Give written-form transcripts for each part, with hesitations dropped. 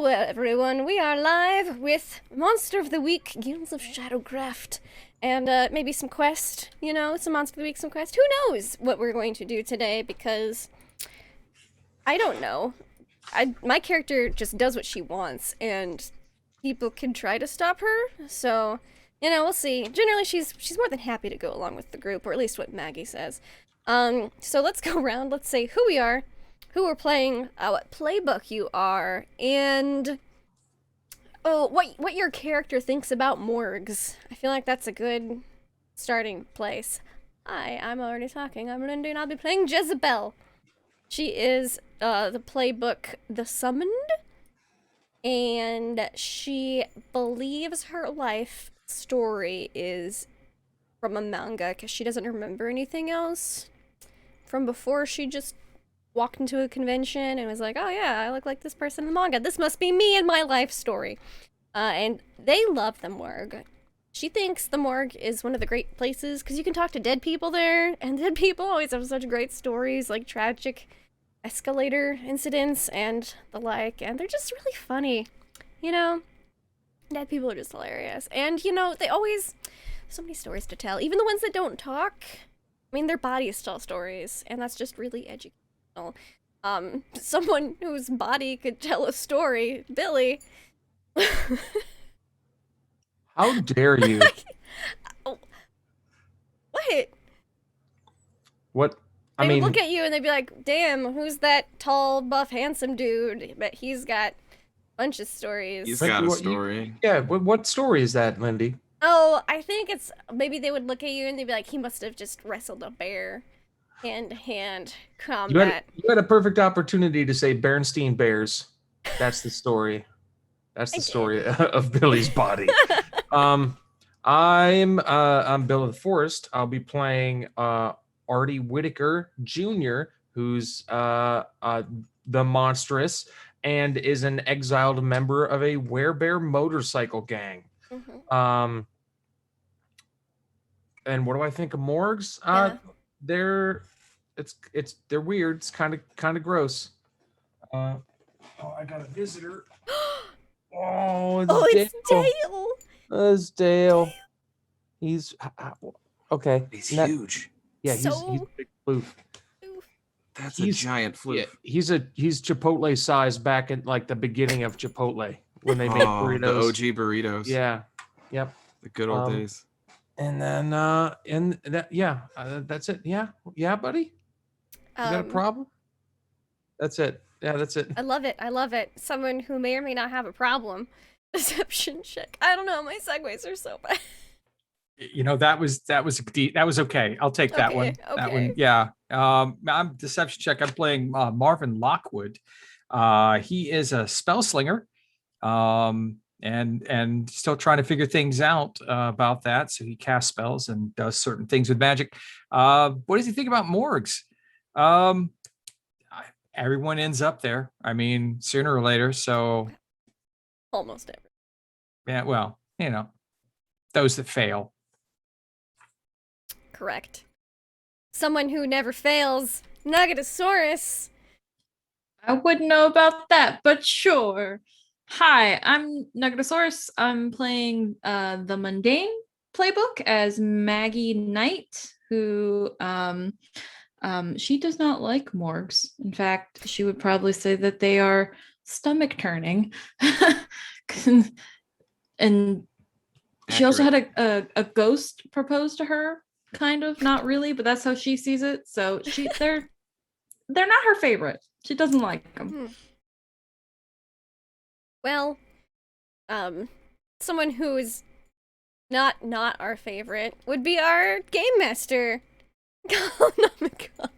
everyone. We are live with Monster of the Week, Guilds of ShadowCraft, and maybe some quest, some Monster of the Week, some quest. Who knows what we're going to do today, because I don't know. My character just does what she wants, and people can try to stop her, so, we'll see. Generally, she's more than happy to go along with the group, or at least what Maggie says. So let's go around, let's say who we are, who we're playing, what playbook you are, and what your character thinks about morgues. I feel like that's a good starting place. Hi, I'm already talking. I'm Lindy, and I'll be playing Jezebel. She is the playbook The Summoned, and she believes her life story is from a manga because she doesn't remember anything else from before. She just walked into a convention and was like, oh yeah, I look like this person in the manga. This must be me and my life story. And they love the morgue. She thinks the morgue is one of the great places because you can talk to dead people there, and dead people always have such great stories, like tragic escalator incidents and the like, and they're just really funny. Dead people are just hilarious. And, they always, so many stories to tell. Even the ones that don't talk, their bodies tell stories, and that's just really educational. Someone whose body could tell a story, Billy. How dare you? What? What? They would look at you and they'd be like, damn, who's that tall, buff, handsome dude? But he's got a bunch of stories. He's got a story. What story is that, Lindy? Oh, I think it's, maybe they would look at you and they'd be like, he must have just wrestled a bear. Hand-to-hand combat. You had a perfect opportunity to say Bernstein Bears. That's the story. That's the story of Billy's body. I'm Bill of the Forest. I'll be playing Artie Whitaker Jr., who's the monstrous and is an exiled member of a werebear motorcycle gang. Mm-hmm. And what do I think of morgues? They're weird. It's kind of gross. I got a visitor. It's Dale. It's Dale. He's okay. He's huge. Yeah, he's a big floof. That's a giant floof. Yeah, he's Chipotle size back at like the beginning of Chipotle when they made burritos. The OG burritos. Yeah. Yep. The good old days. And then that's it. Yeah, buddy. You got a problem? That's it. Yeah, that's it. I love it. Someone who may or may not have a problem. Deception check. I don't know. My segues are so bad. That was okay. I'll take that one. Okay. That one. Yeah. I'm deception check. I'm playing Marvin Lockwood. He is a spell slinger. And still trying to figure things out about that. So he casts spells and does certain things with magic. What does he think about morgues? Everyone ends up there. Sooner or later. So almost every. Yeah, well, those that fail. Correct. Someone who never fails, Nugatosaurus. I wouldn't know about that, but sure. Hi, I'm Nugatosaurus. I'm playing the Mundane playbook as Maggie Knight, who she does not like morgues. In fact, she would probably say that they are stomach turning. And she also had a ghost propose to her, kind of, not really, but that's how she sees it. So they're not her favorite. She doesn't like them. Well, someone who is not our favorite would be our game master. Oh my god.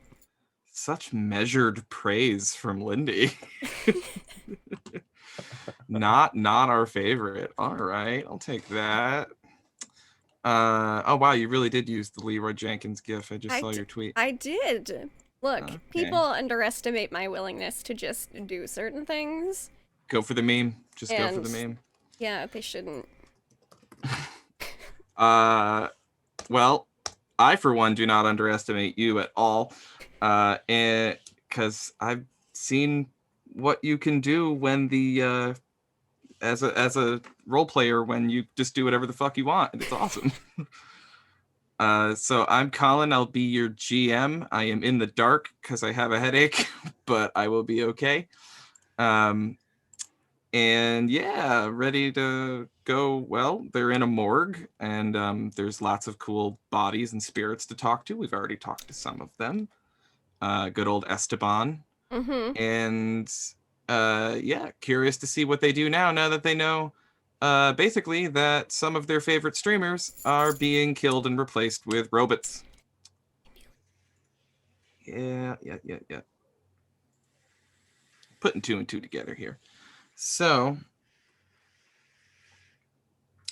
Such measured praise from Lindy. Not our favorite. All right, I'll take that. Oh wow, you really did use the Leroy Jenkins gif. I just saw your tweet. I did. Look, people underestimate my willingness to just do certain things. Go for the meme. Just go for the meme. Yeah, they shouldn't. Well, I for one do not underestimate you at all. And because I've seen what you can do when the as a role player when you just do whatever the fuck you want, and it's awesome. So I'm Colin. I'll be your GM. I am in the dark because I have a headache, but I will be okay. And yeah, ready to go. Well, they're in a morgue, and there's lots of cool bodies and spirits to talk to. We've already talked to some of them. Good old Esteban. Mm-hmm. And yeah, curious to see what they do now that they know basically that some of their favorite streamers are being killed and replaced with robots. Yeah. Putting 2 and 2 together here. So,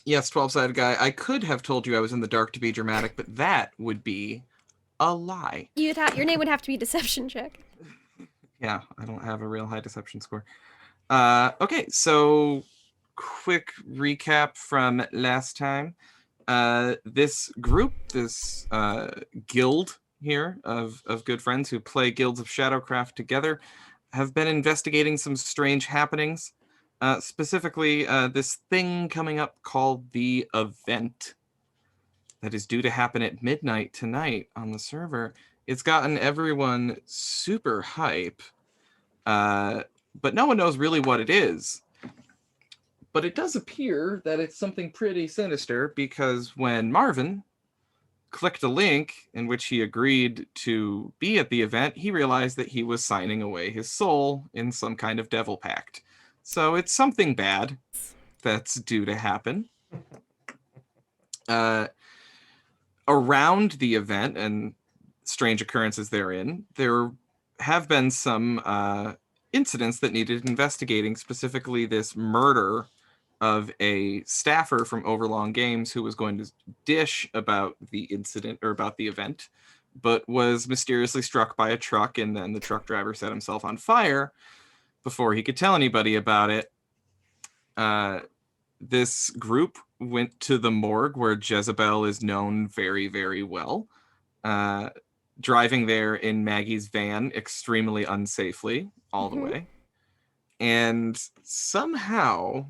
yes, 12-sided guy. I could have told you I was in the dark to be dramatic, but that would be a lie. Your name would have to be deception check. Yeah, I don't have a real high deception score. Okay, so quick recap from last time. This group, this guild here of good friends who play guilds of ShadowCraft together, have been investigating some strange happenings. Specifically, this thing coming up called the event that is due to happen at midnight tonight on the server. It's gotten everyone super hype, but no one knows really what it is. But it does appear that it's something pretty sinister, because when Marvin clicked a link in which he agreed to be at the event, he realized that he was signing away his soul in some kind of devil pact. So it's something bad that's due to happen. Around the event and strange occurrences therein, there have been some incidents that needed investigating, specifically this murder of a staffer from Overlong Games who was going to dish about the incident or about the event, but was mysteriously struck by a truck, and then the truck driver set himself on fire before he could tell anybody about it. This group went to the morgue where Jezebel is known very, very well, driving there in Maggie's van extremely unsafely all the way, and somehow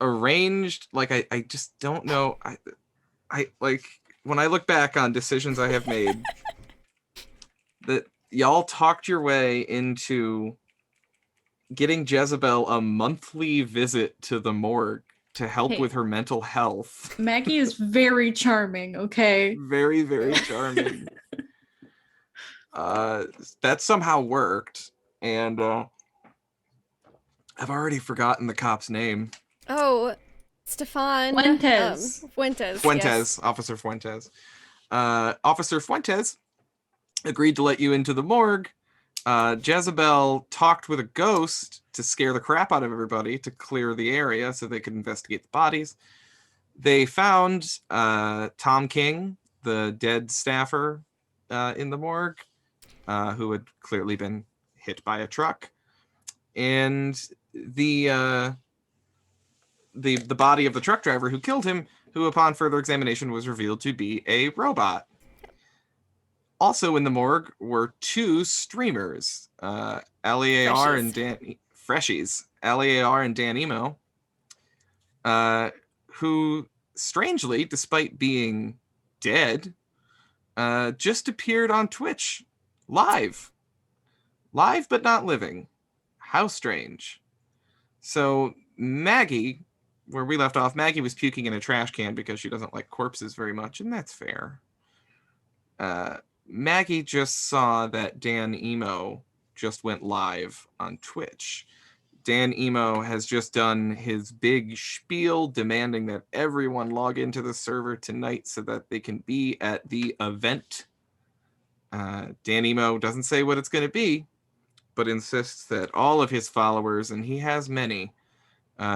arranged, like, I just don't know, I like, when I look back on decisions I have made, that y'all talked your way into getting Jezebel a monthly visit to the morgue to help with her mental health. Maggie is very charming, okay? Very, very charming. That somehow worked, and I've already forgotten the cop's name. Oh, Stefan Fuentes. Fuentes. Yes. Officer Fuentes. Officer Fuentes agreed to let you into the morgue. Jezebel talked with a ghost to scare the crap out of everybody to clear the area so they could investigate the bodies. They found Tom King, the dead staffer in the morgue, who had clearly been hit by a truck, and the body of the truck driver who killed him, who upon further examination was revealed to be a robot. Also in the morgue were 2 streamers, LEAR and Dan Freshies, LEAR and Dan Emo, who strangely, despite being dead, just appeared on Twitch live but not living. How strange. So Maggie, where we left off, Maggie was puking in a trash can because she doesn't like corpses very much, and that's fair. Maggie just saw that Dan Emo just went live on Twitch. Dan Emo has just done his big spiel demanding that everyone log into the server tonight so that they can be at the event. Dan Emo doesn't say what it's going to be, but insists that all of his followers, and he has many,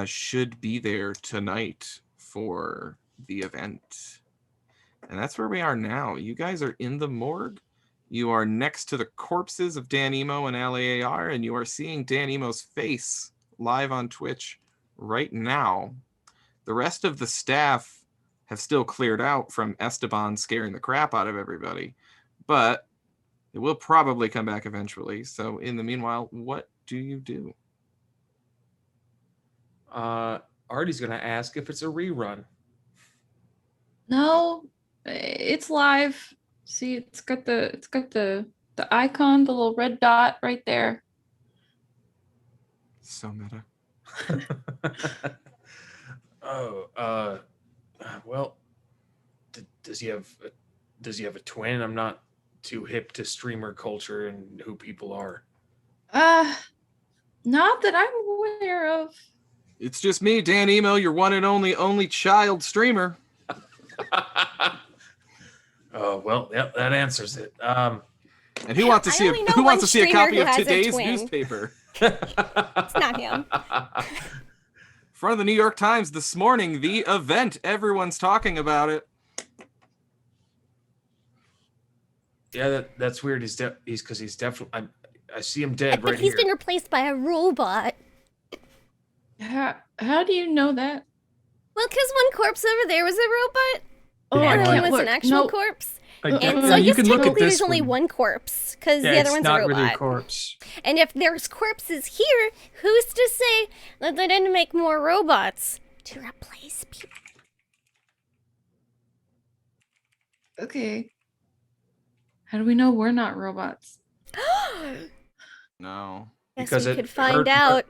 should be there tonight for the event. And that's where we are now. You guys are in the morgue. You are next to the corpses of Dan Emo and LAAR, and you are seeing Dan Emo's face live on Twitch right now. The rest of the staff have still cleared out from Esteban scaring the crap out of everybody, but it will probably come back eventually. So in the meanwhile, what do you do? Artie's gonna ask if it's a rerun. No, it's live. See, it's got the icon, the little red dot right there. So meta. Oh, well, does he have a twin? I'm not too hip to streamer culture and who people are. Not that I'm aware of. It's just me, Dan Emo, your one and only child streamer. Oh well, yep, that answers it. And who wants to see only know who wants one to see a streamer copy who of has a today's twin. newspaper? It's not him. Front of the New York Times this morning, the event. Everyone's talking about it. Yeah, that's weird. He's definitely. I see him I dead think right he's here. been replaced by a robot. How do you know that? Well, because one corpse over there was a robot, Oh, and I the other can't one was an look. actual No. corpse. Like, And Yeah, so I you guess can look at technically this there's only one corpse, because Yeah, the other it's one's not a robot. really a corpse. And if there's corpses here, who's to say that they didn't make more robots to replace people? Okay. How do we know we're not robots? No. Guess Because we it could find hurt- out.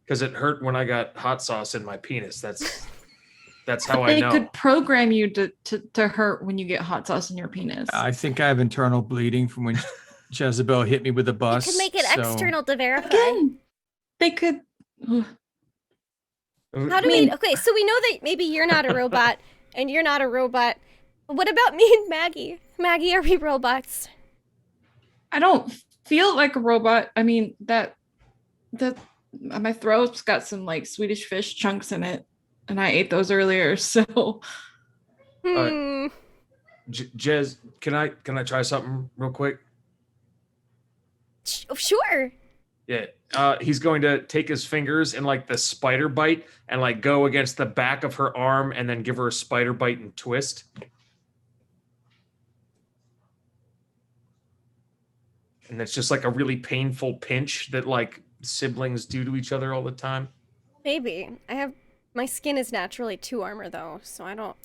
Because it hurt when I got hot sauce in my penis. That's how I They know. could program you to hurt when you get hot sauce in your penis. I think I have internal bleeding from when Jezebel hit me with a You bus. could make it so- external to verify. Again, they could. Ugh. How do I mean- we? Okay, so we know that maybe you're not a robot, and you're not a robot. But what about me and Maggie? Maggie, are we robots? I don't feel like a robot. I mean that my throat's got some like Swedish fish chunks in it, and I ate those earlier. So Hmm. Jez, can I try something real quick? Sure. Yeah. He's going to take his fingers and like the spider bite and like go against the back of her arm and then give her a spider bite and twist. And it's just like a really painful pinch that like siblings do to each other all the time. Maybe. My skin is naturally 2 armor though, so I don't.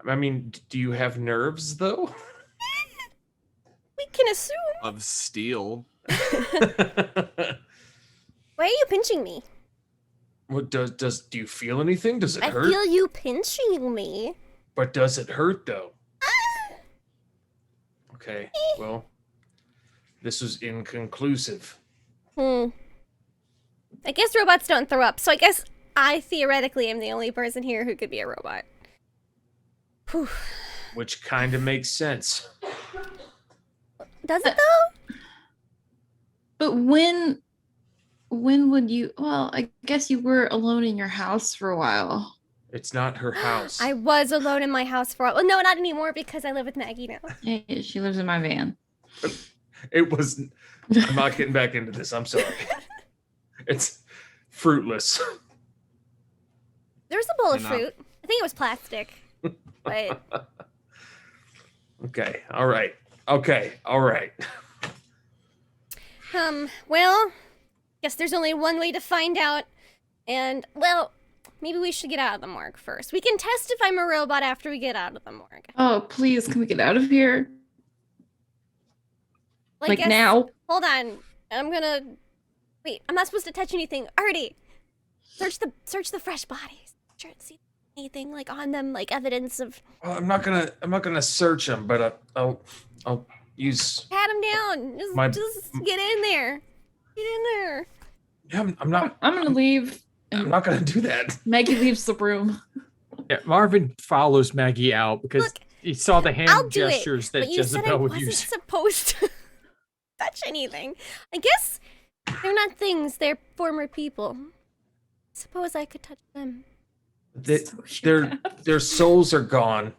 I mean, do you have nerves though? We can assume. Of steel. Why are you pinching me? What do you feel anything? Does it I hurt? feel you pinching me. But does it hurt though? Okay, well, this was inconclusive. I guess robots don't throw up, so I guess I theoretically am the only person here who could be a robot. Whew. Which kind of makes sense. Does it though? but when would you? Well, I guess you were alone in your house for a while. It's not her house. I was alone in my house for a while. Well, no, not anymore because I live with Maggie now. Hey, she lives in my van. It was. I'm not getting back into this. I'm sorry. It's fruitless. There was a bowl of Enough. fruit. I think it was plastic. But Okay. All right. Okay. All right. well, guess there's only one way to find out. And, well, maybe we should get out of the morgue first. We can test if I'm a robot after we get out of the morgue. Oh, please, can we get out of here? Well, I Like guess- now? Hold on. I'm gonna... Wait, I'm not supposed to touch anything. Artie! Search the fresh bodies. Try to see anything, like, on them, like, evidence of... Well, I'm not gonna search him, but I'll use. Pat him down. Just get in there. Get in there. Yeah, I'm not. I'm gonna leave. I'm And not gonna do that. Maggie leaves the room. Yeah, Marvin follows Maggie out because Look, he saw the hand I'll do it, gestures that but you said I Jezebel would wasn't use. supposed to touch anything. I guess they're not things, they're former people. Suppose I could touch them. Their souls are gone,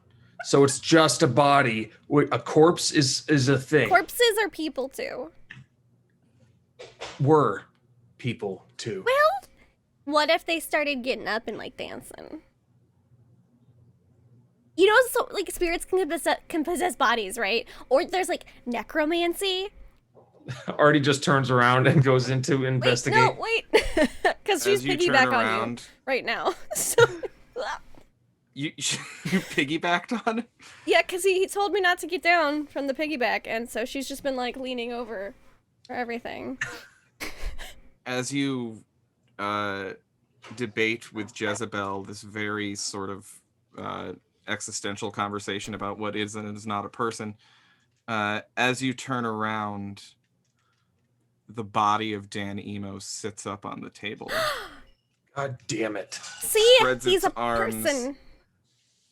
so it's just a body. A corpse is a thing. Corpses are people too. Were people too. Well, what if they started getting up and like dancing? You know, so like spirits can possess bodies, right? Or there's like necromancy. Artie just turns around and goes into investigate. Wait, no, wait. Because she's As you turn piggyback on you around, right now. So you piggybacked on it? yeah, because he told me not to get down from the piggyback, and so she's just been like leaning over for everything. As you debate with Jezebel this very sort of existential conversation about what is and is not a person, as you turn around, the body of Dan Emo sits up on the table. God damn it. See, Spreads he's its a arms. person.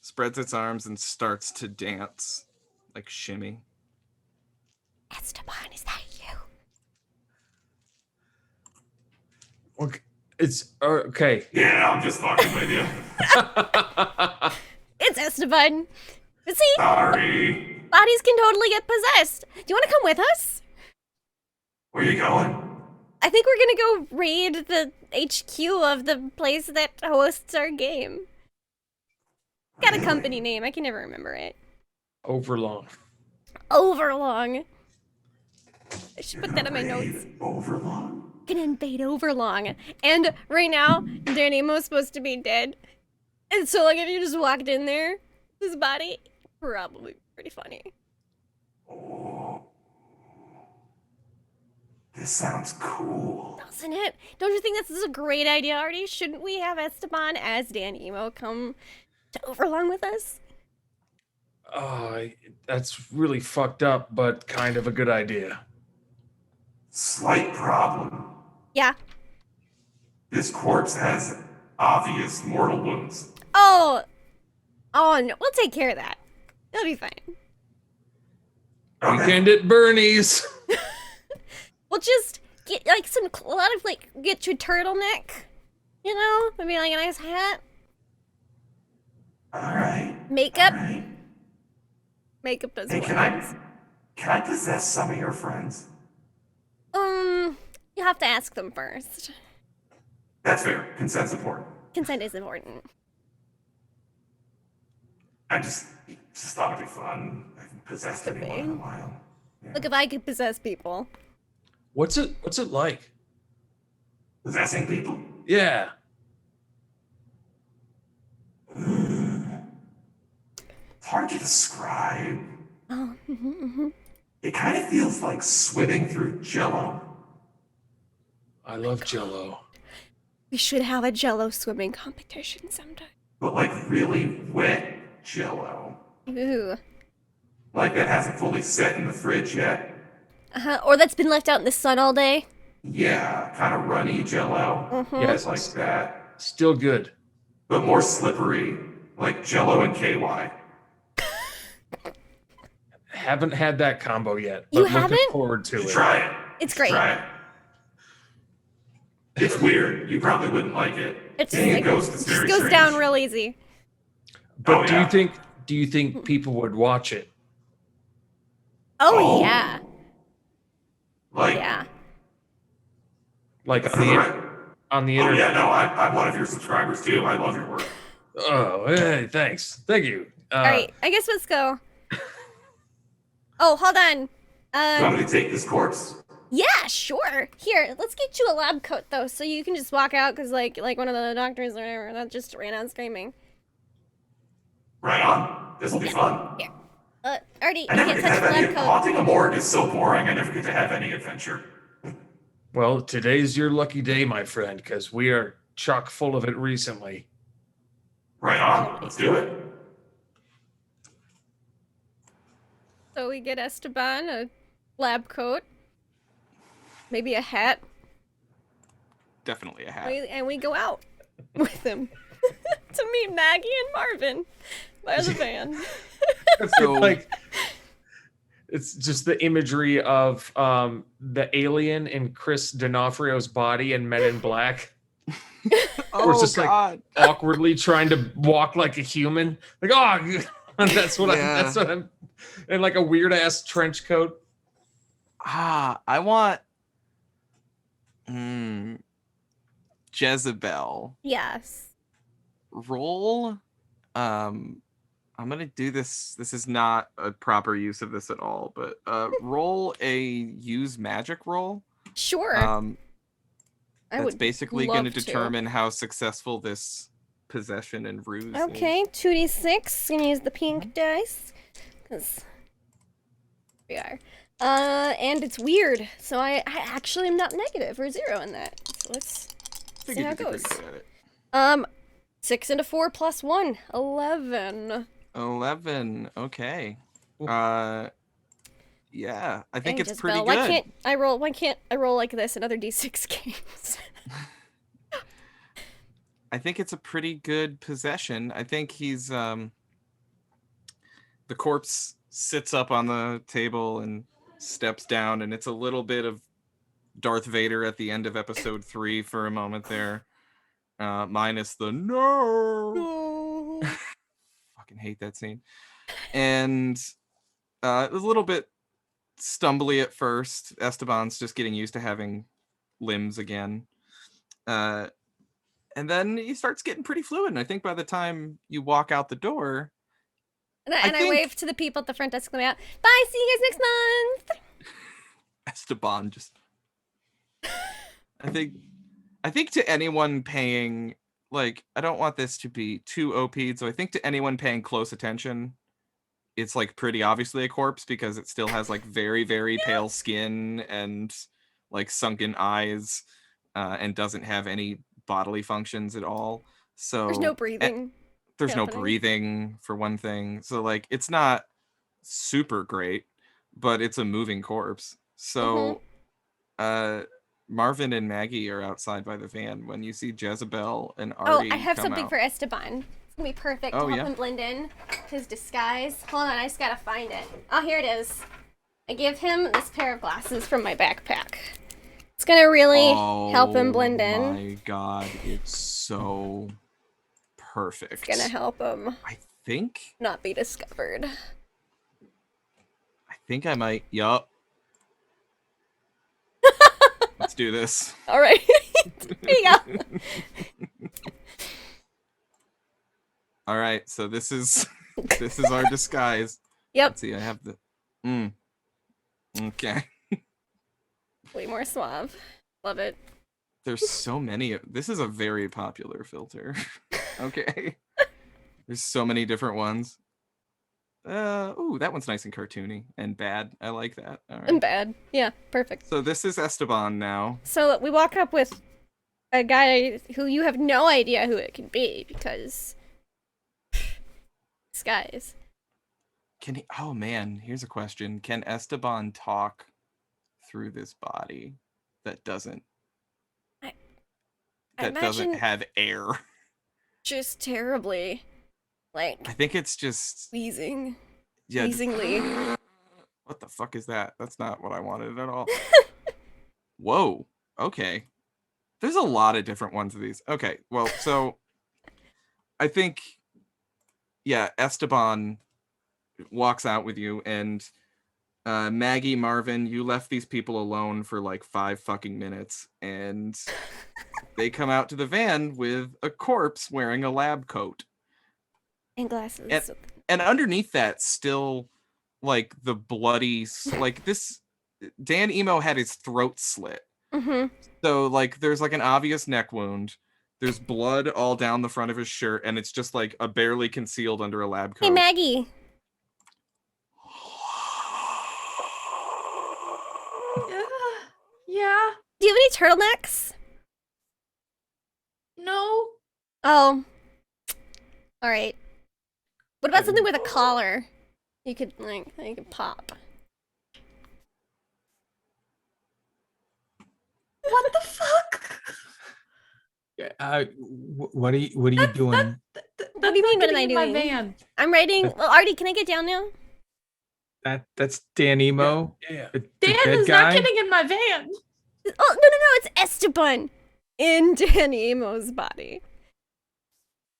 Spreads its arms and starts to dance, like shimmy. Esteban, is that you? Okay. It's okay. Yeah, I'm just fucking with you. It's Esteban. See, Sorry. bodies can totally get possessed. Do you want to come with us? Where you going? I think we're gonna go raid the HQ of the place that hosts our game. Got a company name, I can never remember it. Overlong. Overlong. I should put that in my notes. Overlong. Gonna invade Overlong. And right now, Dan Emo's supposed to be dead. And so, like, if you just walked in there, his body, probably pretty funny. Oh. This sounds cool. Doesn't it? Don't you think this is a great idea, Artie? Shouldn't we have Esteban as Dan Emo come to Overlong with us? Oh, that's really fucked up, but kind of a good idea. Slight problem. Yeah. This corpse has obvious mortal wounds. Oh, no, we'll take care of that. It'll be fine. Weekend at Bernie's. We'll just get like get you a turtleneck, you know, maybe like a nice hat, Alright. makeup. Alright. Makeup does Hey, wonders. can I possess some of your friends? You have to ask them first. That's fair. Consent's important. Consent is important. I just thought it'd be fun. I haven't possessed Could anyone be. in a while. Yeah. Look, if I could possess people. What's it like? Possessing people? Yeah. It's hard to describe. Oh, It kind of feels like swimming through jello. I love Jello. we should have a Jello swimming competition sometime. But like really wet jello. Ooh. Like that hasn't fully set in the fridge yet. Or that's been left out in the sun all day. Yeah, kind of runny jello. Yes, Like that. still good. But more slippery, like jello and KY. Haven't had that combo yet, You but looking haven't? forward to it. Try it. It's great. Try it. It's weird. You probably wouldn't like it. It's Being like, a ghost is just very goes strange. down real easy. But Oh, yeah. do you think people would watch it? Oh, Oh. yeah. Like, Yeah. Like for the right. on the Oh internet? yeah, no, I'm one of your subscribers too. I love your work. Oh, hey, thanks. Thank you. All right, I guess let's go. Oh, hold on. You want me to take this corpse? Yeah, sure. Here, let's get you a lab coat though, so you can just walk out because like one of the doctors or whatever that just ran out screaming. Right on. This will be fun. Here. Artie, you I never can't get to touch have the any. lab coat. Haunting a morgue is so boring. I never get to have any adventure. Well, today's your lucky day, my friend, because we are chock full of it recently. Right on. Let's do it. So we get Esteban a lab coat, maybe a hat, Definitely a hat. and we go out with him to meet Maggie and Marvin by the van. So Like, it's just the imagery of the alien in Chris D'Onofrio's body in Men in Black, oh it's just like- god. awkwardly trying to walk like a human. Like, oh, that's what Yeah. I'm in like a weird ass trench coat. I want Jezebel. Yes. Roll. I'm gonna do this. This is not a proper use of this at all, but roll a use magic roll. Sure. I That's would basically going to love to. determine how successful this possession and ruse is. Okay, 2d6. Gonna use the pink dice. Because we are. And it's weird. So I actually am not negative or 0 in that. So let's see how it goes. 6 into 4 plus 1. 11. 11. Okay. Yeah, I think Dang, it's Jezebel, pretty why good. can't I roll like this in other d6 games? I think it's a pretty good possession. I think he's the corpse sits up on the table and steps down, and it's a little bit of Darth Vader at the end of episode 3 for a moment there. Minus the no. Fucking hate that scene. And it was a little bit stumbly at first. Esteban's just getting used to having limbs again. And then he starts getting pretty fluid. And I think by the time you walk out the door... And I wave to the people at the front desk coming out. Bye, see you guys next month! Esteban just... I think to anyone paying... Like, I don't want this to be too OP'd, so I think to anyone paying close attention, it's like pretty obviously a corpse because it still has like very, very pale skin and like sunken eyes and doesn't have any bodily functions at all. So there's no breathing. There's no happening. breathing for one thing. So like it's not super great, but it's a moving corpse. So Marvin and Maggie are outside by the van when you see Jezebel and Artie I have come something out. for Esteban. It's gonna be perfect to help him blend in. His disguise. Hold on, I just gotta find it. Oh, here it is. I give him this pair of glasses from my backpack. It's gonna really help him blend in. Oh my god, it's so perfect. It's gonna help him I think not be discovered. I might. Yup. Let's do this. All right. Here you go. All right, so this is our disguise. Yep. Let's see, I have the. Okay. Way more suave. Love it. There's so many. This is a very popular filter. Okay. There's so many different ones. Ooh, that one's nice and cartoony and bad. I like that. All right. And bad. Yeah, perfect. So this is Esteban now. So we walk up with a guy who you have no idea who it can be because disguise. Can he? Oh man, here's a question. Can Esteban talk through this body that doesn't doesn't have air? Just terribly, like I think it's just wheezing. yeah. Wheezingly. What the fuck is that? That's not what I wanted at all. Whoa. Okay. There's a lot of different ones of these. Okay. Well, so I think yeah, Esteban walks out with you, and Maggie, Marvin, you left these people alone for like 5 fucking minutes, and they come out to the van with a corpse wearing a lab coat. And glasses. And underneath that, still like the bloody, like this, Dan Emo had his throat slit. Mm-hmm. So like there's like an obvious neck wound. There's blood all down the front of his shirt, and it's just like a barely concealed under a lab coat. Hey, Maggie. Yeah. Do you have any turtlenecks? No. Oh. All right. What about something with a collar? You could pop. What the fuck? What are you doing? What do you mean? What am I doing? My van. I'm writing. Well, Artie, can I get down now? That's Dan Emo. Yeah. The Dan dead is guy? not getting in my van. Oh no! It's Esteban in Danny Emo's body.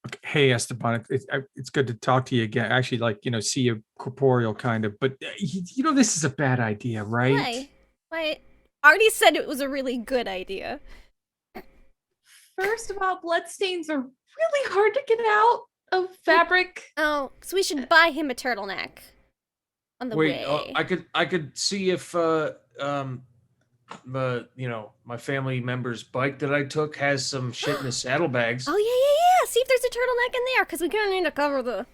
Okay. Hey Esteban, it's good to talk to you again. Actually, like see you corporeal kind of, but this is a bad idea, right? Why? Artie said it was a really good idea. First of all, bloodstains are really hard to get out of fabric. Oh, so we should buy him a turtleneck on the way. I could see if my family member's bike that I took has some shit in the saddlebags. Oh yeah. See if there's a turtleneck in there, because we kind of need to cover the.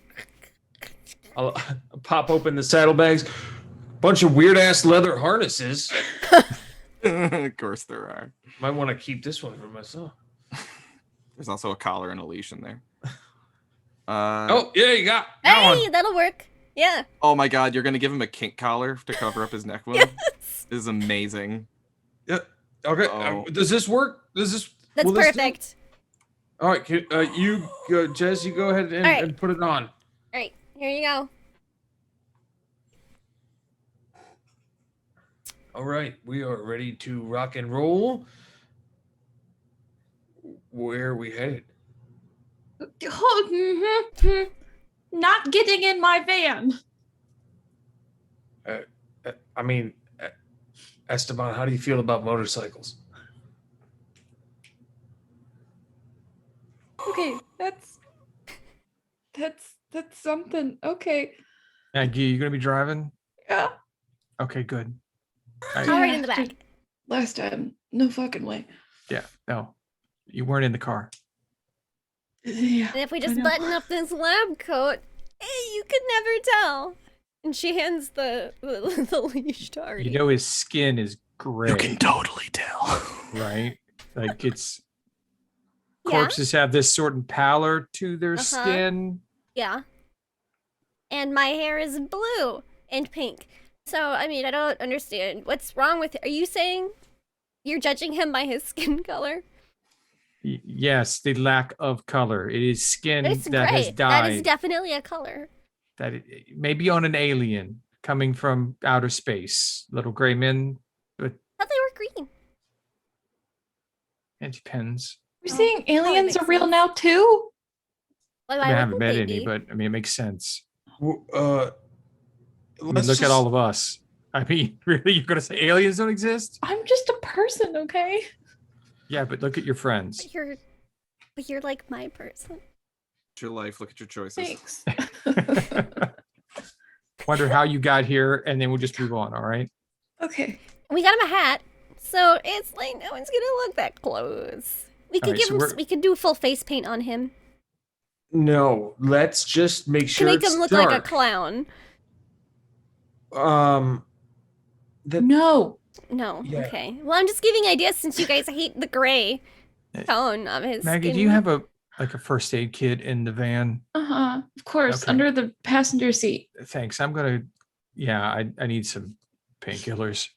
I'll pop open the saddlebags. Bunch of weird ass leather harnesses. Of course there are. Might want to keep this one for myself. There's also a collar and a leash in there. Oh yeah, you got Hey, one. that'll work. Yeah. Oh my god, you're gonna give him a kink collar to cover up his neck wound? Yes. This is amazing. Yeah. Okay. Oh. Does this work? Does this? That's will this do? perfect. All right. You go, Jess. You go ahead and, All right. and put it on. All right, here you go. All right. We are ready to rock and roll. Where are we headed? Not getting in my van. I mean, Esteban, how do you feel about motorcycles? Okay, that's something. Okay. Maggie, you gonna be driving? Yeah. Okay, good. All right, in the back. Last time, no fucking way. Yeah, no, you weren't in the car. Yeah. And if we I just know. button up this lab coat, hey, you could never tell. And she hands the leash to Artie. You know his skin is gray. You can totally tell. Right? Like it's Yeah. corpses have this certain pallor to their skin. Yeah. And my hair is blue and pink. So, I mean, I don't understand. What's wrong with Are you saying you're judging him by his skin color? Yes, the lack of color. It is skin It's that gray. has died. That is definitely a color. Maybe on an alien coming from outer space. Little gray men, but I thought they were green. it depends. You're Oh, saying that aliens makes are real sense. now too? Well, I haven't wouldn't met they any, be? but I mean, it makes sense. Uh, I mean, let's look at just- all of us. I mean, really, you're gonna say aliens don't exist? I'm just a person, okay? Yeah, but look at your friends. But you're like my person. It's your life. Look at your choices. Thanks. Wonder how you got here, and then we'll just move on. All right. Okay. We got him a hat, so it's like no one's gonna look that close. We could Alright, give so him. we're- We could do full face paint on him No, let's just make to sure make it's him look dark. like a clown. No. No. Yeah. Okay. Well, I'm just giving ideas since you guys hate the gray tone of his Maggie, skin. do you have a first aid kit in the van? Uh-huh. Of course. Okay. Under the passenger seat. Thanks. I'm gonna. Yeah, I need some painkillers.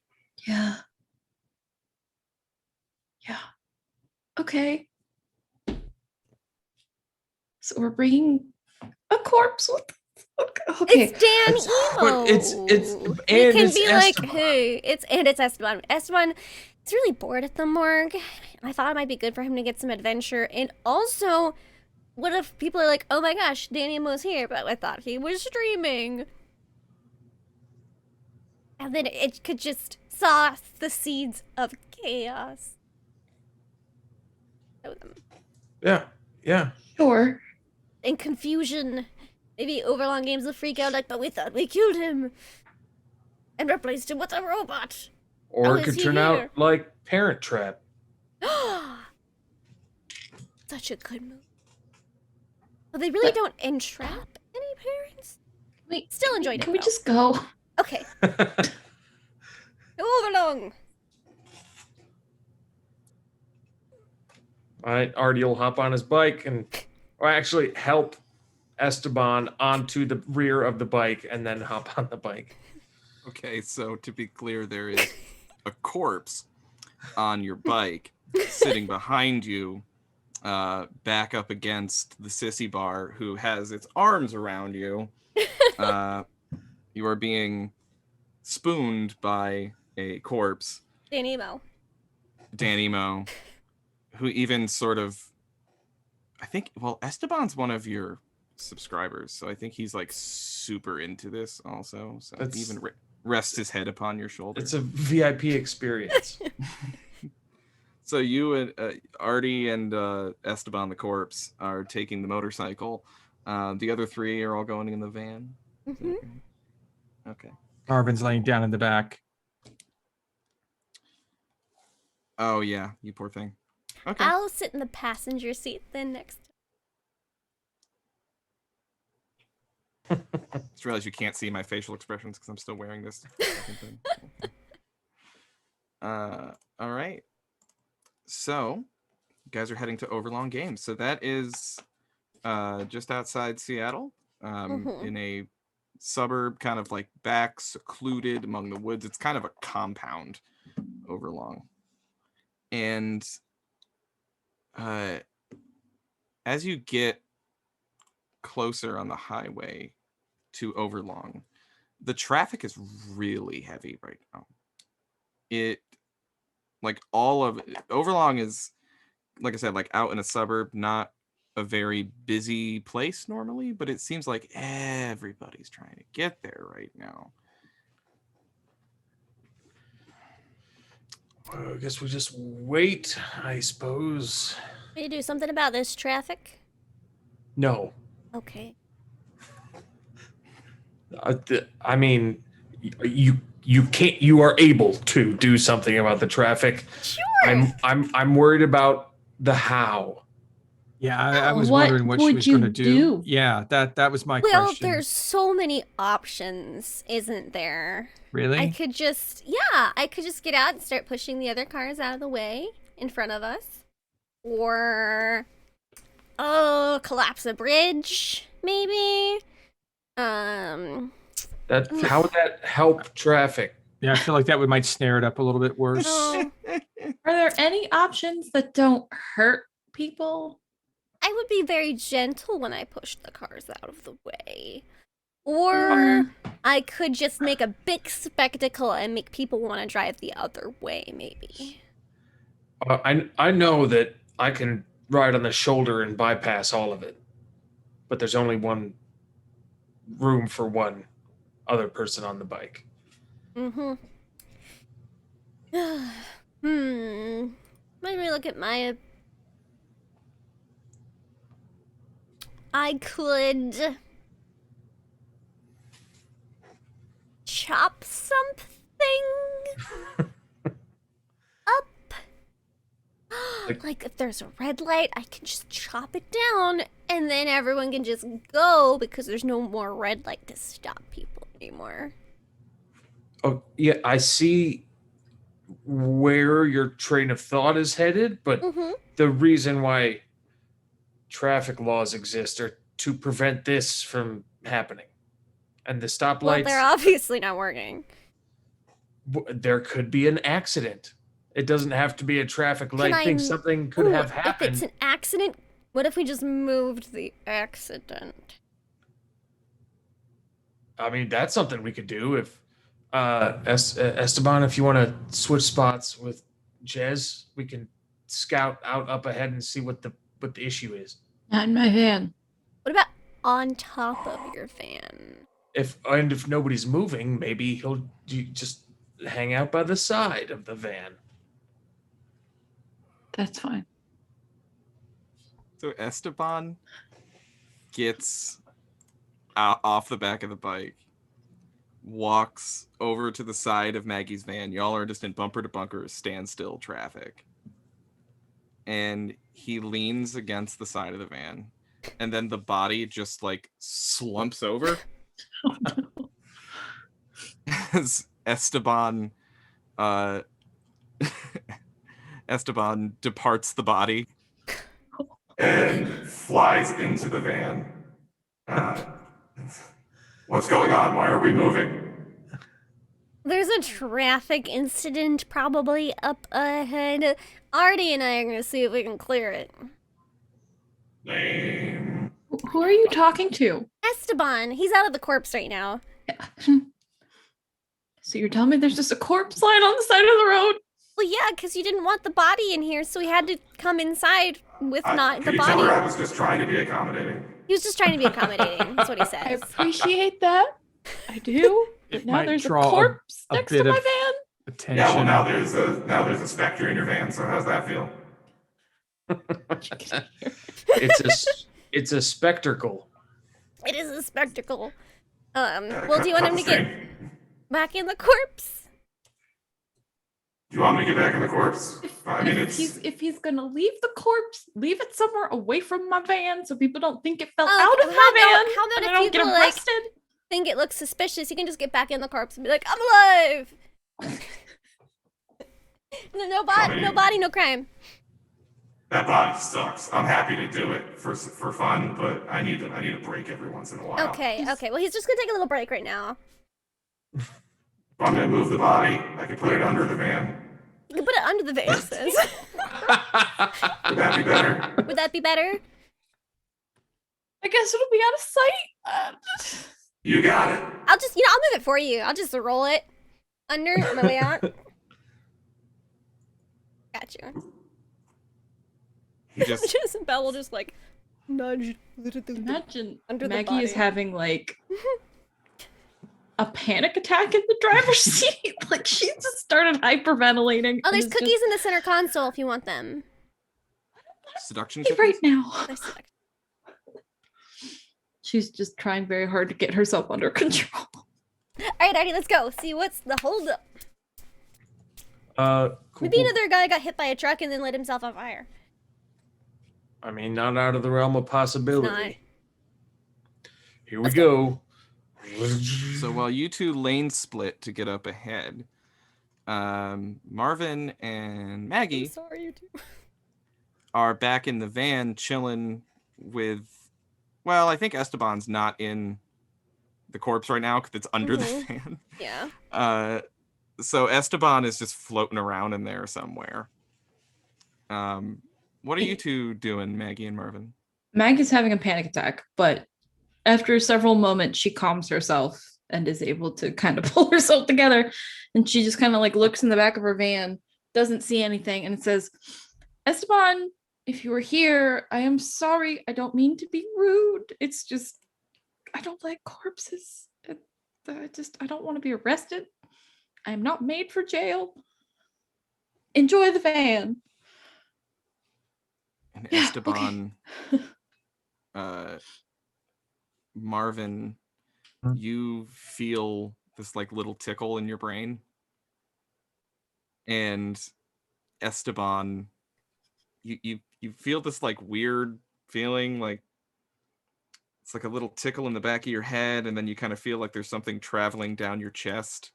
Yeah. Yeah. Okay. So we're bringing a corpse with. Okay. It's Dan It's- Emo. but it's- We and can it's be like, Esteban. hey, it's Esteban. Esteban is really bored at the morgue. I thought it might be good for him to get some adventure. And also, what if people are like, oh my gosh, Danny Emo's here, but I thought he was streaming. And then it could just sow the seeds of chaos. Sow them. Yeah. Sure. And confusion. Maybe overlong games will freak out like, but we thought we killed him. And replaced him with a robot. Or How it is could he turn here? out like Parent Trap. Such a good movie. Well, they really don't entrap any parents. Wait. Still enjoyed it. Can we though. just go? Okay. Overlong. All right, Artie will hop on his bike and, or actually help Esteban onto the rear of the bike and then hop on the bike. Okay, so to be clear, there is a corpse on your bike sitting behind you, back up against the sissy bar, who has its arms around you. You are being spooned by a corpse, Danny Emo. Dan Emo, who even sort of, I think, well, Esteban's one of your subscribers, so I think he's like super into this also. So That's- he even rests his head upon your shoulder. It's a VIP experience. So you and Artie and Esteban the corpse are taking the motorcycle. The other three are all going in the van. Hmm. Okay. Marvin's laying down in the back. Oh yeah, you poor thing. Okay. I'll sit in the passenger seat then next. Just realized you can't see my facial expressions because I'm still wearing this fucking thing. Okay. All right. So, you guys are heading to Overlong Games. So that is just outside Seattle, in a suburb, kind of like back, secluded among the woods. It's kind of a compound, Overlong. And as you get closer on the highway to Overlong, the traffic is really heavy right now. It, like, all of Overlong is, like I said, like out in a suburb, not a very busy place normally, but it seems like everybody's trying to get there right now. Well, I guess we just wait, I suppose. Will you do something about this traffic? No. Okay. I mean, you can't. You are able to do something about the traffic. Sure. I'm worried about the how. Yeah, I was What wondering what she would was you going to do? Yeah, that was my Well, question. there's so many options, isn't there? Really? I could just get out and start pushing the other cars out of the way in front of us. Or, collapse a bridge, maybe. How would that help traffic? Yeah, I feel like that might snare it up a little bit worse. Oh, Are there any options that don't hurt people? I would be very gentle when I push the cars out of the way. Or I could just make a big spectacle and make people want to drive the other way, maybe. I know that I can ride on the shoulder and bypass all of it, but there's only one room for one other person on the bike. Let me look at my. I could chop something up. Like if there's a red light, I can just chop it down, and then everyone can just go because there's no more red light to stop people anymore. Oh yeah, I see where your train of thought is headed, but the reason why traffic laws exist are to prevent this from happening. And the stoplights, Well, they're obviously not working. There could be an accident. It doesn't have to be a traffic light thing. Something could have happened. If it's an accident, what if we just moved the accident? I mean, that's something we could do. If Esteban, if you want to switch spots with Jez, we can scout out up ahead and see what the issue is. Not in my van. What about on top of your van? If nobody's moving, maybe he'll just hang out by the side of the van. That's fine. So Esteban gets off the back of the bike, walks over to the side of Maggie's van. Y'all are just in bumper to bumper standstill traffic. And he leans against the side of the van, and then the body just like slumps over. Oh, no. As Esteban departs the body And flies into the van. What's going on? Why are we moving? There's a traffic incident probably up ahead. Artie and I are gonna see if we can clear it. Lame. Who are you talking to? Esteban, he's out of the corpse right now. So you're telling me there's just a corpse lying on the side of the road? Well, yeah, because you didn't want the body in here, so we had to come inside with not the Can you tell her body. I was just trying to be accommodating? He was just trying to be accommodating. That's what he I says. appreciate that. I do. But It now might there's a draw corpse a next to bit my of van. attention. Yeah, well now there's a specter in your van, so how's that feel? It's a spectacle. It is a spectacle. Well, do you want him to get back in the corpse? Do you want me to get back in the corpse? I mean, If he's gonna leave the corpse, leave it somewhere away from my van so people don't think it fell Oh, out of how my about- van. how about and if I don't you get go, like- arrested? Think it looks suspicious, you can just get back in the corpse and be like, I'm alive! No body, no crime. that body sucks. I'm happy to do it for fun, but I need a break every once in a while. Okay. Well, he's just gonna take a little break right now. If I'm gonna move the body, I can put it under the van. You can put it under the van, he says. Would that be better? Would that be better? I guess it'll be out of sight. You got it. I'll move it for you. I'll just roll it under on my way out. Got you. He just Belle will just like nudge. Imagine Under the Maggie is body. having like a panic attack in the driver's seat. Like she just started hyperventilating. Oh, and there's is cookies in the center console if you want them. seduction just cookies? right now. Nice selection. She's just trying very hard to get herself under control. All right, Artie, let's go. See what's the holdup. Cool, Maybe cool. another guy got hit by a truck and then lit himself on fire. I mean, not out of the realm of possibility. Not. Here we go. So while you two lane split to get up ahead, Marvin and I'm Maggie sorry, you two. are back in the van chilling with, well, I think Esteban's not in the corpse right now because it's under the van. Yeah. So Esteban is just floating around in there somewhere. What are you two doing, Maggie and Marvin? Maggie's having a panic attack, but after several moments, she calms herself and is able to kind of pull herself together. And she just kind of like looks in the back of her van, doesn't see anything, and it says, Esteban, if you were here, I am sorry. I don't mean to be rude. It's just, I don't like corpses. I don't want to be arrested. I am not made for jail. Enjoy the van. And Yeah, Esteban, Marvin, you feel this like little tickle in your brain. And Esteban, you feel this like weird feeling, like it's like a little tickle in the back of your head, and then you kind of feel like there's something traveling down your chest.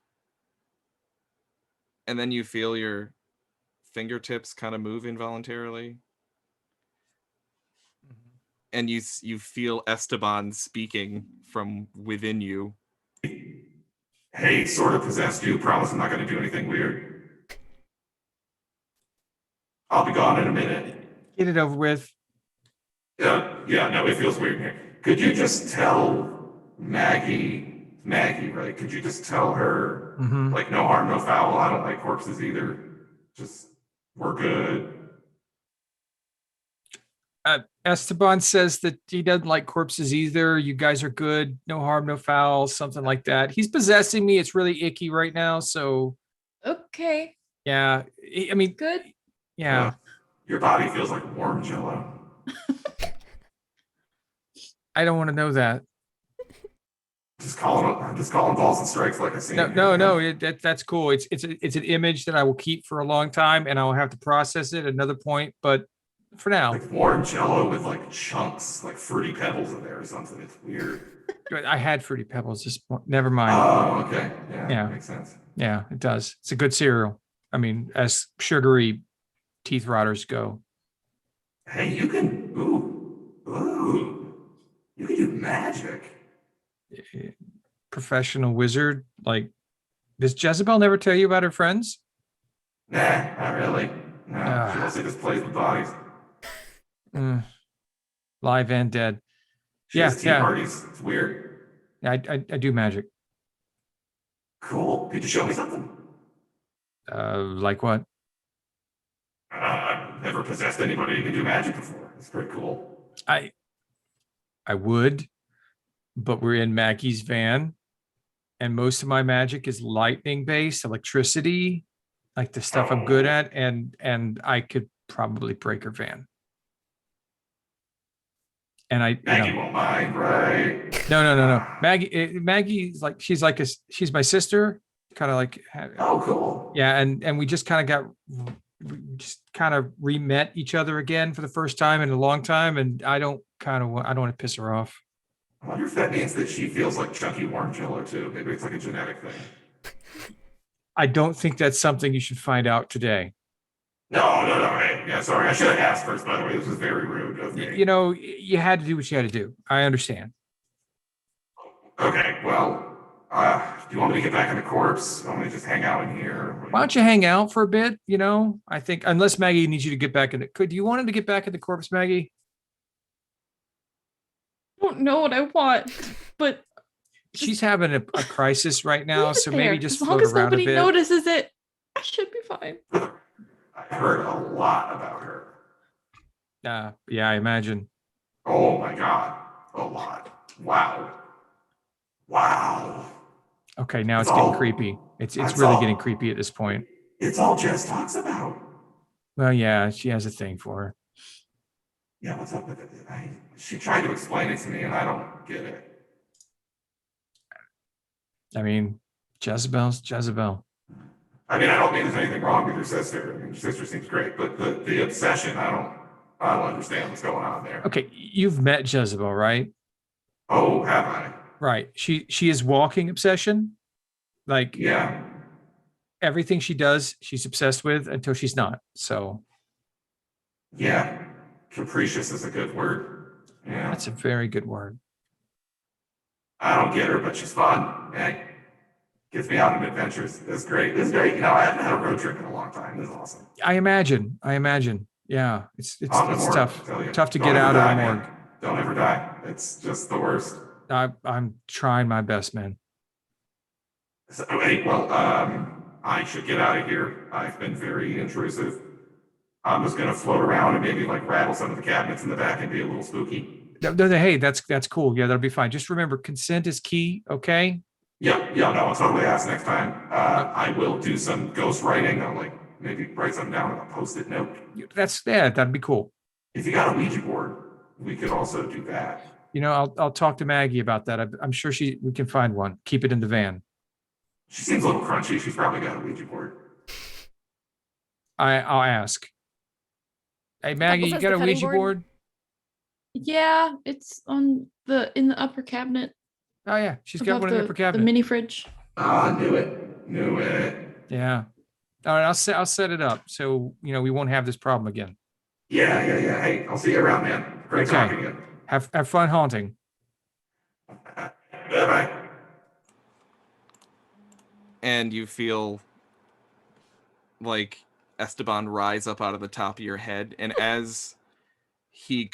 And then you feel your fingertips kind of move involuntarily. And you feel Esteban speaking from within you. Hey, sort of possessed you. Promise I'm not going to do anything weird. I'll be gone in a minute. Get it over with. Yeah, no, it feels weird here. Could you just tell Maggie, right? Could you just tell her, like, no harm, no foul? I don't like corpses either. Just, we're good. Esteban says that he doesn't like corpses either. You guys are good. No harm, no foul, something like that. He's possessing me. It's really icky right now. So, Okay, yeah. I mean, good. yeah. Your body feels like warm jello. I don't want to know that. Just calling balls and strikes like I see. No. That's cool. It's an image that I will keep for a long time, and I will have to process it at another point. But for now, Like warm jello with like chunks, like fruity pebbles in there or something. It's weird. I had Fruity Pebbles. Just never mind. Oh, okay. Yeah, Yeah. makes sense. Yeah, it does. It's a good cereal. I mean, as sugary teeth rotters go. Hey, you can you can do magic. Professional wizard. Like, does Jezebel never tell you about her friends? Nah, not really. No, she mostly just plays with bodies. Live and dead. She has tea parties. It's weird. I do magic. Cool. Could you show me something? Like what? I've never possessed anybody who can do magic before. It's pretty cool. I would, but we're in Maggie's van, and most of my magic is lightning based, electricity, like the stuff I'm good at, and I could probably break her van. And Maggie won't mind, right? No. Maggie's like she's my sister. kind of like, Oh, cool. yeah, and we just kind of re-met each other again for the first time in a long time, and I don't want to piss her off. I wonder if that means that she feels like chunky warm jello too. Maybe it's like a genetic thing. I don't think that's something you should find out today. No. Hey, yeah, sorry. I should have asked first, by the way. This was very rude of me. You know, you had to do what you had to do. I understand. Okay, well, do you want me to get back in the corpse? Want me to just hang out in here? Why don't you hang out for a bit? You know, I think unless Maggie needs you to get back in it. Do you want him to get back in the corpse, Maggie? I don't know what I want, but She's having a crisis right now, leave it so maybe there. just as long float as around a nobody bit. notices it, I should be fine. I've heard a lot about her. Yeah, I imagine. Oh my god, a lot. Wow. Okay, now it's getting creepy. It's really getting creepy at this point. It's all Jess talks about. Well, yeah, she has a thing for her. Yeah, what's up with it? She tried to explain it to me, and I don't get it. I mean, Jezebel's Jezebel. I mean, I don't mean there's anything wrong with your sister. I mean, your sister seems great, but the obsession, I don't understand what's going on there. Okay, you've met Jezebel, right? Oh, have I? Right. She is walking obsession. Like, Yeah. everything she does, she's obsessed with until she's not. So Yeah. Capricious is a good word. Yeah. that's a very good word. I don't get her, but she's fun. Hey, gets me out on adventures. It's great. You know, I haven't had a road trip in a long time. This is awesome. I imagine. Yeah, it's Morgue, tough. I tell you. Tough to Don't get ever out die, of the man. morgue. Don't ever die. It's just the worst. I'm trying my best, man. So, hey, well, I should get out of here. I've been very intrusive. I'm just gonna float around and maybe like rattle some of the cabinets in the back and be a little spooky. No, hey, that's cool. Yeah, that'll be fine. Just remember, consent is key. Okay. Yeah, no, I'll totally ask next time. I will do some ghost writing. I'll like maybe write something down on a post-it note. That'd be cool. If you got a Ouija board, we could also do that. You know, I'll talk to Maggie about that. I'm sure we can find one. Keep it in the van. She seems a little crunchy. She's probably got a Ouija board. I'll ask. Hey Maggie, you says got the a cutting Ouija board? board? Yeah, it's in the upper cabinet. Oh yeah, she's got above one in the upper cabinet. The mini fridge. Ah, knew it. Yeah. All right, I'll set it up so we won't have this problem again. Yeah. Hey, I'll see you around, man. Great talking to you. Have fun haunting. Bye-bye. And you feel like Esteban rise up out of the top of your head, and as he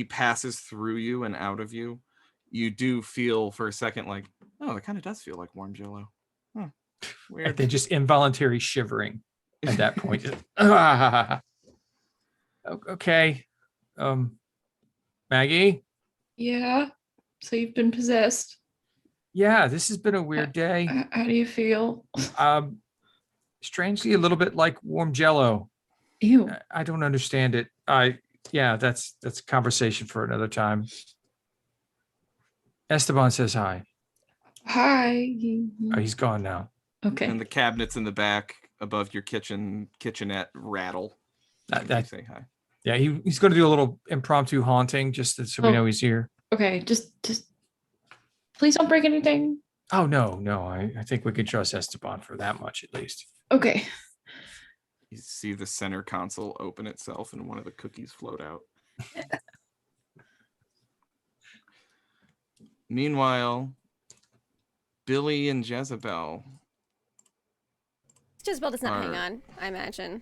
passes through you and out of you, you do feel for a second like, oh, it kind of does feel like warm jello. Weird. And then just involuntary shivering at that point. Okay. Maggie? Yeah. So you've been possessed. Yeah, this has been a weird day. How do you feel? Strangely, a little bit like warm jello. Ew. I don't understand it. That's a conversation for another time. Esteban says hi. Hi. Oh, he's gone now. Okay. And the cabinets in the back above your kitchenette rattle. That Say hi. Yeah, he's going to do a little impromptu haunting just so we know he's here. Okay, just please don't break anything. Oh no, I think we can trust Esteban for that much at least. Okay. You see the center console open itself and one of the cookies float out. Meanwhile, Billy and Jezebel. Jezebel does not hang on, I imagine.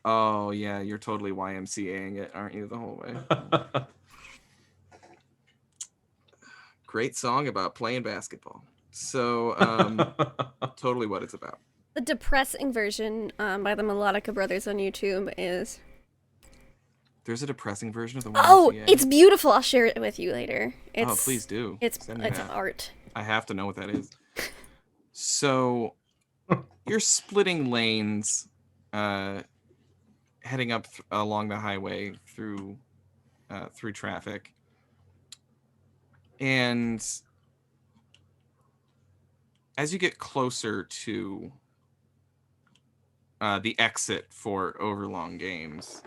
Oh yeah, you're totally YMCAing it, aren't you, the whole way? Great song about playing basketball. So, totally what it's about. The depressing version by the Melodica Brothers on YouTube is... There's a depressing version of the YMCA? Oh, it's beautiful. I'll share it with you later. Please do. It's Send me that. art. I have to know what that is. So, you're splitting lanes, heading up along the highway through traffic, and as you get closer to the exit for Overlong Games,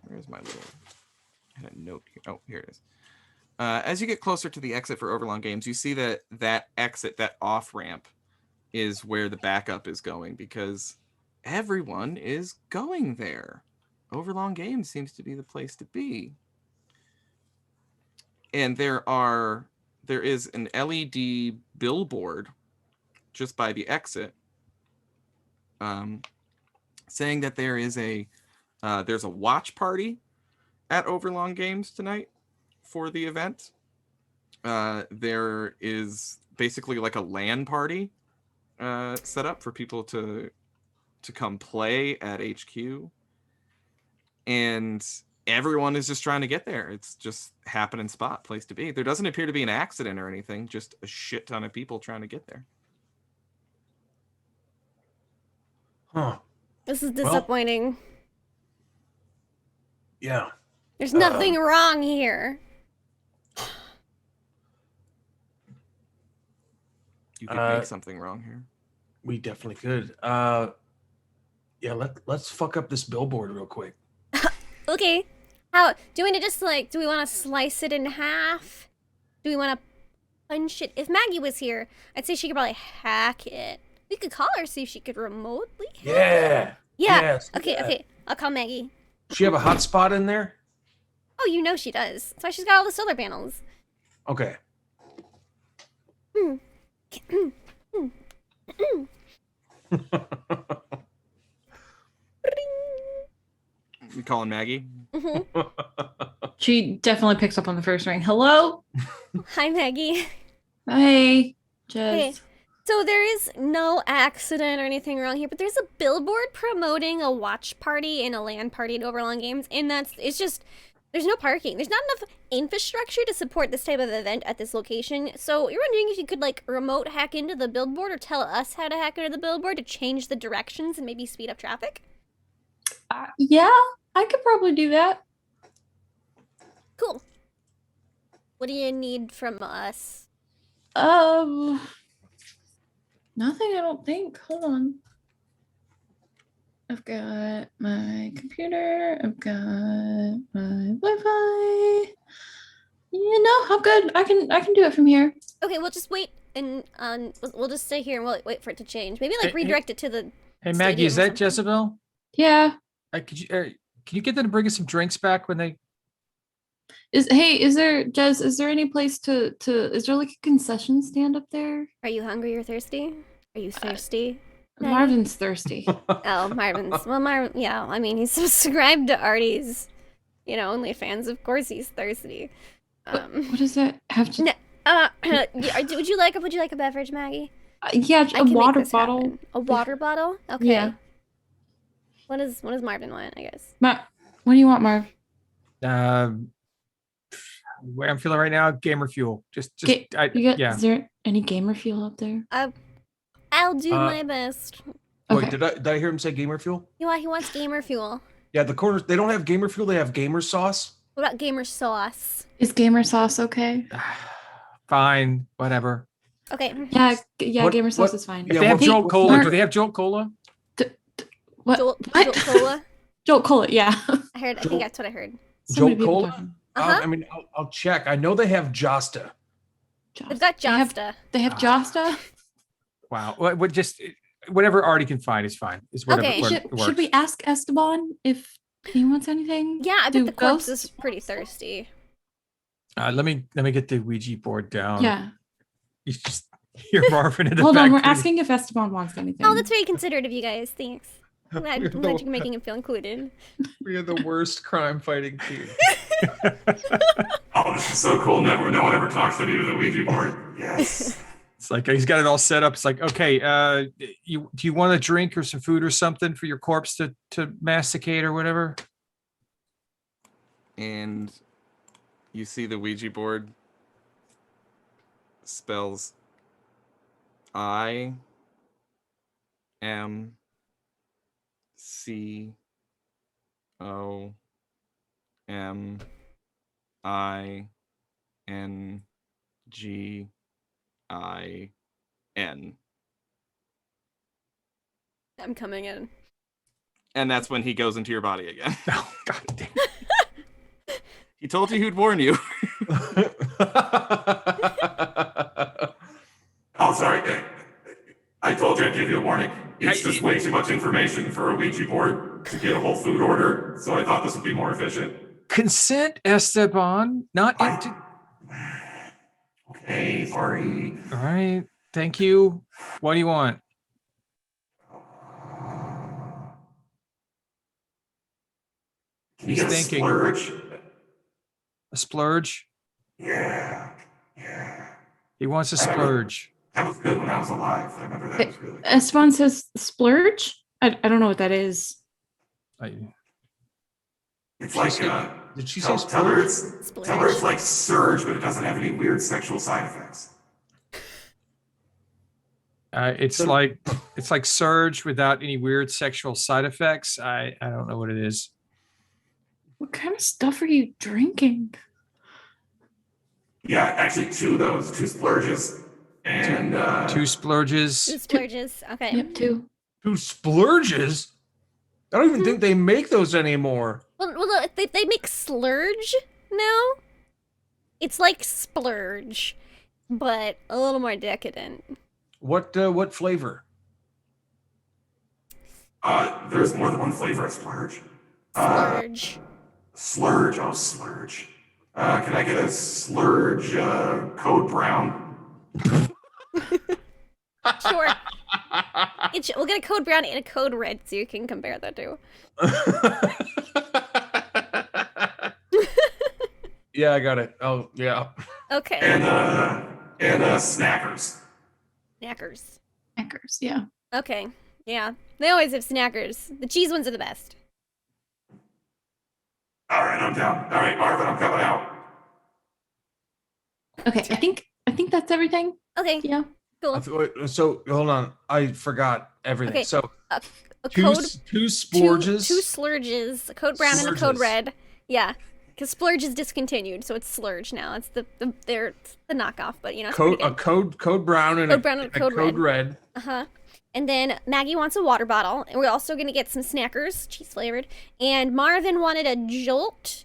where's my little? I had a note here. Oh, here it is. As you get closer to the exit for Overlong Games, you see that that exit, that off ramp, is where the backup is going because everyone is going there. Overlong Games seems to be the place to be. And there is an LED billboard just by the exit, saying that there's a watch party at Overlong Games tonight for the event. There is basically like a LAN party set up for people to come play at HQ, and everyone is just trying to get there. It's just happening spot, place to be. There doesn't appear to be an accident or anything, just a shit ton of people trying to get there. Huh. This is disappointing. Yeah. There's nothing wrong here. You could make something wrong here. We definitely could. Yeah, let's fuck up this billboard real quick. Okay. How do we just like? Do we want to slice it in half? Do we want to punch it? If Maggie was here, I'd say she could probably hack it. We could call her, see if she could remotely hack it. Yeah. Yeah. Yes, Okay. yeah. Okay. I'll call Maggie. She have a hotspot in there? Oh, you know she does. That's why she's got all the solar panels. Okay. You calling Maggie? She definitely picks up on the first ring. Hello? Hi, Maggie. Hey, Jez. Okay. So there is no accident or anything wrong here, but there's a billboard promoting a watch party and a LAN party at Overlong Games, and it's just there's no parking. There's not enough infrastructure to support this type of event at this location. So you're wondering if you could like remote hack into the billboard or tell us how to hack into the billboard to change the directions and maybe speed up traffic? Yeah, I could probably do that. Cool. What do you need from us? Nothing, I don't think. Hold on. I've got my computer. I've got my Wi-Fi. You know, I'm good. I can do it from here. Okay, we'll just wait and we'll just stay here and we'll wait for it to change. Maybe like Hey, redirect it to the. Hey Maggie, is stadium or that something. Jezebel? Yeah. Can you get them to bring us some drinks back when they? Is there Jez? Is there any place to? Is there like a concession stand up there? Are you hungry or thirsty? Are you thirsty? Maggie? Marvin's thirsty. Oh, Marvin's. Well, Marvin. Yeah, I mean, he's subscribed to Artie's, OnlyFans. Of course, he's thirsty. What does that have to? Would you like a beverage, Maggie? Yeah, I a can make water this bottle. happen. A water bottle? Okay. Yeah. What does Marvin want? I guess. What do you want, Marv? Where I'm feeling right now, gamer fuel. Is Yeah. there any gamer fuel up there? I'll do my best. Wait, did I hear him say gamer fuel? You know what? He wants gamer fuel. Yeah, the corners, they don't have gamer fuel, they have gamer sauce. What about gamer sauce? Is gamer sauce okay? Fine, whatever. Okay. Yeah, What- gamer sauce what- is fine. If Yeah, they have what- Jolt Cola, Mark- do they have Jolt Cola? What? Jolt What? Cola. Jolt Cola, yeah. I think Jolt- that's what I heard. So many Jolt people Cola? talking. Uh-huh. I mean, I'll check. I know they have Josta. They've got Josta. They have Josta. Wow. What just whatever Artie can find is fine. Is whatever Okay. works. Should we ask Esteban if he wants anything? Yeah, I Do bet the corpse ghosts- is pretty thirsty. Let me get the Ouija board down. Yeah. You just hear Marvin in the Hold on, we're background. asking if Esteban wants anything. Oh, that's very considerate of you guys. Thanks. I'm glad you're making him feel included. We are the worst crime fighting team. Oh, this is so cool. No one ever talks to me with a Ouija board. Yes. It's like he's got it all set up. It's like, okay, do you want a drink or some food or something for your corpse to masticate or whatever? And you see the Ouija board spells I M C O M I N G I N. I'm coming in. And that's when he goes into your body again. Oh, God damn. He told you he'd warn you. Oh, sorry. I told you I'd give you a warning. It's just way too much information for a Ouija board to get a whole food order, so I thought this would be more efficient. Consent, Esteban, not into. Okay, sorry. All right. Thank you. What do you want? Can you He's get a thinking. splurge? A splurge? Yeah. He wants a splurge. That was good when I was alive. I remember that was really good. Esteban says splurge. I don't know what that is. It's like, Did she say tell her it's Splurge. like surge, but it doesn't have any weird sexual side effects. It's like surge without any weird sexual side effects. I don't know what it is. What kind of stuff are you drinking? Yeah, actually two splurges. And Two splurges. Two splurges. Okay. Yep, two. Two splurges? I don't even think they make those anymore. Well, look, they make splurge now. It's like splurge, but a little more decadent. What flavor? there's more than one flavor of splurge. Splurge. Slurge, oh splurge. Can I get a splurge code brown? Sure. We'll get a code brown and a code red so you can compare the two. Yeah, I got it. Oh, yeah. Okay. And snackers. Snackers. Snackers, yeah. Okay. Yeah. They always have snackers. The cheese ones are the best. All right, I'm down. All right, Marvin, I'm coming out. Okay, I think that's everything. Okay. Yeah. Cool. So hold on, I forgot everything. Okay. So A two code. splurges. Two slurges. A code brown and a code Splurges. red. Yeah. Because splurge is discontinued, so it's slurge now. It's the knockoff, but you know. It's pretty A good. code brown and Code brown and a code red. Uh-huh. And then Maggie wants a water bottle, and we're also gonna get some snackers, cheese flavored. And Marvin wanted a Jolt,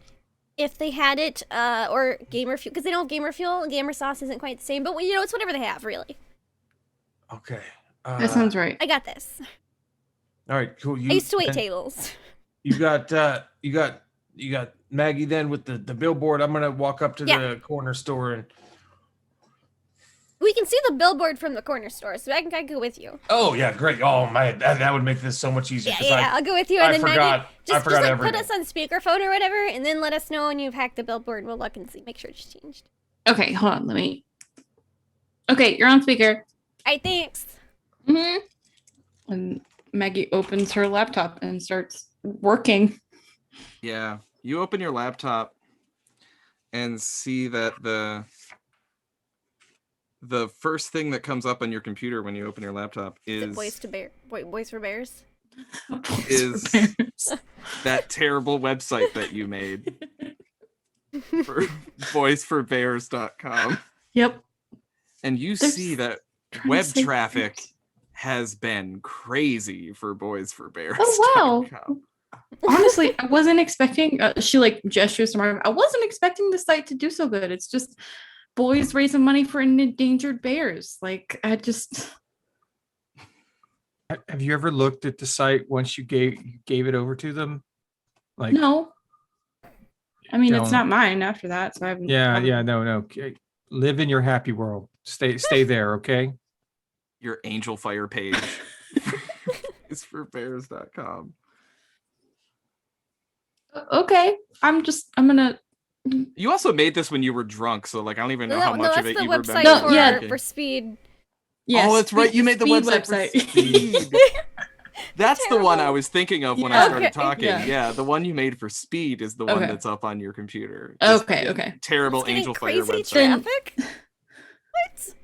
if they had it, or Gamer Fuel, because they don't have Gamer Fuel. Gamer Sauce isn't quite the same, but you know, it's whatever they have, really. Okay. That sounds right. I got this. All right, cool. I used to wait tables. You got Maggie then with the billboard. I'm gonna walk up to the corner store and. We can see the billboard from the corner store, so I can go with you. Oh yeah, great. Oh man, that would make this so much easier. Yeah, 'cause yeah, I'll go with you, and I then forgot. Maggie, just I forgot like everything. put us on speakerphone or whatever, and then let us know when you've hacked the billboard. We'll look and see, make sure it's changed. Okay, hold on, let me. Okay, you're on speaker. All right, thanks. Mm-hmm. And Maggie opens her laptop and starts working. Yeah, you open your laptop and see that the first thing that comes up on your computer when you open your laptop Is is it Boys for Bears? Is- that terrible website that you made for voiceforbears.com. Yep. And you There's see that trying to web say traffic things. has been crazy for boysforbears.com. Oh, wow. Honestly, I wasn't expecting. She like gestures to Marvin. I wasn't expecting the site to do so good. It's just boys raising money for endangered bears. Like I just. Have you ever looked at the site once you gave it over to them? Like No. I mean, it's don't. not mine after that, so I haven't. no. Okay. Live in your happy world. Stay there, okay? Your Angel Fire page is for bears.com. Okay, I'm gonna. You also made this when you were drunk, so like I don't even know how No, much that's of it the you website remember. No, yeah. for Speed. Yes, Oh, that's right. You made the Speed website for Speed. That's the one I was thinking of when I Yeah. started Okay, talking. yeah. Yeah, the one you made for Speed is the one Okay. that's up on your computer. Just Okay, the okay. Terrible It's getting Angel Fire crazy website. traffic. What?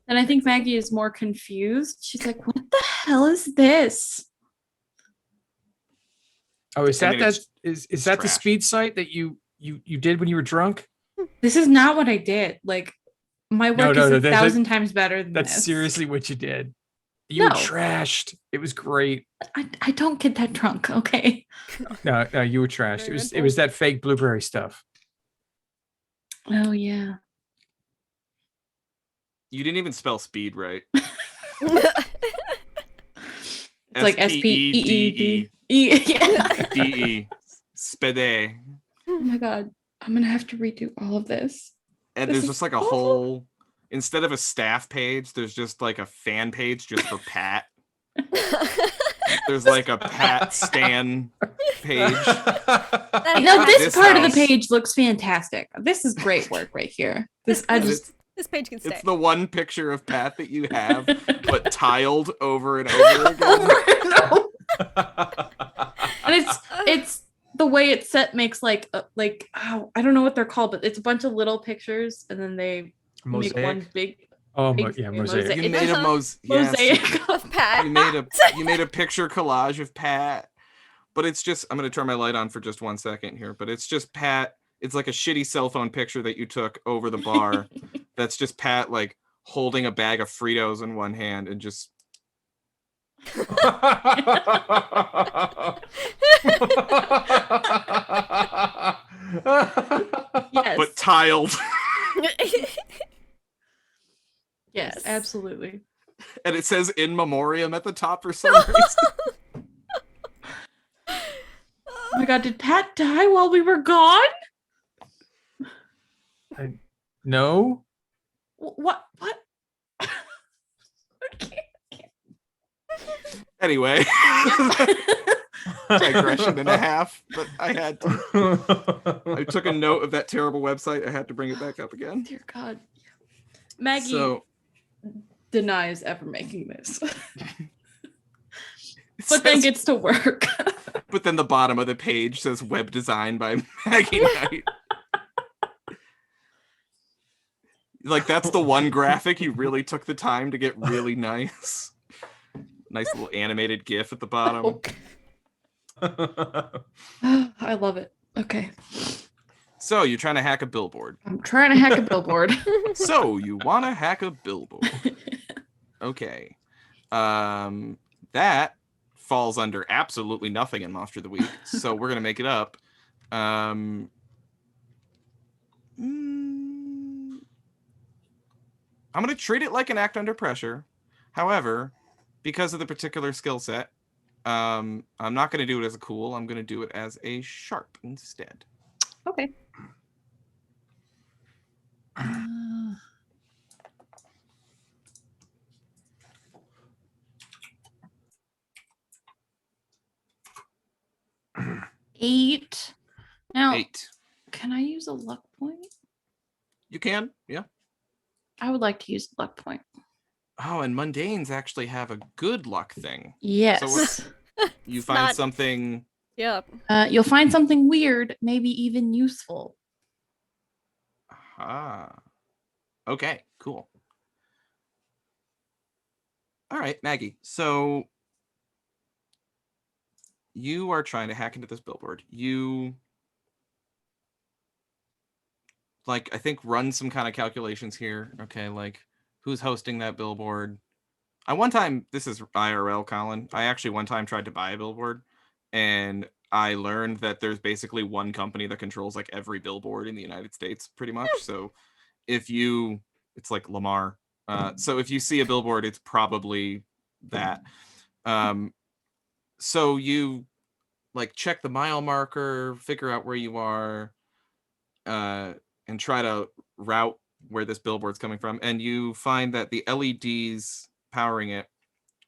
And I think Maggie is more confused. She's like, "What the hell is this?" Oh, is I that mean, that it's- is that the trash. speed site that you did when you were drunk? This is not what I did. Like, my work No, is no, a that- thousand times better than That's this. seriously what you did. You were No. trashed. It was great. I don't get that drunk. Okay. No, you were trashed. Very It was that fake blueberry stuff. Oh yeah. You didn't even spell speed right. It's like S-P-E-D-E. Yeah. D-E. Spede. Oh my god. I'm gonna have to redo all of this. And This there's is just like a awful. whole, instead of a staff page, there's just like a fan page just for Pat. There's like a Pat Stan page. No, this This part of the house. page looks fantastic. This is great work right here. This I just This page can stay. It's the one picture of Pat that you have, but tiled over and over again. No. And it's the way it's set makes like oh, I don't know what they're called, but it's a bunch of little pictures and then they make one Mosaic. big Oh, Big yeah, mosaic. mosaic. You made a mosaic Of Pat. you made a picture collage of Pat, but it's just, I'm gonna turn my light on for just 1 second here, but it's just Pat. It's like a shitty cell phone picture that you took over the bar. That's just Pat like holding a bag of Fritos in one hand and just Yes. but tiled. Yes, absolutely. And it says in memoriam at the top for some reason. Oh my god, did Pat die while we were gone? No. What? Anyway, digression and a half, but I had to. I took a note of that terrible website. I had to bring it back up again. Dear God. Maggie So denies ever making this. it But then says- gets to work. but then the bottom of the page says web design by Maggie Knight. Like that's the one graphic you really took the time to get really nice. Nice little animated GIF at the bottom. I love it. Okay. So you're trying to hack a billboard. I'm trying to hack a billboard. So you want to hack a billboard. Okay. That falls under absolutely nothing in Monster of the Week. So we're going to make it up. I'm going to treat it like an act under pressure. However, because of the particular skill set, I'm not going to do it as a cool. I'm going to do it as a sharp instead. Okay. 8. Now, 8. can I use a luck point? You can, yeah. I would like to use a luck point. Oh, and mundanes actually have a good luck thing. Yes. So you find not- something. Yeah. You'll find something weird, maybe even useful. Ah. Okay, cool. All right, Maggie. So you are trying to hack into this billboard. You I think run some kind of calculations here. Okay, like who's hosting that billboard? This is IRL, Colin. I actually one time tried to buy a billboard and I learned that there's basically one company that controls like every billboard in the United States pretty much. So it's like Lamar. So if you see a billboard, it's probably that. So you like check the mile marker, figure out where you are, and try to route where this billboard's coming from. And you find that the LEDs powering it,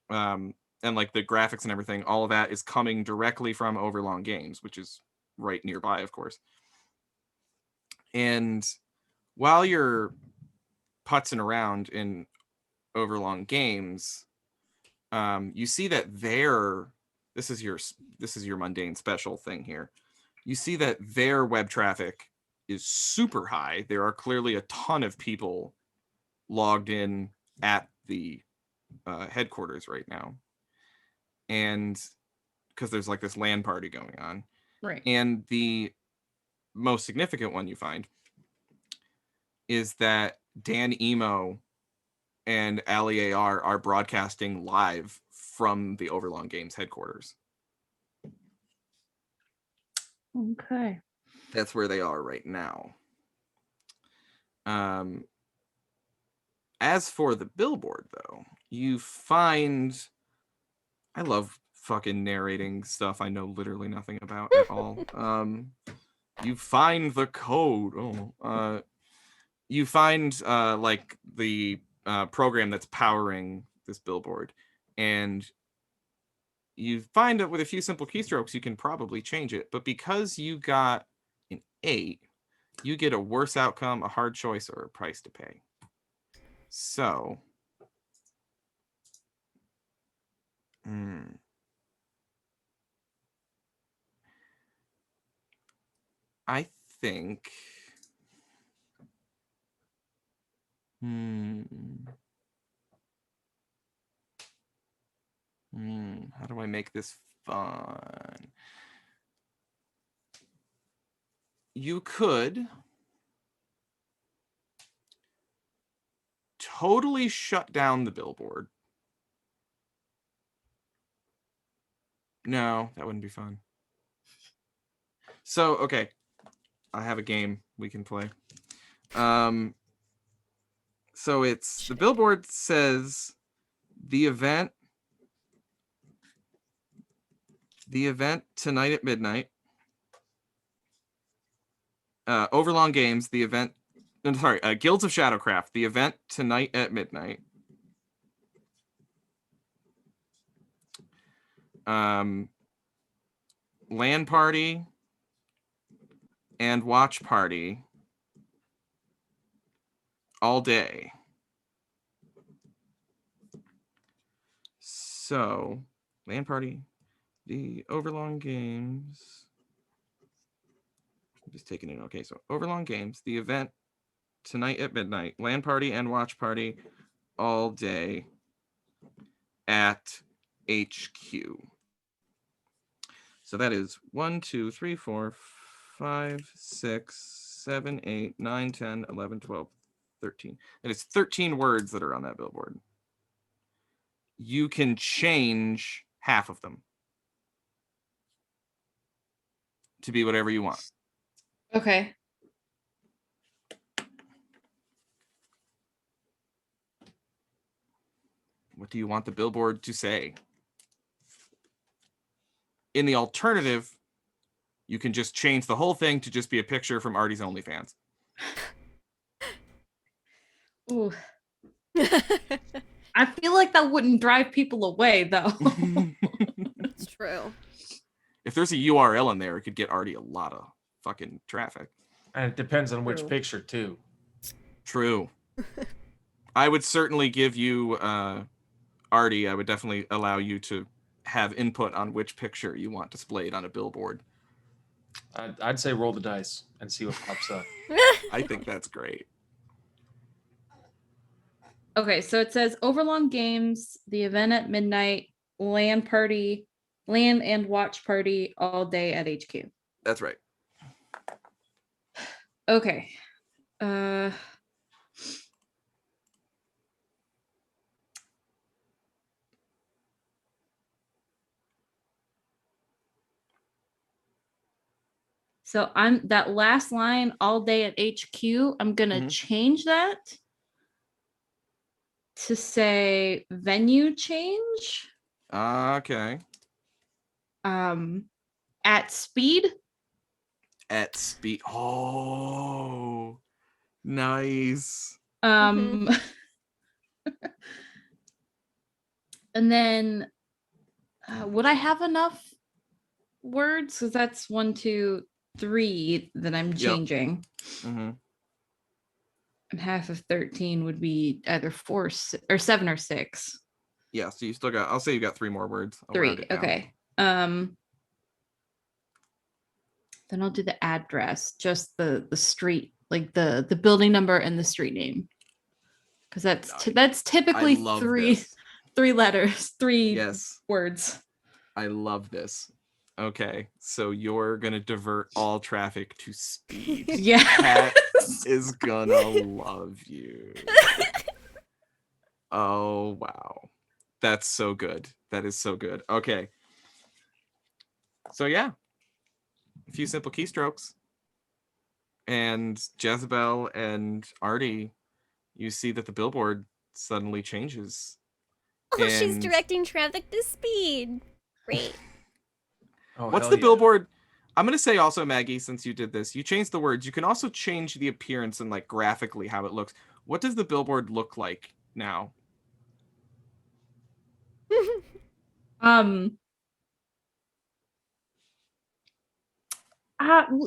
and like the graphics and everything, all of that is coming directly from Overlong Games, which is right nearby, of course. And while you're putzing around in Overlong Games, you see that this is your mundane special thing here. You see that their web traffic is super high. There are clearly a ton of people logged in at the headquarters right now. And because there's like this LAN party going on. Right. And the most significant one you find is that Dan Emo and Ali AR are broadcasting live from the Overlong Games headquarters. Okay. That's where they are right now. As for the billboard, though, you find... I love fucking narrating stuff I know literally nothing about at all. You find the code. You find like the program that's powering this billboard, and you find that with a few simple keystrokes you can probably change it. But because you got an 8, you get a worse outcome, a hard choice, or a price to pay. So I think how do I make this fun? You could totally shut down the billboard. No, that wouldn't be fun. So, okay. I have a game we can play. So it's the billboard says the event tonight at midnight. Overlong Games, the event. I'm sorry, Guilds of Shadowcraft, the event tonight at midnight. LAN party and watch party all day. So, LAN party, the Overlong Games. I'm just taking it. Okay, so Overlong Games, the event tonight at midnight, LAN party and watch party all day at HQ. So that is 1, 2, 3, 4, 5, 6, 7, 8, 9, 10, 11, 12, 13. That is 13 words that are on that billboard. You can change half of them to be whatever you want. Okay. What do you want the billboard to say? In the alternative, you can just change the whole thing to just be a picture from Artie's OnlyFans. Ooh. I feel like that wouldn't drive people away, though. It's true. If there's a URL in there, it could get Artie a lot of fucking traffic. And it depends on which True. picture too. True. I would certainly give you, Artie, I would definitely allow you to have input on which picture you want displayed on a billboard. I'd say roll the dice and see what pops up. I think that's great. Okay, so it says Overlong Games, the event at midnight, LAN and watch party all day at HQ. That's right. Okay. So I'm that last line all day at HQ, I'm gonna change that to say venue change. Okay. At speed. At speed. Oh, nice. And then would I have enough words? Because that's 1, 2, 3 that I'm changing. Mm-hmm. And half of 13 would be either 4 or 7 or 6. Yeah, so you still got, I'll say you got 3 more words. I'll 3, round it down. okay. Then I'll do the address, just the street, like the building number and the street name. Because that's typically three letters, 3 words. I love this. Okay, so you're gonna divert all traffic to speed. Yes. Pat is gonna love you. Oh, wow. That's so good. That is so good. Okay. So yeah, a few simple keystrokes. And Jezebel and Artie, you see that the billboard suddenly changes. Oh, she's And- directing traffic to speed. Great. Oh, What's hell the yeah. billboard? I'm going to say also, Maggie, since you did this, you changed the words. You can also change the appearance and like graphically how it looks. What does the billboard look like now?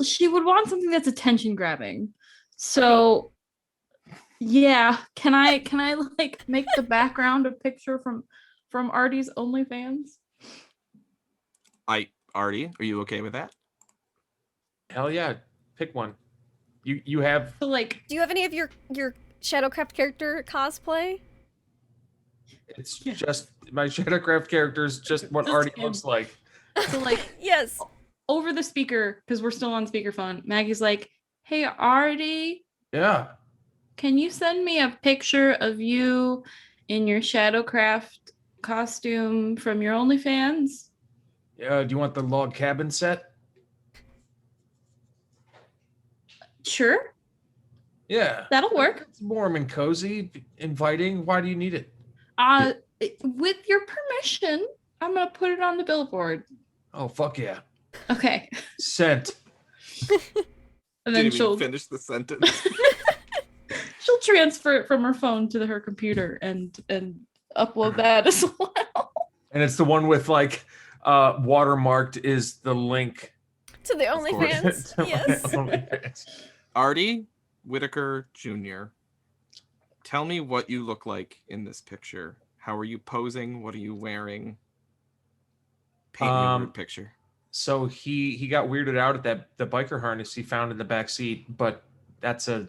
She would want something that's attention grabbing. So yeah, can I like make the background a picture from Artie's OnlyFans? Artie, are you okay with that? Hell yeah. Pick one. You have So like Do you have any of your ShadowCraft character cosplay? it's just my ShadowCraft character's just what Just Artie him. looks like. so like Yes. over the speaker, because we're still on speakerphone, Maggie's like, "Hey Artie, Yeah. can you send me a picture of you in your ShadowCraft costume from your OnlyFans?" Do you want the log cabin set? Sure, Yeah. that'll work. It's warm and cozy, inviting. Why do you need it? With your permission, I'm gonna put it on the billboard. Oh, fuck yeah. Okay. Sent. And then Didn't she'll even finish the sentence. she'll transfer it from her phone to her computer and upload that as well. And it's the one with like watermarked is the link. To the course. OnlyFans. to my Yes. OnlyFans. Artie Whitaker Jr., tell me what you look like in this picture. How are you posing? What are you wearing? Paint me a word picture. So he got weirded out at the biker harness he found in the back seat, but that's a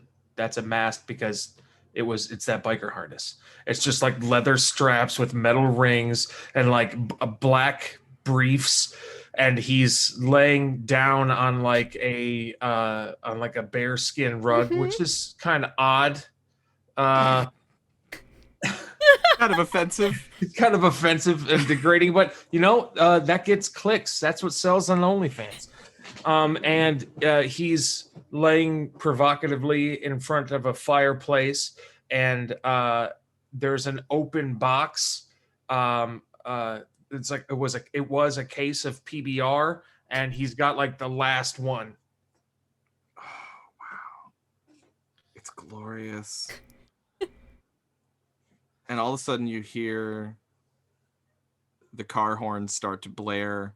mask because it's that biker harness. It's just like leather straps with metal rings and like black briefs, and he's laying down on like a bear skin rug, which is kind of odd. Kind of offensive. It's kind of offensive and degrading, but that gets clicks. That's what sells on OnlyFans. And he's laying provocatively in front of a fireplace, and there's an open box. It's like it was a case of PBR, and he's got like the last one. Oh, wow. It's glorious. And all of a sudden you hear the car horns start to blare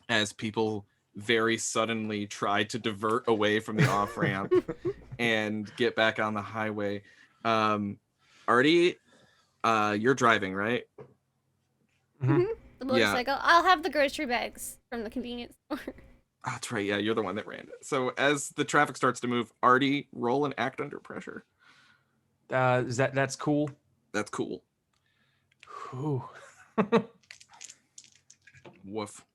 as people very suddenly try to divert away from the off-ramp and get back on the highway. Artie, you're driving, right? Mm-hmm. The motorcycle. Yeah. I'll have the grocery bags from the convenience store. Oh, that's right. Yeah, you're the one that ran it. So as the traffic starts to move, Artie, roll and act under pressure. That's cool? That's cool. Ooh. Woof.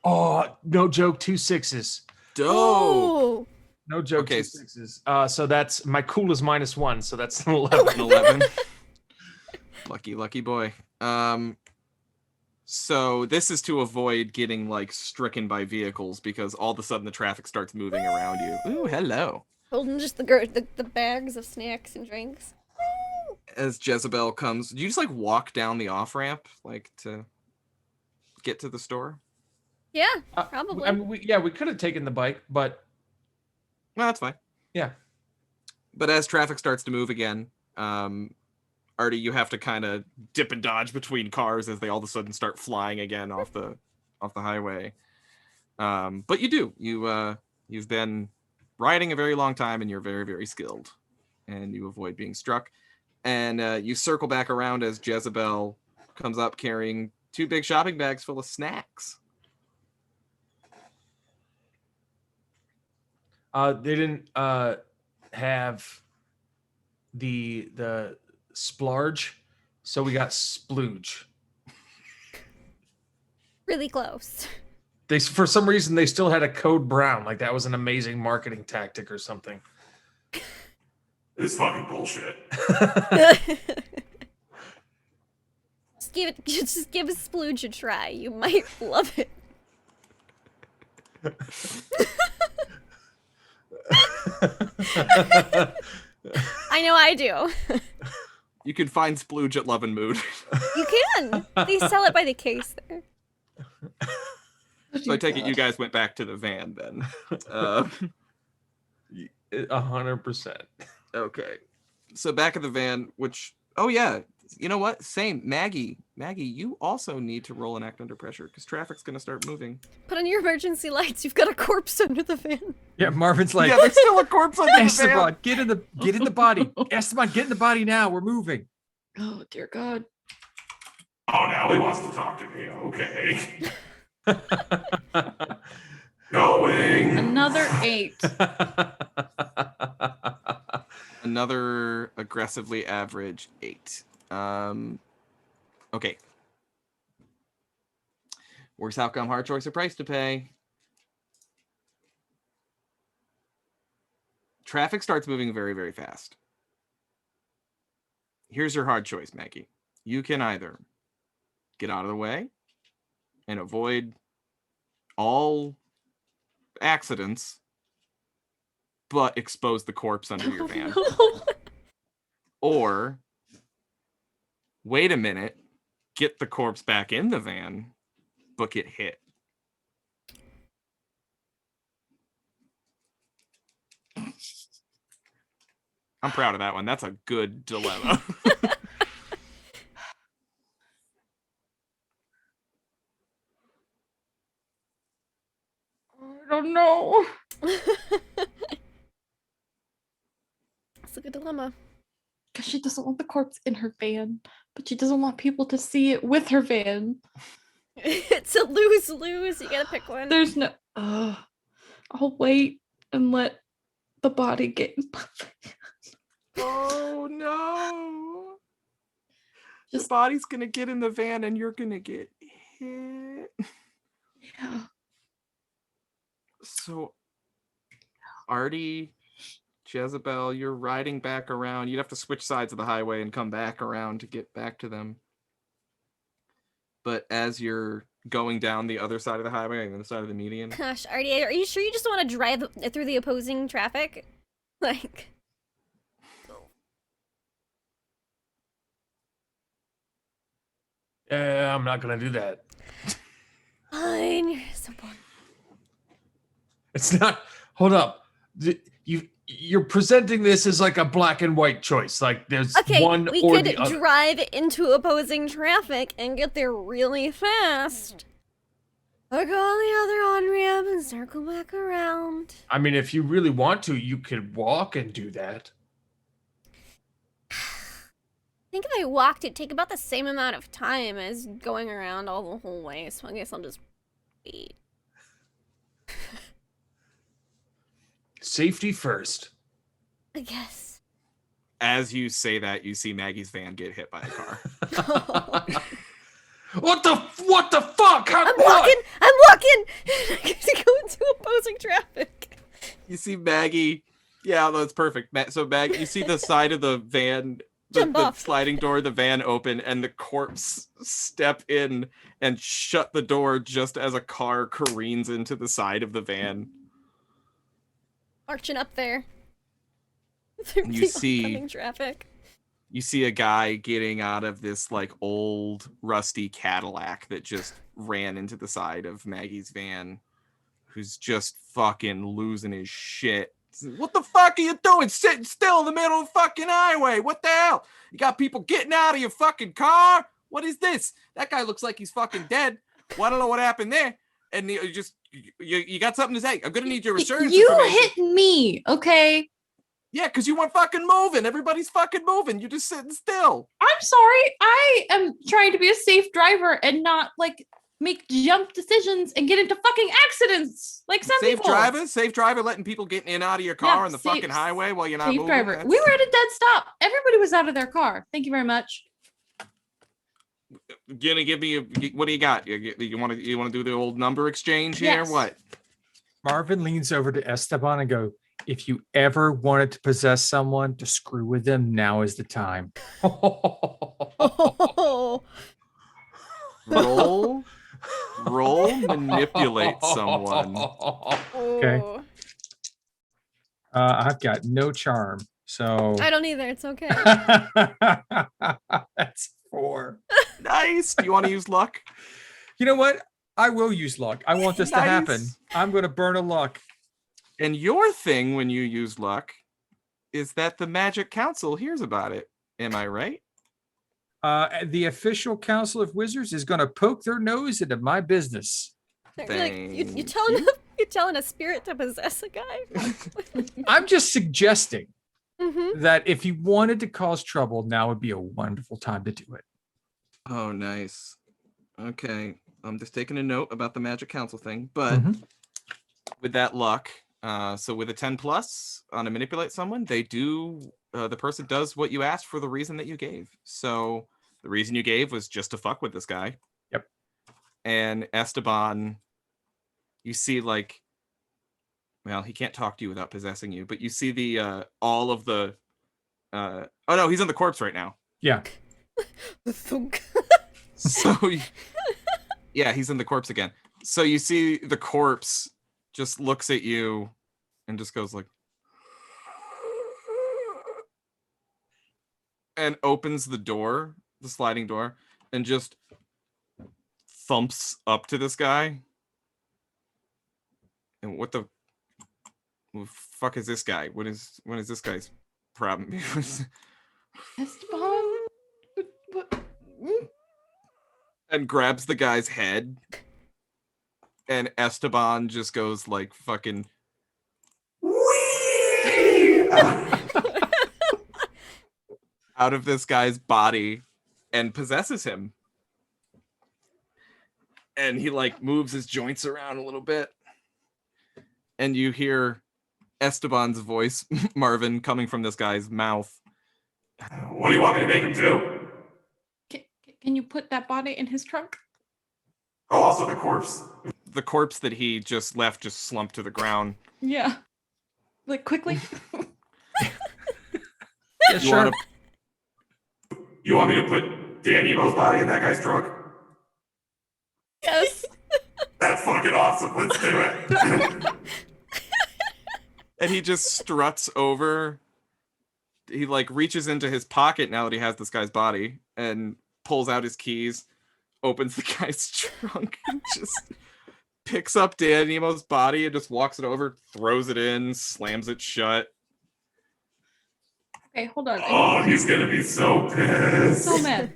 Oh, no joke, 2 6s. Dope. Oh. No joke, Okay. 2 6s. So that's my cool is -1, so that's an 11. 11. Lucky boy. So this is to avoid getting like stricken by vehicles because all of a sudden the traffic starts moving around you. Ooh, hello. Holding just the bags of snacks and drinks. As Jezebel comes, do you just like walk down the off ramp like to get to the store? Yeah, probably. I mean, we could have taken the bike, but No, that's fine. yeah. But as traffic starts to move again, Artie, you have to kind of dip and dodge between cars as they all of a sudden start flying again off the highway. But you do. You've been riding a very long time and you're very, very skilled. And you avoid being struck. And you circle back around as Jezebel comes up carrying 2 big shopping bags full of snacks. They didn't have the splurge, so we got splooge. Really close. They, for some reason, they still had a code brown. Like that was an amazing marketing tactic or something. It's fucking bullshit. give it. Just give a splooge a try. You might love it. I know I do. You can find splooge at Love and Mood. You can. They sell it by the case there. So I take it you guys went back to the van then. 100%. Okay. So back at the van, which, oh yeah, you know what? Same. Maggie, you also need to roll and act under pressure because traffic's going to start moving. Put on your emergency lights. You've got a corpse under the van. Yeah, Marvin's like, Yeah, there's still a corpse under the van. Esteban, get in the body. Esteban, get in the body now. We're moving. Oh dear God. Oh, now he wants to talk to me. Okay. Going. Another 8. Another aggressively average 8. Okay. Worst outcome, hard choice, or price to pay. Traffic starts moving very, very fast. Here's your hard choice, Maggie. You can either get out of the way and avoid all accidents, but expose the corpse under your van. Or wait a minute, get the corpse back in the van, but get hit. I'm proud of that one. That's a good dilemma. I don't know. That's a good dilemma. Because she doesn't want the corpse in her van, but she doesn't want people to see it with her van. It's a lose-lose. You gotta pick one. There's no. I'll wait and let the body get in my van. Oh no. Just- The body's gonna get in the van and you're gonna get hit. Yeah. So Artie, Jezebel, you're riding back around. You'd have to switch sides of the highway and come back around to get back to them. But as you're going down the other side of the highway, on the other side of the median. Gosh, Artie, are you sure you just want to drive through the opposing traffic? Like... Yeah, I'm not gonna do that. Fine, you're simple. It's not. Hold up. You're presenting this as like a black and white choice. Like there's Okay, one we or could the other. drive into opposing traffic and get there really fast. Or go on the other on-ramp and circle back around. I mean, if you really want to, you could walk and do that. I think if I walked, it'd take about the same amount of time as going around all the whole way, so I guess I'll just wait. Safety first. I guess. As you say that, you see Maggie's van get hit by a car. What the fuck? How, I'm what? walking! I'm walking! I get to go into opposing traffic. You see Maggie. Yeah, that's perfect. So Maggie, you see the side of the van, the sliding door of the van open, and the corpse step in and shut the door just as a car careens into the side of the van. Marching up there. You see- oncoming traffic. You see a guy getting out of this like old rusty Cadillac that just ran into the side of Maggie's van, who's just fucking losing his shit. What the fuck are you doing sitting still in the middle of the fucking highway? What the hell? You got people getting out of your fucking car? What is this? That guy looks like he's fucking dead. Well, I don't know what happened there. And you got something to say. I'm gonna need your insurance You information. hit me, okay? Yeah, because you weren't fucking moving. Everybody's fucking moving. You're just sitting still. I'm sorry. I am trying to be a safe driver and not like make jump decisions and get into fucking accidents like some Safe people. safe driver, letting people get in and out of your car Yeah, on the safe- fucking highway while you're not Safe moving. driver. That's- We were at a dead stop. Everybody was out of their car. Thank you very much. You gonna give me what do you got? You want to do the old number exchange here? Yes. What? Marvin leans over to Esteban and go, if you ever wanted to possess someone to screw with them, now is the time. Oh, Roll manipulate someone. Okay. Ooh. I've got no charm, so I don't either. It's okay. that's 4. Nice. Do you want to use luck? You know what? I will use luck. I want this to happen. Nice. I'm going to burn a luck. And your thing when you use luck is that the Magic Council hears about it. Am I right? The official Council of Wizards is going to poke their nose into my business. You're like, you Thank telling you. you telling a spirit to possess a guy? I'm just suggesting Mm-hmm. that if you wanted to cause trouble, now would be a wonderful time to do it. Oh, nice. Okay. I'm just taking a note about the Magic Council thing. But with that luck, so with a 10 plus on a manipulate someone, they do, the person does what you asked for the reason that you gave. So the reason you gave was just to fuck with this guy. Yep. And Esteban, you see like, well, he can't talk to you without possessing you, but you see the, all of the, oh no, he's in the corpse right now. Yeah. Thunk. So, yeah, he's in the corpse again. So you see the corpse just looks at you and just goes like, and opens the door, the sliding door, and just thumps up to this guy. And what the fuck is this guy? What is this guy's problem? Esteban? What? And grabs the guy's head. And Esteban just goes like fucking out of this guy's body and possesses him. And he like moves his joints around a little bit. And you hear Esteban's voice, Marvin, coming from this guy's mouth. What do you want me to make him do? Can you put that body in his trunk? Oh, also the corpse. The corpse that he just left just slumped to the ground. Yeah. Like quickly. Yeah, sure. You want me to put Dan Emo's body in that guy's trunk? Yes. That's fucking awesome. Let's do it. And he just struts over. He like reaches into his pocket now that he has this guy's body and pulls out his keys, opens the guy's trunk, and just picks up Dan Nemo's body and just walks it over, throws it in, slams it shut. Okay, hold on. Oh, he's gonna be so pissed.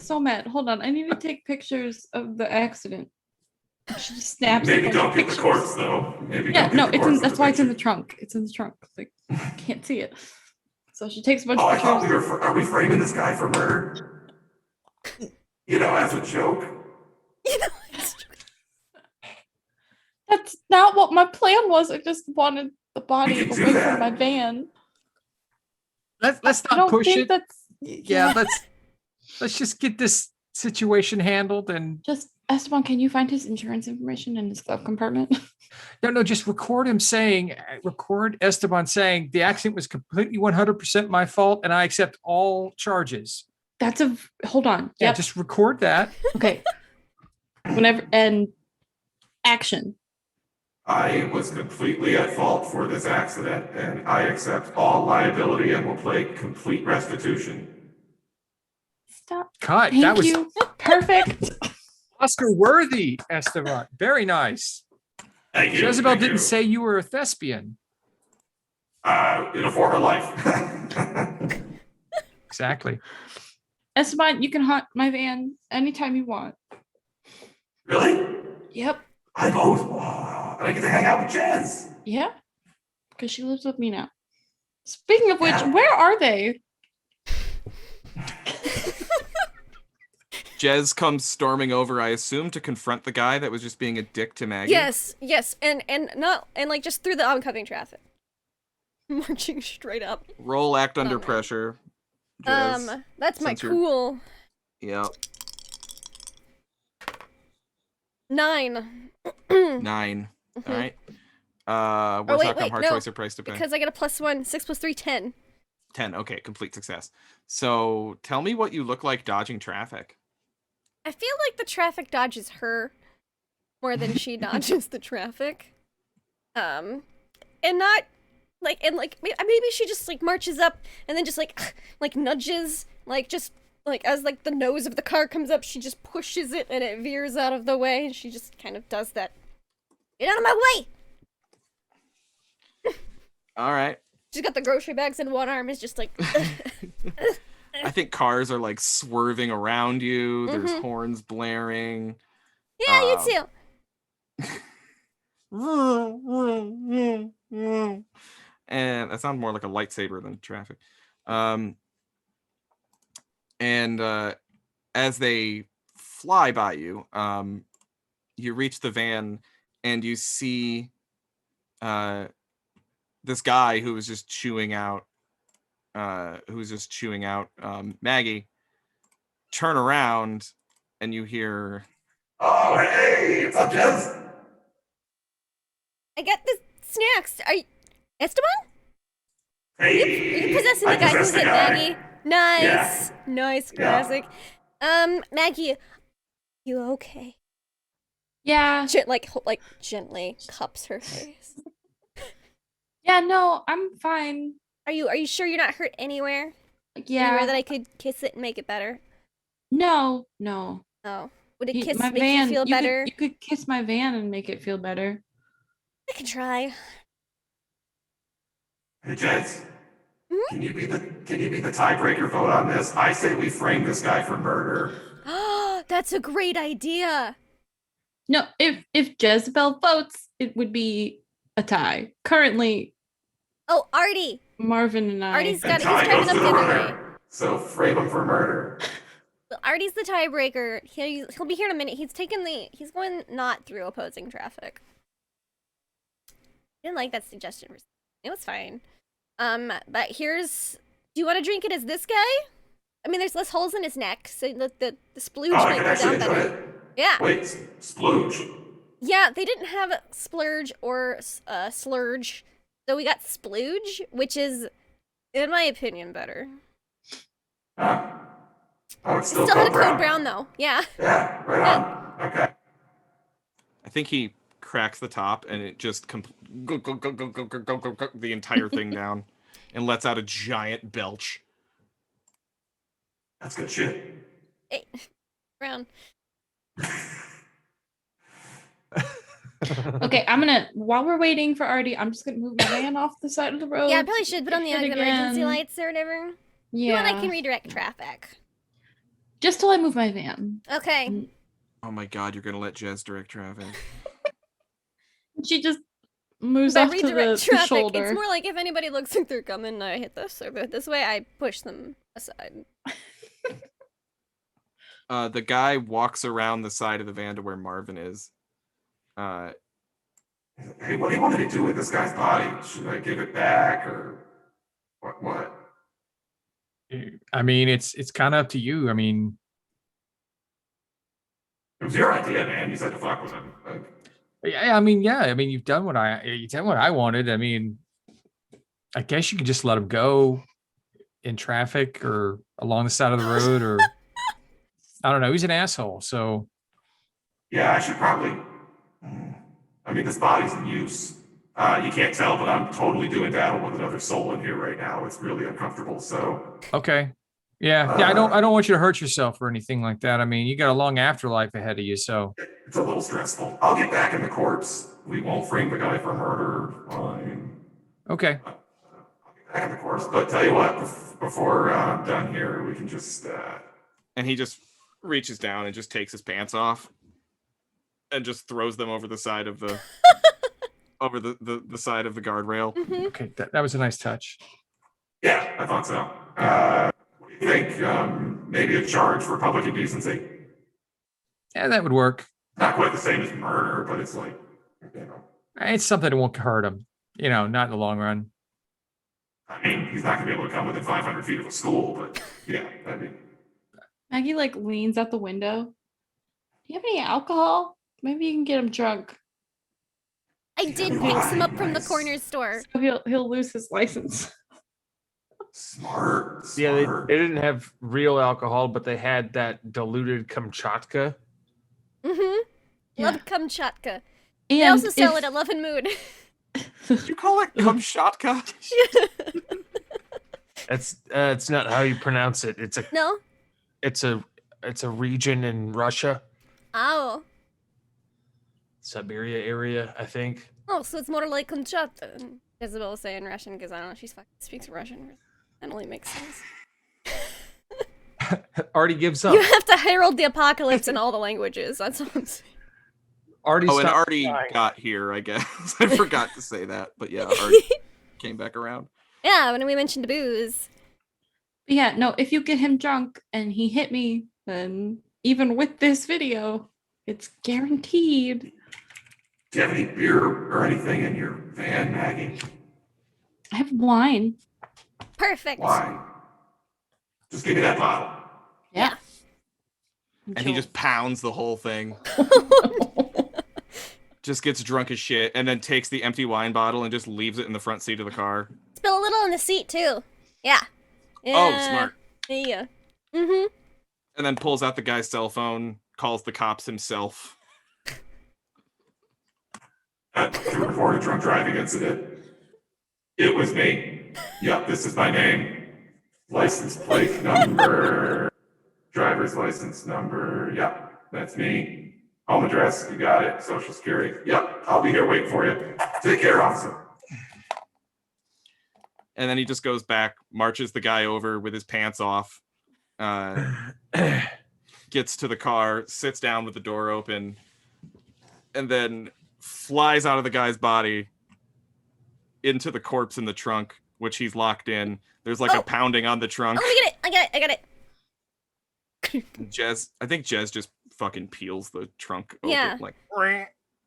So mad. Hold on. I need to take pictures of the accident. She just snaps. Maybe a bunch don't of get the pictures. corpse though. Maybe Yeah, don't get no, the it's corpse that's why it's in the picture. trunk. It's in the trunk. Like, can't see it. So she takes a bunch Oh, of I thought pictures. are we framing this guy for murder? You know, as a joke. You know, it's That's not what my plan was. I just wanted the body We can do away that. from my van. Let's I not don't push think it. that's Yeah, let's just get this situation handled. And Just Esteban, can you find his insurance information in his glove compartment? no, just record Esteban saying the accident was completely 100% my fault and I accept all charges. Hold on. Yeah, Yep. just record that. Okay. Whenever and action. I was completely at fault for this accident, and I accept all liability and will play complete restitution. Stop. Cut. Thank That was you. Perfect. Oscar worthy, Esteban. Very nice. Thank you. Jezebel thank didn't you. say you were a thespian. In a former life. Exactly. Esteban, you can haunt my van anytime you want. Really? Yep. I get to hang out with Jez. Yeah. Because she lives with me now. Speaking of which, Yeah. where are they? Jez comes storming over, I assume, to confront the guy that was just being a dick to Maggie. yes, and not and like just through the oncoming traffic, marching straight up. Roll act under man. pressure. Jez. That's my since you're- cool Yep. 9. 9. All right. What's wait, outcome, hard no, choice, or price to pay? Because I get a +1, 6 + 3, 10. 10. Okay, complete success. So tell me what you look like dodging traffic. I feel like the traffic dodges her more than she dodges the traffic. And not like, and like maybe she just like marches up and then just like nudges, like just like as like the nose of the car comes up, she just pushes it and it veers out of the way, and she just kind of does that. Get out of my way! All right. She's got the grocery bags in one arm, is just like. I think cars are like swerving around you. There's Mhm. horns blaring. Yeah, you too. And that sounds more like a lightsaber than traffic. And as they fly by you, you reach the van and you see this guy who was just chewing out Maggie turn around, and you hear, Oh, hey, what's up, Jez? I got the snacks. Are you Esteban? Are Hey, you possessing the I guy who possessed the hit guy. Maggie? Nice. Yeah. Nice, Yeah. classic. Maggie, you okay? Yeah. Like gently cups her face. Yeah, no, I'm fine. Are you sure you're not hurt anywhere? Yeah. Anywhere that I could kiss it and make it better? No. Oh. Would a You- kiss my make van, you feel better? You could kiss my van and make it feel better. I can try. Hey, Jez. Hmm? Can you be the tiebreaker vote on this? I say we frame this guy for murder. That's a great idea. No, if Jezebel votes, it would be a tie. Currently, Oh, Artie. Marvin and I. Artie's The got he's tie driving goes up to the the other way. winner. So frame him for murder. Well, Artie's the tiebreaker. He'll be here in a minute. He's going not through opposing traffic. I didn't like that suggestion. It was fine. But here's. Do you want to drink it as this guy? I mean, there's less holes in his neck, so the splooge Oh, I might can go actually down do better. it. Yeah. Wait, splooge. Yeah, they didn't have splurge or slurge, so we got splooge, which is, in my opinion, better. Huh? Oh, it's Still still had a code code brown. brown though. Yeah. Yeah, right on. Okay. I think he cracks the top, and it just the entire thing down, and lets out a giant belch. That's good shit. Hey, brown. Okay, while we're waiting for Artie, I'm just gonna move my van off the side of the road. Yeah, I probably should put on the Hit emergency again. lights or whatever. Yeah. You and I can redirect traffic. Just till I move my van. Okay. Oh my god, you're gonna let Jez direct traffic. She just moves By off to redirect the traffic, shoulder. it's more like if anybody looks like they're coming, I hit this, or this way, I push them aside. The guy walks around the side of the van to where Marvin is. Hey, what do you want me to do with this guy's body? Should I give it back or what? I mean, it's kind of up to you. I mean, It was your idea, man. You said to fuck with him. yeah. I mean, you've done what I wanted. I mean, I guess you could just let him go in traffic or along the side of the road, or I don't know. He's an asshole, so Yeah, I should probably. I mean, this body's in use. You can't tell, but I'm totally doing battle with another soul in here right now. It's really uncomfortable. So okay. Yeah. I don't want you to hurt yourself or anything like that. I mean, you got a long afterlife ahead of you, so it's a little stressful. I'll get back in the corpse. We won't frame the guy for murder. Fine. okay. I'll get back in the corpse. But tell you what, before I'm done here, we can just. And he just reaches down and just takes his pants off and just throws them over the side of the over the side of the guardrail. Mm-hmm. Okay, that was a nice touch. Yeah, I thought so. What do you think? Maybe a charge for public indecency. Yeah, that would work. Not quite the same as murder, but it's like, you know. It's something that won't hurt him. Not in the long run. I mean, he's not gonna be able to come within 500 feet of a school, but yeah, I mean. Maggie leans out the window. Do you have any alcohol? Maybe you can get him drunk. I did pick some up from the corner store. So he'll lose his license. Smart. Yeah, they didn't have real alcohol, but they had that diluted Kamchatka. Mm-hmm. Yeah. Love Kamchatka. And They also sell if- it at Love and Mood. Did you call it Kamchatka? It's not how you pronounce it. No? It's a region in Russia, Oh. Siberia area, I think. Oh, so it's more like Kamchatka. Isabel was saying Russian because I don't know, she speaks Russian. That only makes sense. Artie gives up. You have to herald the apocalypse in all the languages. That's what I'm saying. Artie Oh, and stopped Artie crying. got here, I guess. I forgot to say that, but yeah, Artie came back around. Yeah, when we mentioned booze. But yeah, no, if you get him drunk and he hit me, then even with this video, it's guaranteed. Do you have any beer or anything in your van, Maggie? I have wine. Perfect. Why? Just give me that bottle. Yeah. And he just pounds the whole thing. Just gets drunk as shit and then takes the empty wine bottle and just leaves it in the front seat of the car. Spill a little in the seat, too. Yeah. Oh, smart. Yeah. Mm-hmm. And then pulls out the guy's cell phone, calls the cops himself. To report a drunk driving incident. It was me. Yep, this is my name. License plate number. Driver's license number. Yep, that's me. Home address, you got it. Social security. Yep, I'll be here waiting for you. Take care, officer. And then he just goes back, marches the guy over with his pants off, gets to the car, sits down with the door open, and then flies out of the guy's body into the corpse in the trunk, which he's locked in. There's like a pounding on the trunk. Oh, I got it. Jez, I think Jez just fucking peels the trunk open. Yeah. Like,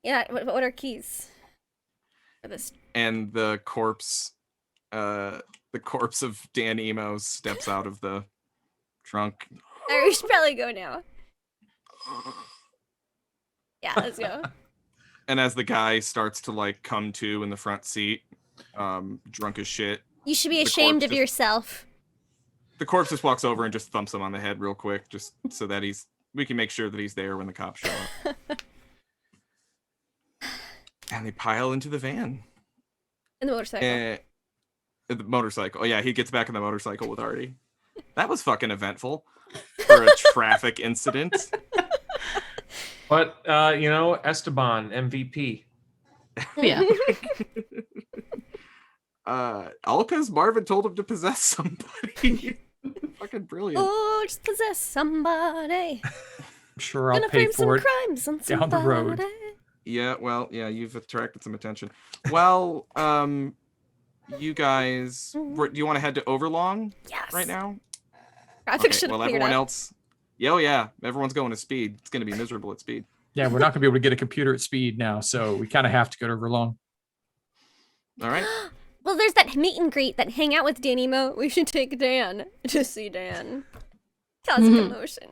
Yeah, what are keys for this? and the corpse of Dan Emo steps out of the trunk. Alright, we should probably go now. Yeah, let's go. And as the guy starts to like come to in the front seat, drunk as shit, You should be The ashamed corpse of just- yourself. the corpse just walks over and just thumps him on the head real quick, just so that we can make sure that he's there when the cops show up. And they pile into the van. And the motorcycle. The motorcycle. Oh yeah, he gets back in the motorcycle with Artie. That was fucking eventful for a traffic incident. But Esteban MVP. Yeah. Alka's Marvin told him to possess somebody. Fucking brilliant. Oh, just possess somebody. I'm sure I'll Gonna pay frame some for it. crimes on down the road. somebody. Yeah, well, yeah, you've attracted some attention. Well, you guys, do you want to head to Overlong Yes. right now? Traffic should have well, cleared everyone up. else. Yeah, oh yeah, everyone's going to Speed. It's going to be miserable at Speed. Yeah, we're not gonna be able to get a computer at speed now, so we kind of have to go to Overlong. All right. Well, there's that meet and greet, that hang out with Dan Emo. We should take Dan to see Dan. Cause a commotion.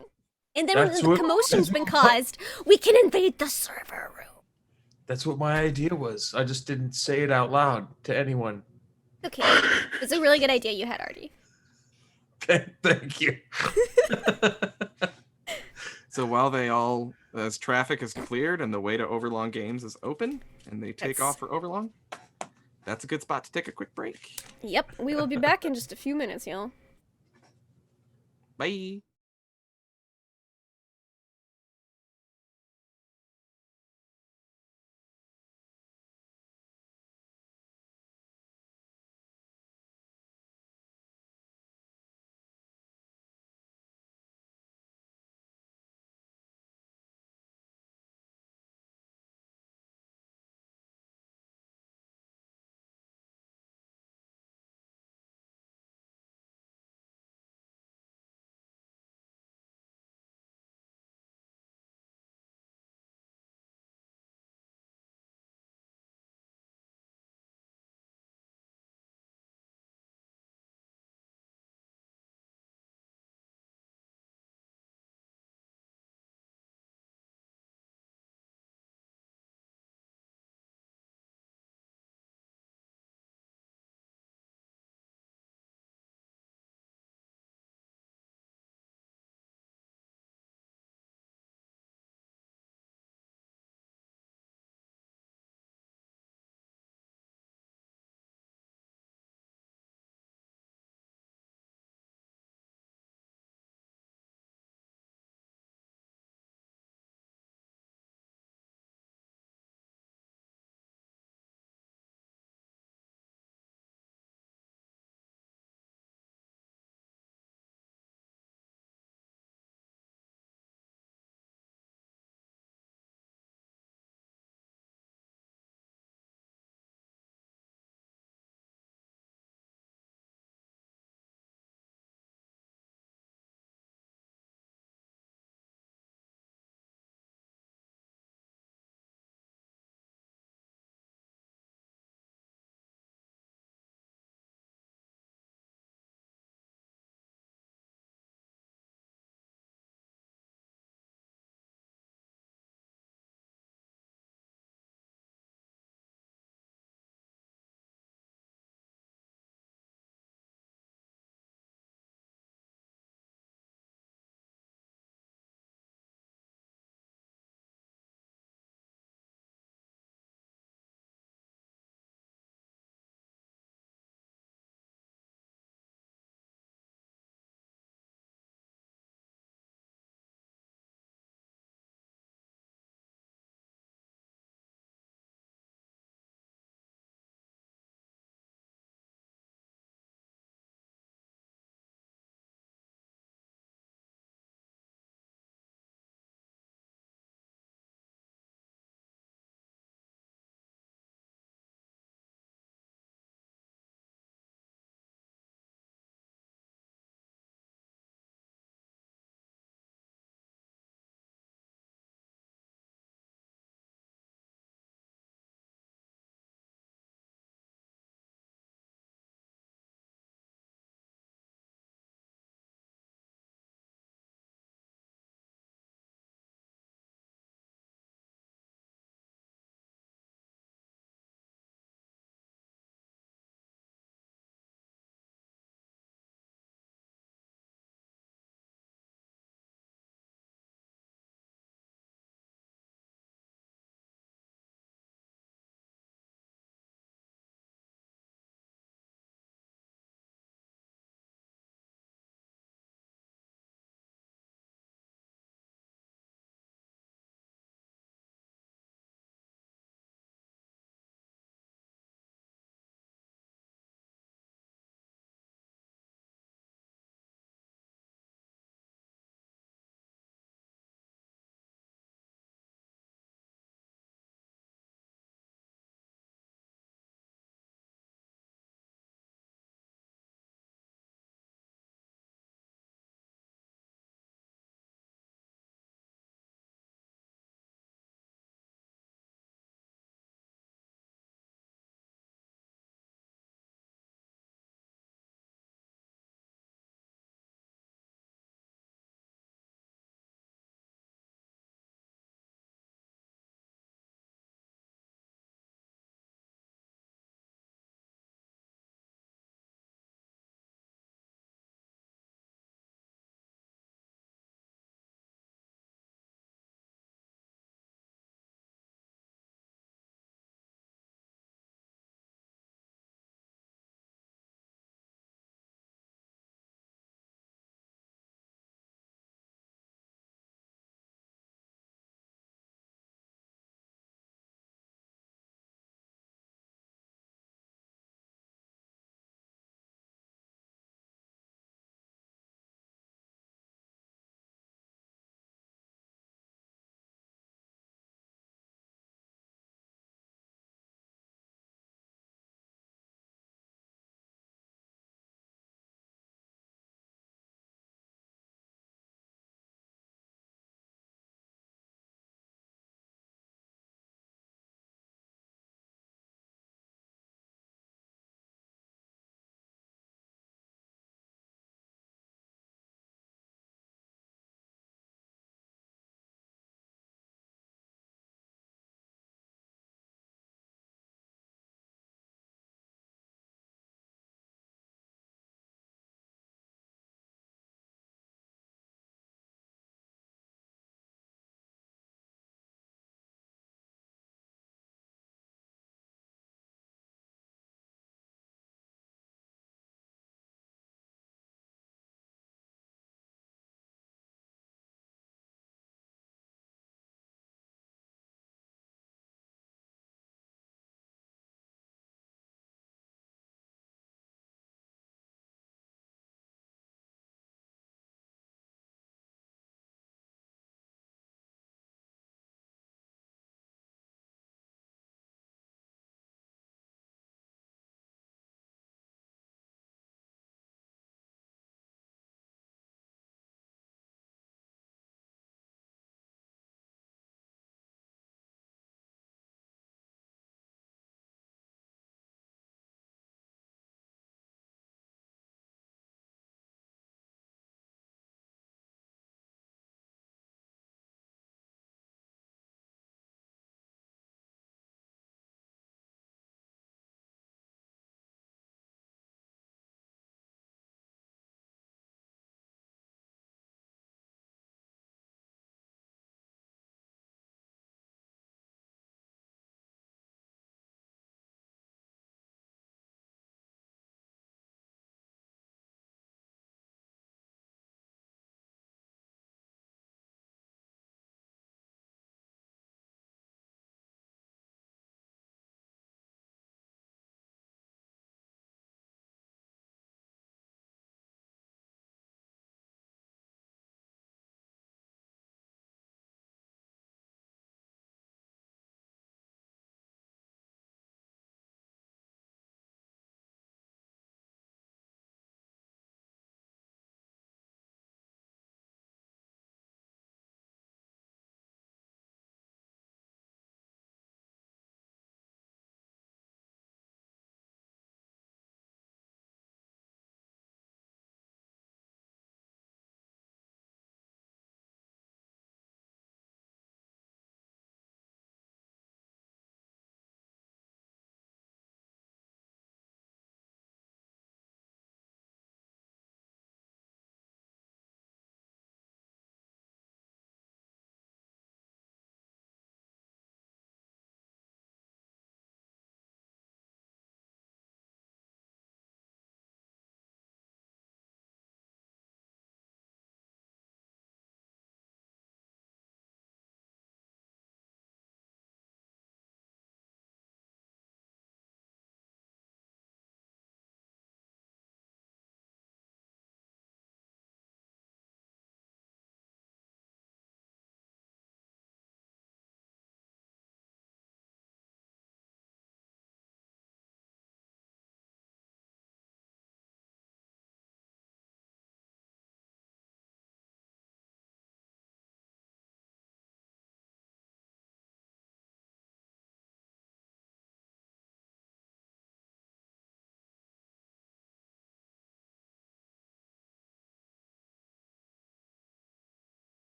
And then That's when the what- commotion's that's been what- caused, we can invade the server room. That's what my idea was. I just didn't say it out loud to anyone. Okay. It's a really good idea you had, Artie. Thank you. So while as traffic is cleared and the way to Overlong Games is open, and they take That's- off for Overlong, that's a good spot to take a quick break. Yep, we will be back in just a few minutes, y'all. Bye.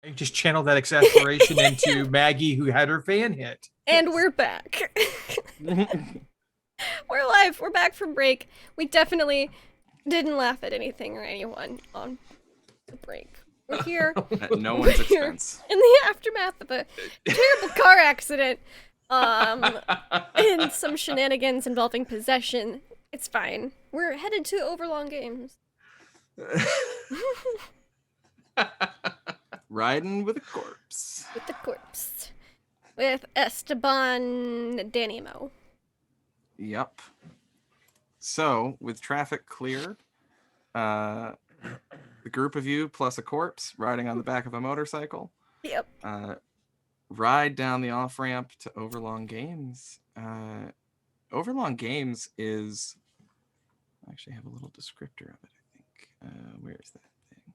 I just channel that exasperation into Maggie, who had her fan hit. And we're back. We're live. We're back from break. We definitely didn't laugh at anything or anyone on the break. We're here. At no one's We're here expense. in the aftermath of a terrible car accident. And some shenanigans involving possession. It's fine. We're headed to Overlong Games. Riding with a corpse. With the corpse. With Esteban Danimo. Yep. So, with traffic clear, the group of you plus a corpse riding on the back of a motorcycle. Yep. Ride down the off-ramp to Overlong Games. Overlong Games is... I actually have a little descriptor of it, I think. Where is that thing?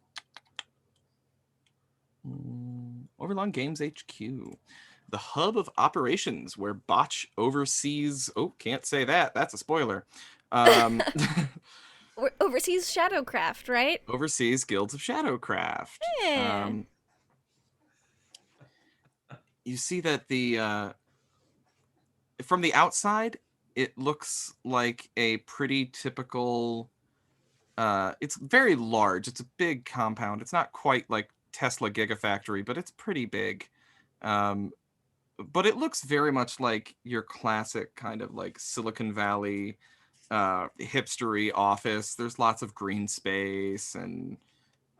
Overlong Games HQ. The hub of operations where Botch oversees... Oh, can't say that. That's a spoiler. Overseas ShadowCraft, right? Overseas Guilds of ShadowCraft. Yeah. You see that from the outside, it looks like a pretty typical... it's very large. It's a big compound. It's not quite like Tesla Gigafactory, but it's pretty big. But it looks very much like your classic kind of like Silicon Valley hipstery office. There's lots of green space, and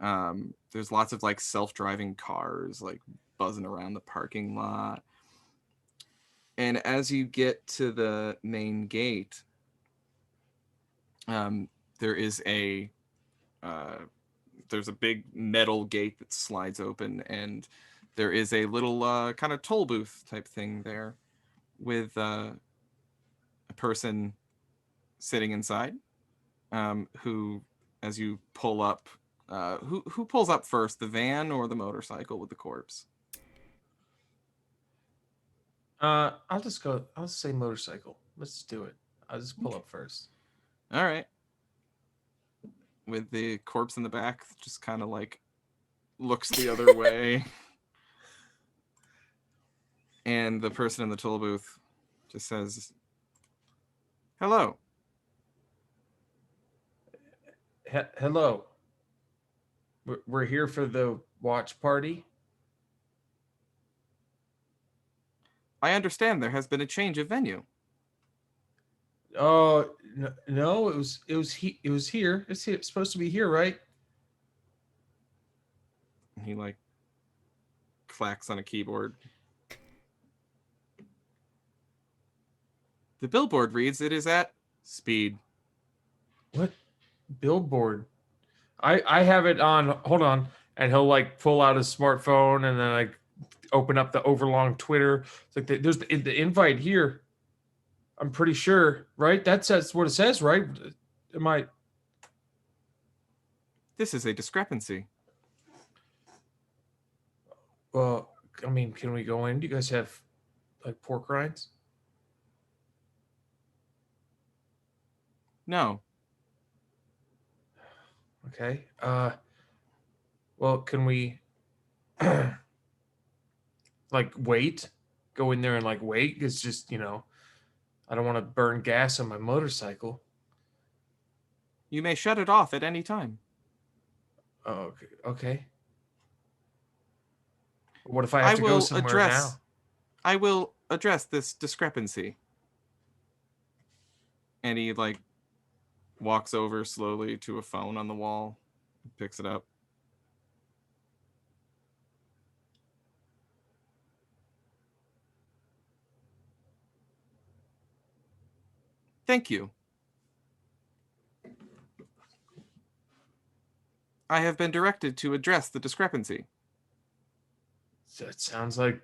there's lots of like self-driving cars like buzzing around the parking lot. And as you get to the main gate, there is there's a big metal gate that slides open, and there is a little kind of toll booth type thing there with a person sitting inside, who, as you pull up, who pulls up first, the van or the motorcycle with the corpse? I'll just go. I'll say motorcycle. Let's do it. I'll just pull up first. All right. With the corpse in the back, just kind of like looks the other way. And the person in the toll booth just says, "Hello." Hello. We're here for the watch party. I understand there has been a change of venue. Oh no, it was here. It's here. It's supposed to be here, right? He like clacks on a keyboard. The billboard reads it is at speed. What billboard? I have it on. Hold on, and he'll like pull out his smartphone and then like open up the Overlong Twitter. It's like there's the invite here. I'm pretty sure, right? That's what it says, right? Am I? This is a discrepancy. Well, I mean, can we go in? Do you guys have like pork rinds? No. Okay. Well, can we like wait? Go in there and like wait? It's just, I don't want to burn gas on my motorcycle. You may shut it off at any time. Oh, okay. What if I have to go somewhere now? I will address this discrepancy. And he like walks over slowly to a phone on the wall, picks it up. Thank you. I have been directed to address the discrepancy. That sounds like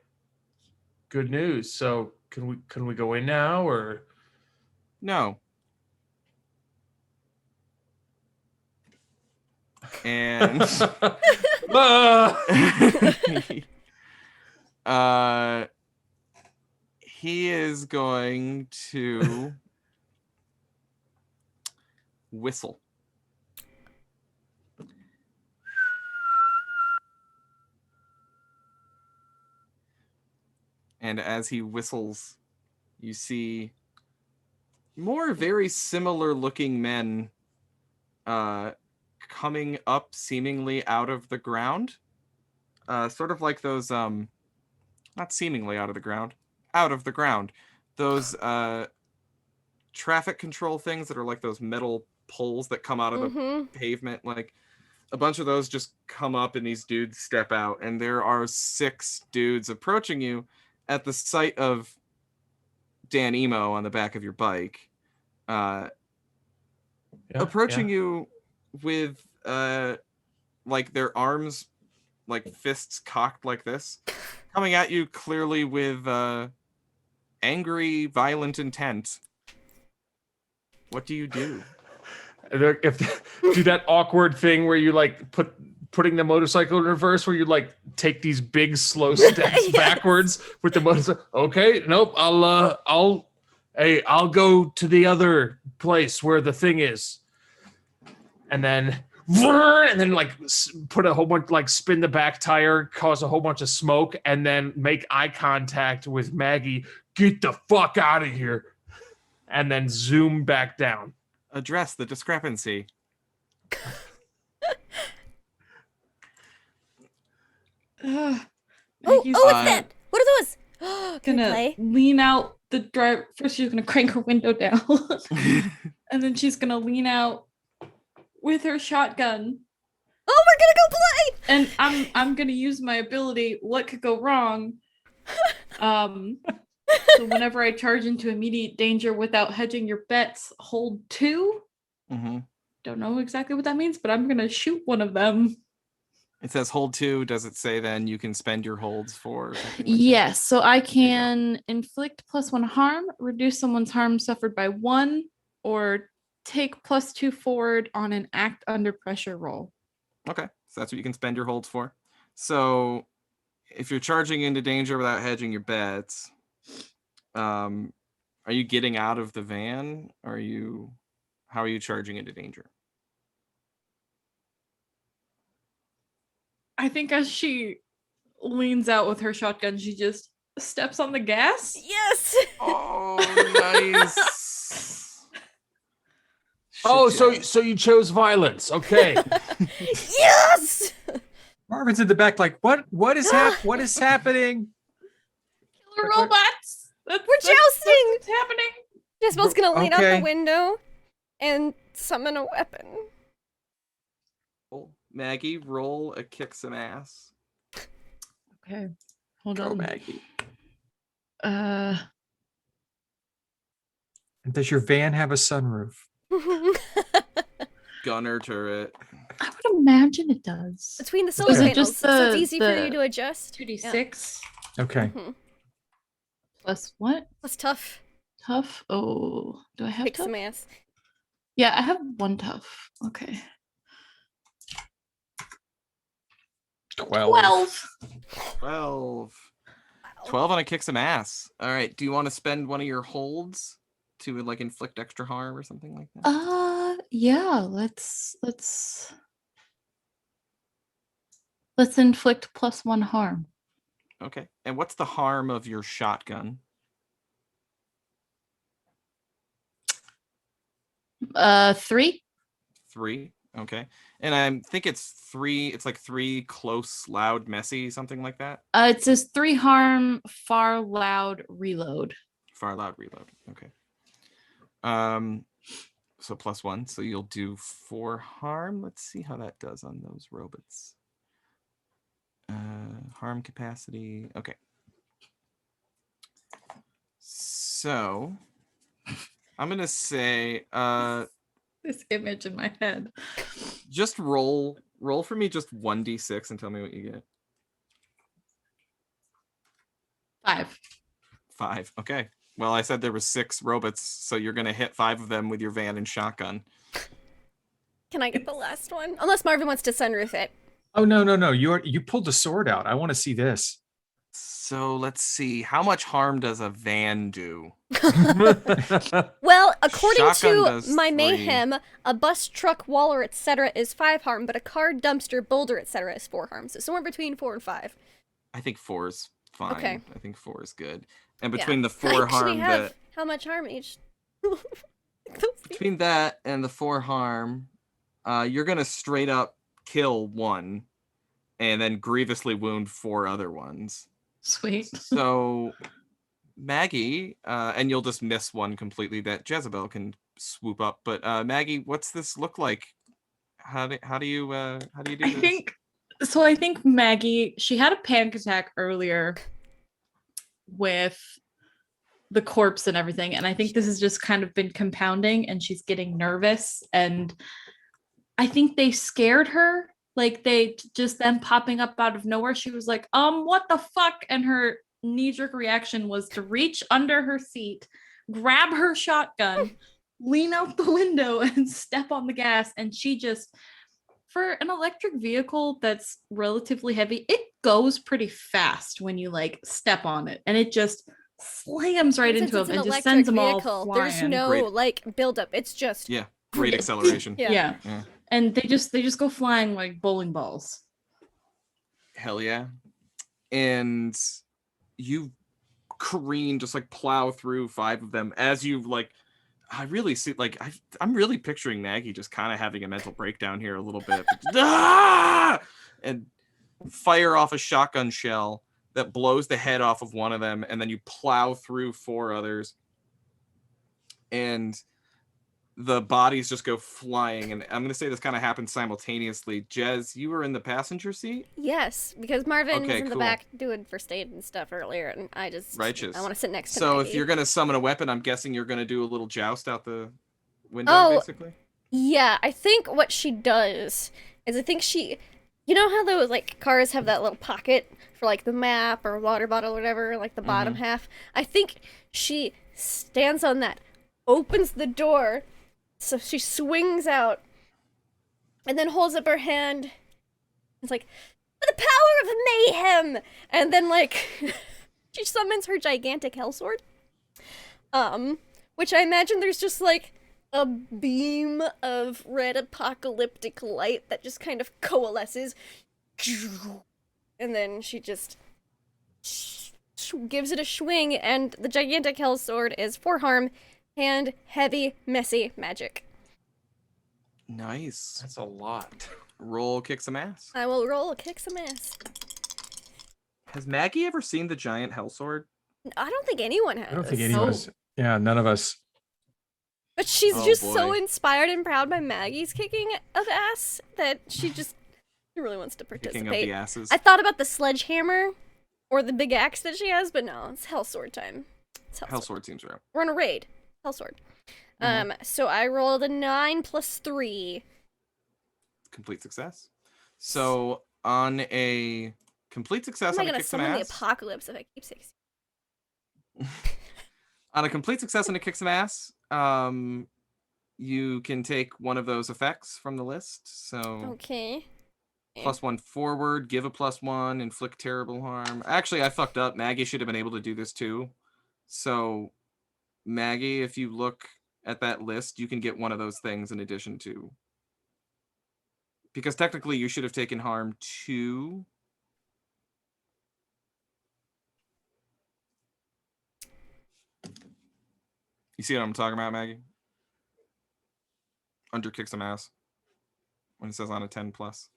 good news. So can we go in now or No. And he is going to whistle. and as he whistles, you see more very similar looking men coming up seemingly out of the ground. Sort of like those not seemingly out of the ground. Those traffic control things that are like those metal poles that come out of the pavement. Like a bunch of those just come up and these dudes step out, and there are 6 dudes approaching you at the sight of Dan Emo on the back of your bike. Approaching you with like their arms, like fists cocked like this, coming at you clearly with angry, violent intent. What do you do? Do that awkward thing where you like putting the motorcycle in reverse, where you like take these big slow steps backwards with the motorcycle. Okay, nope. I'll go to the other place where the thing is, and then like put a whole bunch, like spin the back tire, cause a whole bunch of smoke, and then make eye contact with Maggie. Get the fuck out of here, and then zoom back down. Address the discrepancy. What's that? What are those? Can we Gonna play? lean out the drive. First, she's gonna crank her window down, and then she's gonna lean out with her shotgun. Oh, we're gonna go play! And I'm gonna use my ability. What could go wrong? So whenever I charge into immediate danger without hedging your bets, hold 2. Don't know exactly what that means, but I'm gonna shoot one of them. It says hold 2. Does it say then you can spend your holds for? Yes, so I can inflict +1 harm, reduce someone's harm suffered by 1, or take +2 forward on an act under pressure roll. Okay, so that's what you can spend your holds for. So if you're charging into danger without hedging your bets, are you getting out of the van? How are you charging into danger? I think as she leans out with her shotgun, she just steps on the gas. Yes! Oh, nice. So you chose violence. Okay. Yes! Marvin's in the back, like, what is happening? Killer robots! We're jousting! What's happening? Jezebel's gonna lean out Okay. the window and summon a weapon. Cool. Maggie, roll a kick some ass. Okay, hold Go, on. Maggie. Does your van have a sunroof? Gunner turret. I would imagine it does. Between the So solar is it panels, just so it's the- easy for you the to adjust. 2d6 Okay. Mhm. plus what? That's tough. Tough? Oh, do I have Kick tough? some ass. Yeah, I have 1 tough. Okay. 12. 12 on a kick some ass. All right. Do you want to spend one of your holds to like inflict extra harm or something like that? Yeah, let's inflict +1 harm. Okay. And what's the harm of your shotgun? 3. 3. Okay. And I think it's 3. It's like 3 close, loud, messy, something like that. It says 3 harm, far loud, reload. Far loud reload. Okay. So +1. So you'll do 4 harm. Let's see how that does on those robots. Harm capacity. Okay. So I'm gonna say This image in my head. just roll for me just 1d6 and tell me what you get. 5. 5. Okay. Well, I said there was 6 robots, so you're gonna hit 5 of them with your van and shotgun. Can I get the last one? Unless Marvin wants to sunroof it. Oh no! You pulled the sword out. I want to see this. So let's see. How much harm does a van do? Well, according Shotgun to does my 3. mayhem, a bus, truck, waller, etc. is 5 harm, but a car, dumpster, boulder, etc. is 4 harm. So somewhere between 4 and 5. I think 4 is fine. Okay. I think 4 is good. And Yeah. between the I 4 actually harm have that how much harm each? between that and the 4 harm, you're gonna straight up kill 1 and then grievously wound 4 other ones. Sweet. So Maggie, and you'll just miss 1 completely that Jezebel can swoop up. But Maggie, what's this look like? How do you do this? I think Maggie, she had a panic attack earlier with the corpse and everything, and I think this has just kind of been compounding, and she's getting nervous, and I think they scared her. Like they just them popping up out of nowhere. She was like, what the fuck? And her knee-jerk reaction was to reach under her seat, grab her shotgun, lean out the window, and step on the gas. And she just, for an electric vehicle that's relatively heavy, it goes pretty fast when you like step on it, and it just slams right Since into it's them an and just electric sends them all vehicle, flying. there's no Great. like buildup. It's just Yeah, great acceleration. Yeah. And they just go flying like bowling balls. Hell yeah. And you careen, just like plow through 5 of them as you like. I really see, like, I'm really picturing Maggie just kind of having a mental breakdown here a little bit. And fire off a shotgun shell that blows the head off of one of them, and then you plow through 4 others. And the bodies just go flying. And I'm going to say this kind of happened simultaneously. Jez, you were in the passenger seat? Yes, because Marvin was in the cool. back doing first aid and stuff earlier, and I just Righteous. I want to sit next to So Maggie. if you're going to summon a weapon, I'm guessing you're going to do a little joust out the window, basically? Yeah, I think what she does is I think she, you know how those like cars have that little pocket for like the map or water bottle or whatever, like the bottom half? I think she stands on that, opens the door, so she swings out, and then holds up her hand. It's like, for the power of mayhem! And then like, she summons her gigantic hellsword. Which I imagine there's just like a beam of red apocalyptic light that just kind of coalesces. And then she just gives it a swing, and the gigantic hellsword is 4 harm and heavy, messy magic. Nice. That's a lot. Roll kick some ass. I will roll kick some ass. Has Maggie ever seen the giant hellsword? I don't think anyone has. I don't think any of us. Yeah, none of us. But she's Oh, just boy. so inspired and proud by Maggie's kicking of ass that she really wants to Kicking participate. of the asses. I thought about the sledgehammer or the big axe that she has, but no, it's hellsword time. It's Hellsword seems right. We're on a raid. Hellsword. So I rolled a 9 plus 3. Complete success. So on a complete success How am I on a gonna kick some summon the ass. apocalypse if I keep 6? On a complete success on a kick some ass, you can take one of those effects from the list. So Okay. +1 forward, give a +1, inflict terrible harm. Actually, I fucked up. Maggie should have been able to do this too. So Maggie, if you look at that list, you can get one of those things in addition to. Because technically you should have taken harm 2. You see what I'm talking about, Maggie? Under kick some ass. When it says on a 10 plus.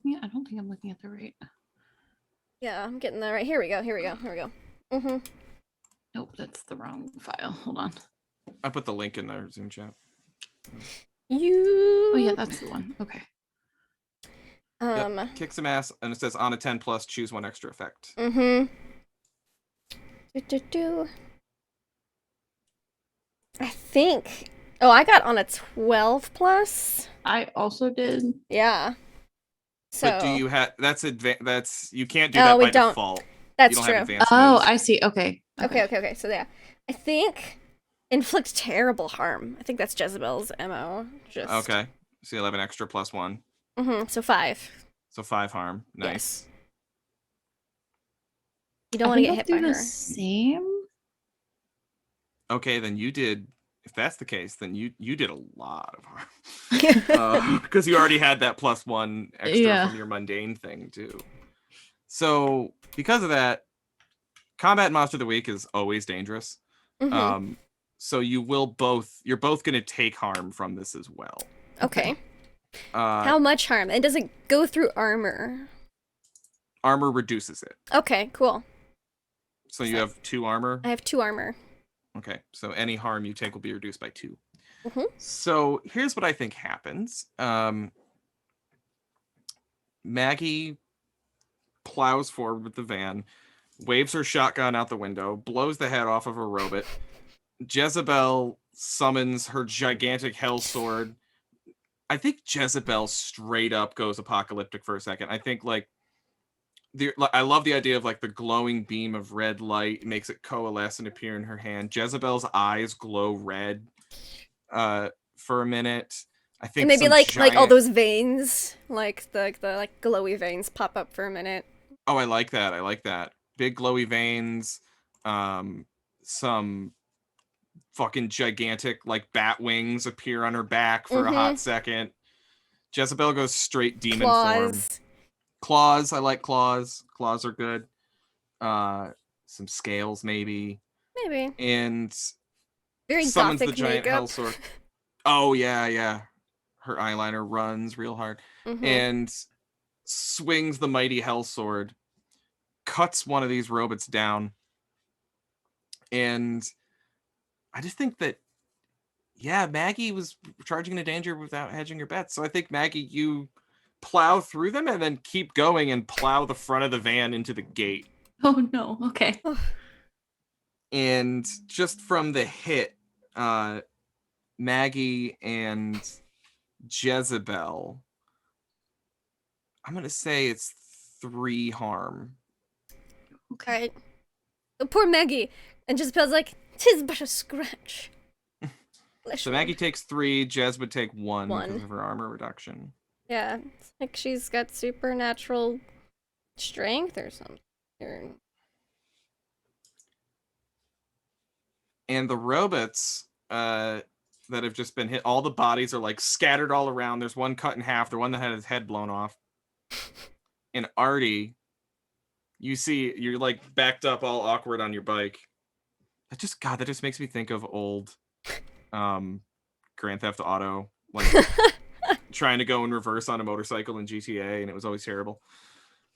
Yeah, I don't think I'm looking at the right. Yeah, I'm getting that right. Here we go. Mm-hmm. Nope, that's the wrong file. Hold on. I put the link in there, Zoom chat. You. Oh yeah, that's the one. Okay. Yep. Kick some ass, and it says on a 10 plus, choose 1 extra effect. I think. Oh, I got on a 12 plus. I also did. Yeah. So. But do you have that's you can't do that we by don't. default. That's You don't true. have advanced Oh, moves. I see. Okay. Okay. So yeah, I think inflict terrible harm. I think that's Jezebel's MO. Just. Okay. So you'll have an extra +1. So 5. So 5 harm. Nice. Yes. You don't want to get hit by the her. same. Okay, then you did. If that's the case, then you did a lot of harm. Because you already had that +1 extra Yeah. from your mundane thing too. So because of that, combat monster of the week is always dangerous. Mhm. So you're both going to take harm from this as well. Okay. Uh, How much harm? And does it go through armor? armor reduces it. Okay, cool. So you have 2 armor. I have 2 armor. Okay, so any harm you take will be reduced by 2. Mhm. So here's what I think happens. Maggie plows forward with the van, waves her shotgun out the window, blows the head off of a robot. Jezebel summons her gigantic hell sword. I think Jezebel straight up goes apocalyptic for a second. I think like I love the idea of like the glowing beam of red light makes it coalesce and appear in her hand. Jezebel's eyes glow red for a minute. I think And maybe some like all giant- those veins, like the like glowy veins pop up for a minute. Oh, I like that. I like that. Big glowy veins, some fucking gigantic like bat wings appear on her back for a hot second. Jezebel goes straight demon form. Claws, I like claws. Claws are good. Some scales maybe. Maybe. And Very summons gothic the giant makeup. hell sword. Oh yeah. Her eyeliner runs real hard. And swings the mighty hell sword, cuts one of these robots down. And I just think that Maggie was charging into danger without hedging her bets. So I think Maggie, you plow through them and then keep going and plow the front of the van into the gate. Oh no. Okay. And just from the hit, Maggie and Jezebel, I'm gonna say it's 3 harm. Okay. Oh, poor Maggie. And Jezebel's like, 'tis but a scratch. So Maggie takes 3, Jez would take 1 1. because of her armor reduction. Yeah, it's like she's got supernatural strength or something. And the robots that have just been hit, all the bodies are like scattered all around. There's one cut in half, the one that had his head blown off. And Artie, you see, you're like backed up all awkward on your bike. That just makes me think of old Grand Theft Auto, like trying to go in reverse on a motorcycle in GTA, and it was always terrible.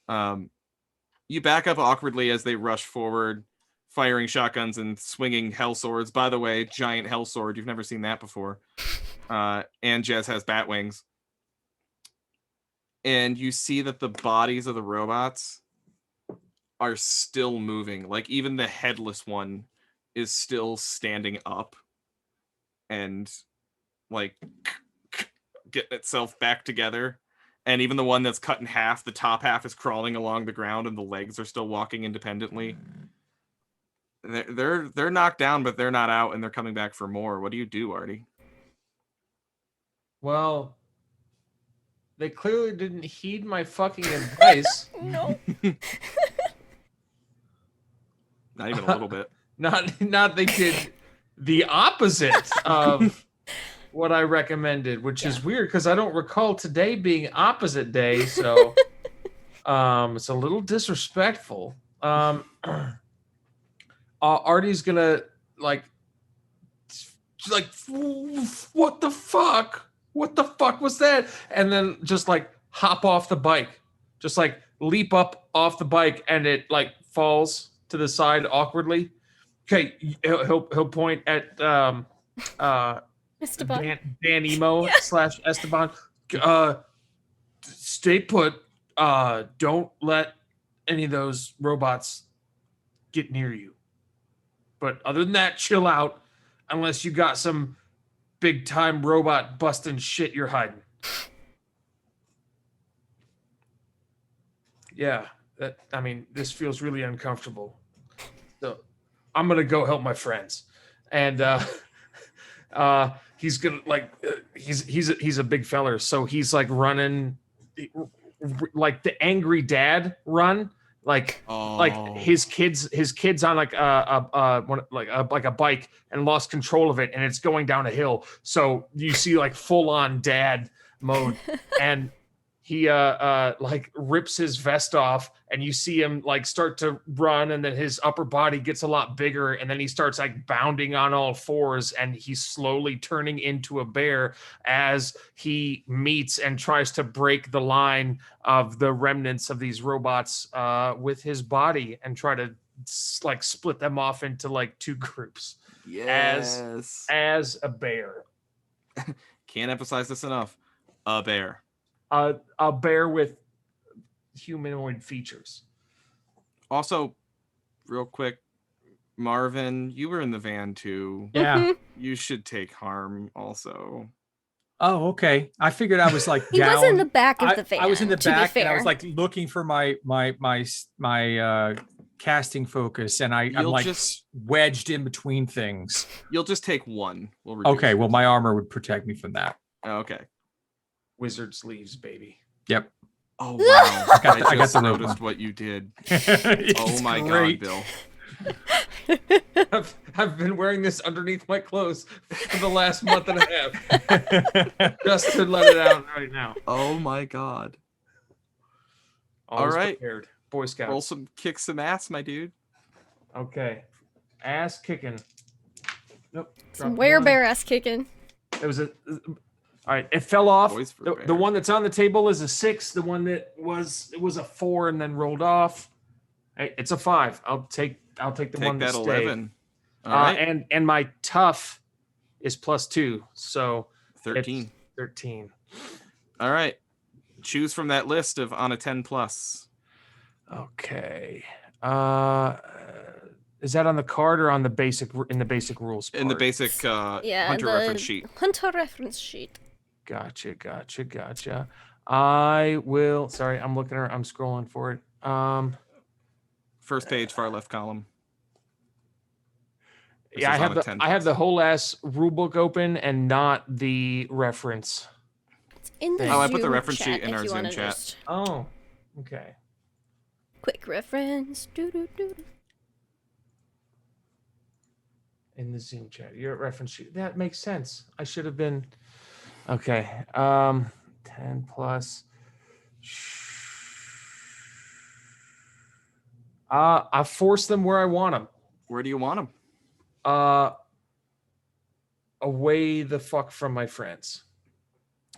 You back up awkwardly as they rush forward, firing shotguns and swinging hell swords. By the way, giant hell sword. You've never seen that before. And Jez has bat wings. And you see that the bodies of the robots are still moving. Like even the headless one is still standing up and like getting itself back together. And even the one that's cut in half, the top half is crawling along the ground and the legs are still walking independently. They're knocked down, but they're not out, and they're coming back for more. What do you do, Artie? Well, they clearly didn't heed my fucking advice. No. Not even a little bit. Not they did the opposite of what I recommended, which is weird because I don't recall today being opposite day, so it's a little disrespectful. Artie's gonna like what the fuck? What the fuck was that? And then just like hop off the bike, just like leap up off the bike, and it like falls to the side awkwardly. Okay, he'll point at Esteban. Dan Emo / Esteban. Stay put. Don't let any of those robots get near you. But other than that, chill out. Unless you got some big time robot busting shit you're hiding. Yeah, this feels really uncomfortable. So I'm gonna go help my friends, and he's gonna he's a big feller, so he's like running like the angry dad run, like his kids on like a bike and lost control of it, and it's going down a hill. So you see like full on dad mode, and he like rips his vest off, and you see him like start to run, and then his upper body gets a lot bigger, and then he starts like bounding on all fours, and he's slowly turning into a bear as he meets and tries to break the line of the remnants of these robots with his body and try to like split them off into like two groups. Yes. As a bear. Can't emphasize this enough. A bear. A bear with humanoid features. Also, real quick, Marvin, you were in the van too. Yeah. You should take harm also. Oh, okay. I figured I was like He down. was in the back of the van. I was in the to be back, and I fair. was like looking for my casting focus, and I'm You'll like just- wedged in between things. You'll just take one. We'll reduce Okay, it. well, my armor would protect me from that. Okay. Wizard sleeves, baby. Yep. Oh wow! I got I just the rope noticed one. what you did. It's Oh my great. god, Bill! I've been wearing this underneath my clothes for the last month and a half, just to let it out right now. Oh my god! Always right. prepared. Boy Scout. Roll kick some ass, my dude. Okay. Ass kicking. Nope. Some dropped one. werebear ass kicking. It was a. All right, it fell off. Boys for The bear. one that's on the table is a 6. The one that was a 4 and then rolled off. Hey, it's a 5. I'll take the Take one that that 11. stayed. All right. And my tough is +2, so 13. it's 13. All right. Choose from that list of on a 10 plus. Okay. Is that on the card or on the basic in the basic rules part? In the basic Yeah, hunter the reference sheet. Hunter reference sheet. Gotcha. I will. Sorry, I'm looking. I'm scrolling for it. First page, far left column. It Yeah, I says have on a the 10 I have plus. the whole ass rule book open and not the reference. It's in the Oh, I put the Zoom reference chat sheet in if our you Zoom wanna chat. just- Oh, okay. Quick reference. Doo-doo-doo. In the Zoom chat, you're at reference sheet. That makes sense. I should have been. Okay. 10 plus. I force them where I want them. Where do you want them? Away the fuck from my friends.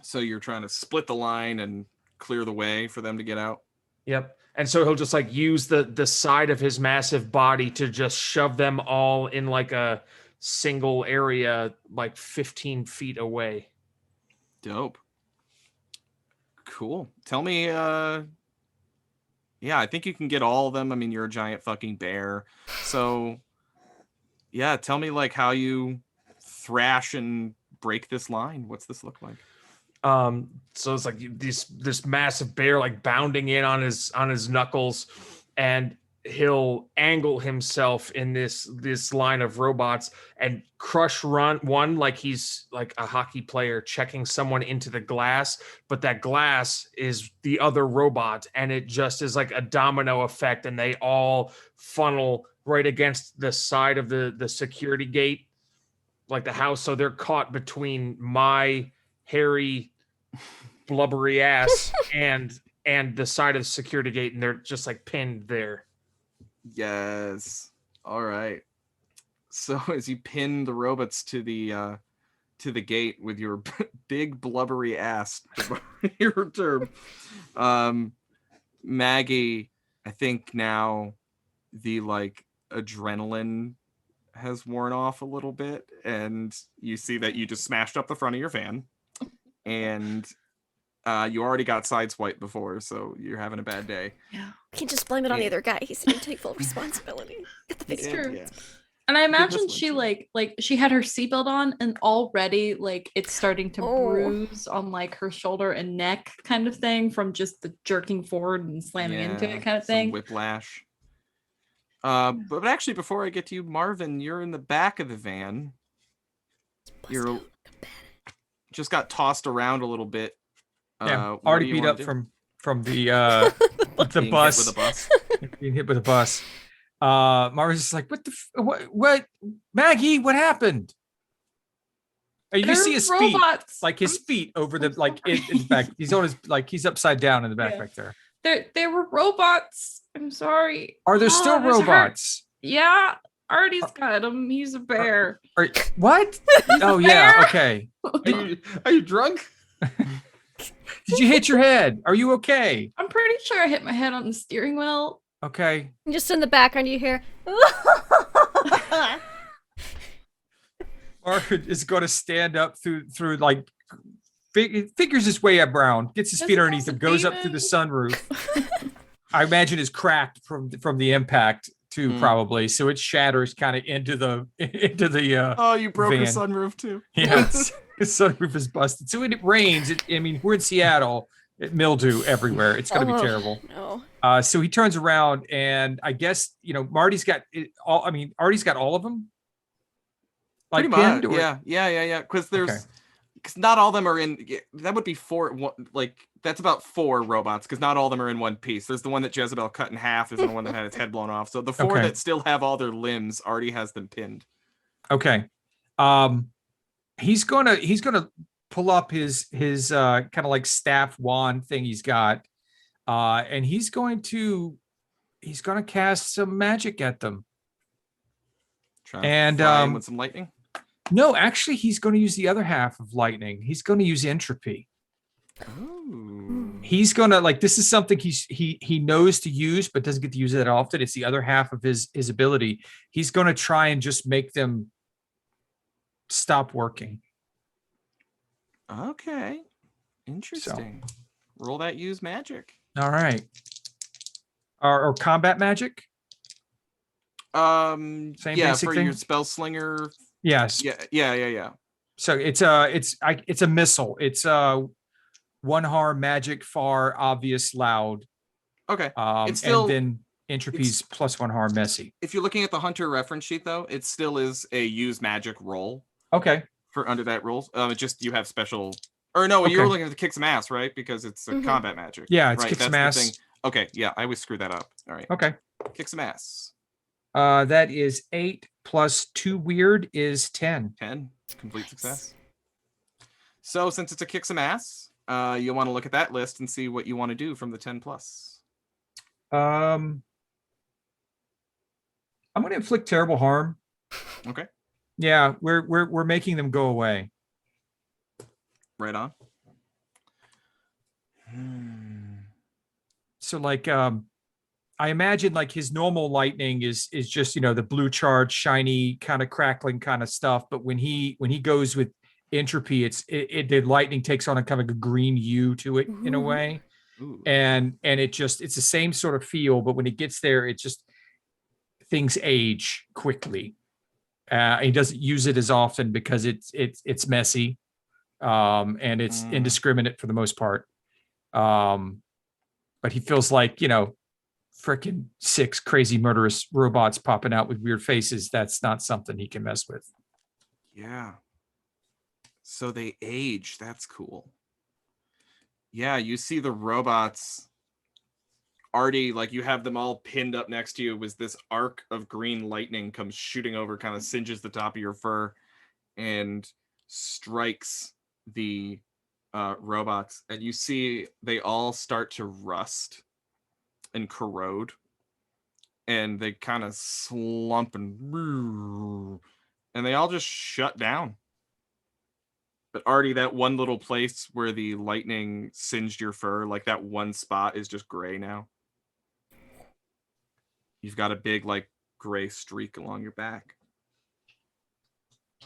So you're trying to split the line and clear the way for them to get out? Yep. And so he'll just like use the side of his massive body to just shove them all in like a single area, like 15 feet away. Dope. Cool. Tell me, yeah, I think you can get all of them. I mean, you're a giant fucking bear. So, yeah, tell me like how you thrash and break this line. What's this look like? So it's like this massive bear like bounding in on his knuckles, and he'll angle himself in this line of robots and crush one like he's like a hockey player checking someone into the glass, but that glass is the other robot, and it just is like a domino effect, and they all funnel right against the side of the security gate, like the house, so they're caught between my hairy blubbery ass and the side of the security gate, and they're just like pinned there. Yes. All right. So as you pin the robots to the gate with your big blubbery ass, to borrow your term, Maggie, I think now the like adrenaline has worn off a little bit, and you see that you just smashed up the front of your van, and you already got sideswiped before, so you're having a bad day. Yeah. You can just blame it on the Yeah. other guy. He didn't take full responsibility. Get the face Yeah, true. yeah. And I this imagine one she too. like she had her seatbelt on, and already like it's starting to Oh. bruise on like her shoulder and neck kind of thing from just the jerking forward and slamming into Yeah, it kind of some thing. whiplash. But actually, before I get to you, Marvin, you're in the back of the van. You're just got tossed around a little bit. Yeah, what already do you beat wanna up do? from the Being hit bus. with a bus. Being hit with a bus. Marvin's just like, what Maggie, what happened? And you see his feet, robots. like his feet over the I'm like in sorry. his back. He's on his like he's upside down in the back Yeah. back there. They were robots. I'm sorry. Are there still this hurt. robots? Yeah, Artie's got him. He's a bear. What? He's Oh a yeah, bear. okay. Are you drunk? Did you hit your head? Are you okay? I'm pretty sure I hit my head on the steering wheel. Okay. And just in the background, you hear. Mark is going to stand up through like figures his way around, gets his Does feet he underneath have him, the goes up through the sunroof. I imagine is cracked from the impact too, probably. So it shatters kind of into the Oh, you broke your van. sunroof too. Yes. His sunroof is busted. So when it rains, I mean, we're in Seattle, mildew everywhere. It's going to be terrible. No. So he turns around and I guess, Marty's got it all. I mean, Artie's got all of them. Like Pretty pinned, much. or- Yeah. Because there's, Okay. because not all of them are in. That would be four. Like that's about 4 robots. Because not all of them are in one piece. There's the one that Jezebel cut in half. There's the one that had its head blown off. So the 4 Okay. that still have all their limbs already has them pinned. Okay. He's gonna pull up his kind of like staff wand thing he's got. And he's gonna cast some magic at them. Trying And, to fry 'em with some lightning. No, actually, he's going to use the other half of lightning. He's going to use entropy. Oh. He's going to this is something he knows to use, but doesn't get to use it that often. It's the other half of his ability. He's going to try and just make them stop working. Okay. Interesting. Roll that use magic. All right. Or combat magic. Same yeah, basic for thing? your spell slinger. Yes. Yeah. So it's a missile. It's one harm, magic, far, obvious, loud. Okay. It's still, and then entropy's plus 1 harm, messy. if you're looking at the hunter reference sheet though, it still is a use magic roll Okay. for under that rules. It just you have special, or no, you were looking at the kick some ass, right? Because it's a combat magic. Yeah, it's right, kick some that's the ass. thing. Okay, yeah, I always screw that up. All right. Okay. Kick some ass. That is 8 plus 2 weird is 10. 10. Complete success. So since it's a kick some ass, you'll want to look at that list and see what you want to do from the 10 plus. I'm going to inflict terrible harm. Okay. Yeah, we're making them go away. Right on. So I imagine his normal lightning is just the blue charge, shiny, kind of crackling kind of stuff. But when he goes with entropy, the lightning takes on a kind of a green hue to it in a way. Ooh. And it's the same sort of feel, but when it gets there, it just things age quickly. He doesn't use it as often because it's messy, and it's indiscriminate for the most part. But he feels like frickin' 6 crazy murderous robots popping out with weird faces. That's not something he can mess with. Yeah. So they age. That's cool. Yeah, you see the robots. Artie, you have them all pinned up next to you. Was this arc of green lightning comes shooting over, kind of singes the top of your fur, and strikes the robots. And you see they all start to rust and corrode, and they kind of slump and they all just shut down. But Artie, that one little place where the lightning singed your fur, that one spot is just gray now. You've got a big gray streak along your back.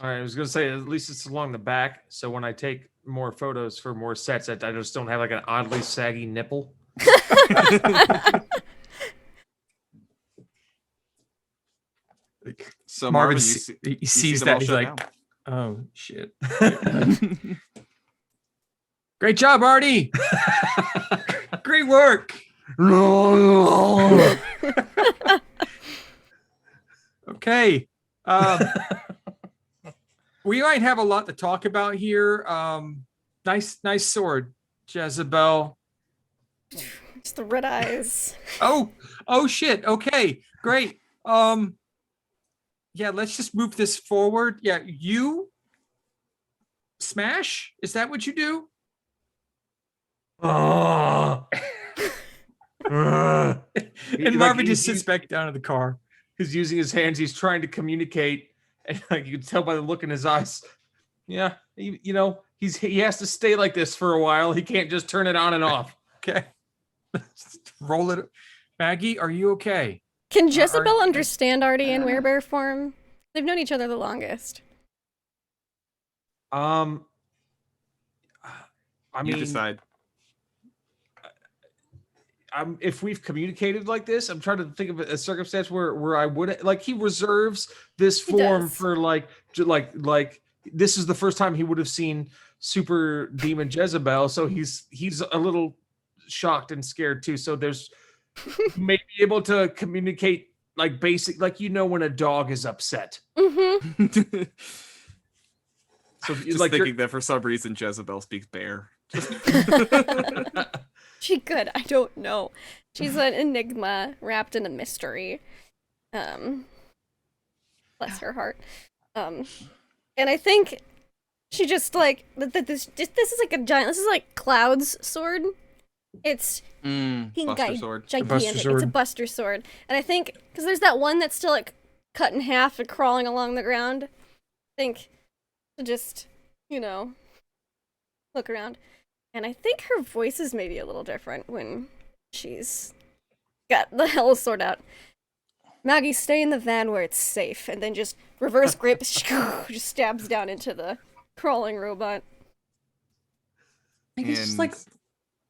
All right, I was gonna say at least it's along the back, so when I take more photos for more sets, I just don't have an oddly saggy nipple. So Marvin, Marvin, he sees them all that. He's shut like, down. oh shit. Great job, Artie. Great work. Okay. We might have a lot to talk about here. Nice sword, Jezebel. Just the red eyes. Oh shit. Okay, great. Yeah, let's just move this forward. Yeah, you smash? Is that what you do? Oh. And Like, Marvin just he's- sits back down in the car. He's using his hands. He's trying to communicate, and like you can tell by the look in his eyes. Yeah, you know, he has to stay like this for a while. He can't just turn it on and off. Okay. Roll it. Maggie, are you okay? Can Jezebel understand Artie in werebear form? They've known each other the longest. I You mean, decide. if we've communicated like this, I'm trying to think of a circumstance where I would like he reserves this form does. for like this is the first time he would have seen Super Demon Jezebel, so he's a little shocked and scared too. So there's may be able to communicate like basic, like when a dog is upset. Mm-hmm. So Just like thinking that for some reason Jezebel speaks bear. She could. I don't know. She's an enigma wrapped in a mystery. Bless her heart. And I think she just like this is like a giant. This is like Cloud's sword. It's Buster sword. gigantic. It's a sword. Buster sword. And I think because there's that one that's still like cut in half and crawling along the ground. I think to just look around. And I think her voice is maybe a little different when she's got the hell sword out. Maggie, stay in the van where it's safe, and then just reverse grip, just stabs down into the crawling robot. Like it's just like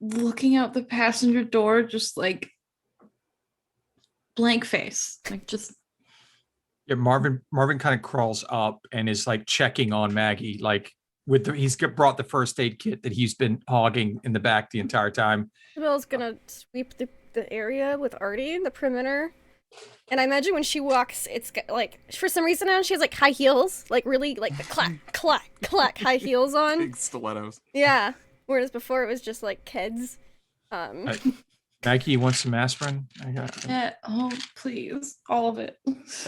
looking out the passenger door, just like blank face, like just. Yeah, Marvin kind of crawls up and is like checking on Maggie, like he's brought the first aid kit that he's been hogging in the back the entire time. Isabel's gonna sweep the area with Artie, the perimeter. And I imagine when she walks, it's got, like, for some reason now she has like high heels, like really like the clack, clack, clack high heels on. Big stilettos. Yeah. Whereas before it was just like Keds. Maggie, you want some aspirin? I got. Yeah. Oh, please, all of it.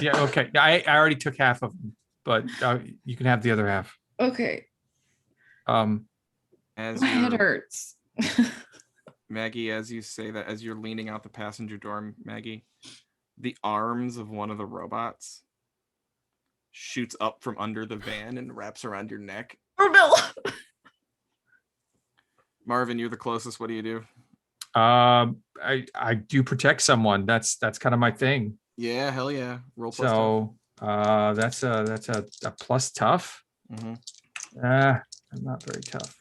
Yeah. Okay. I already took half of them, but you can have the other half. Okay. As My head you're- hurts. Maggie, as you say that, as you're leaning out the passenger door, Maggie, the arms of one of the robots shoots up from under the van and wraps around your neck. Oh no! Marvin, you're the closest. What do you do? I do protect someone. That's kind of my thing. Yeah, hell yeah. Roll plus So that's a plus tough. Mm-hmm. I'm not very tough.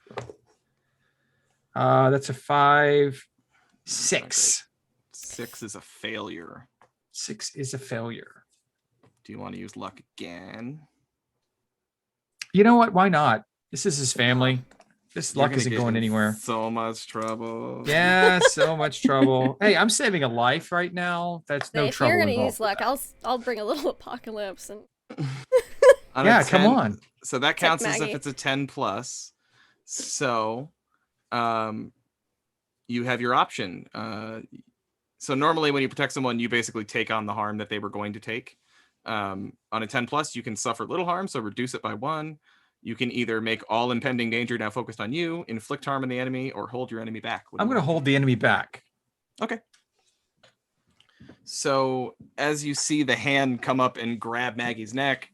That's a 5, 6. 6 is a failure. 6 is a failure. Do you want to use luck again? You know what? Why not? This is his family. This You're luck gonna isn't get going in anywhere. So much trouble. Yeah, so much trouble. Hey, I'm saving a life right now. That's no If trouble you're gonna involved use luck, I'll bring a little apocalypse and On a yeah, come 10 on. So that counts as if Maggie. it's a 10 plus. So you have your option. So normally when you protect someone, you basically take on the harm that they were going to take. On a 10 plus, you can suffer little harm, so reduce it by 1. You can either make all impending danger now focused on you, inflict harm on the enemy, or hold your enemy back. I'm going to hold the enemy back. Okay. So as you see the hand come up and grab Maggie's neck,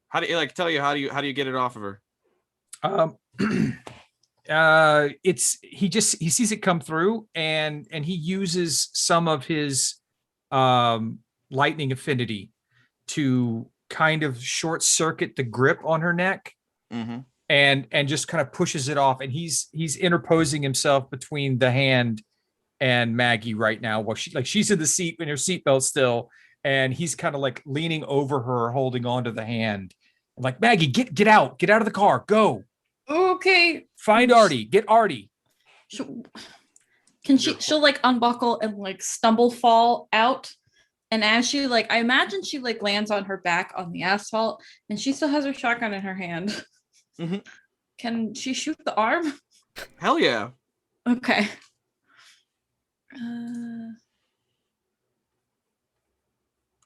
how do you get it off of her? He sees it come through and he uses some of his lightning affinity to kind of short circuit the grip on her neck. Mm-hmm. And just kind of pushes it off, and he's interposing himself between the hand and Maggie right now, while she's in the seat in her seatbelt still, and he's kind of like leaning over her, holding on to the hand. I'm like, Maggie, get out of the car, go. Okay. Find Artie, get Artie. She'll like unbuckle and like stumble fall out. And as she I imagine she lands on her back on the asphalt, and she still has her shotgun in her hand. Mm-hmm. Can she shoot the arm? Hell yeah. Okay.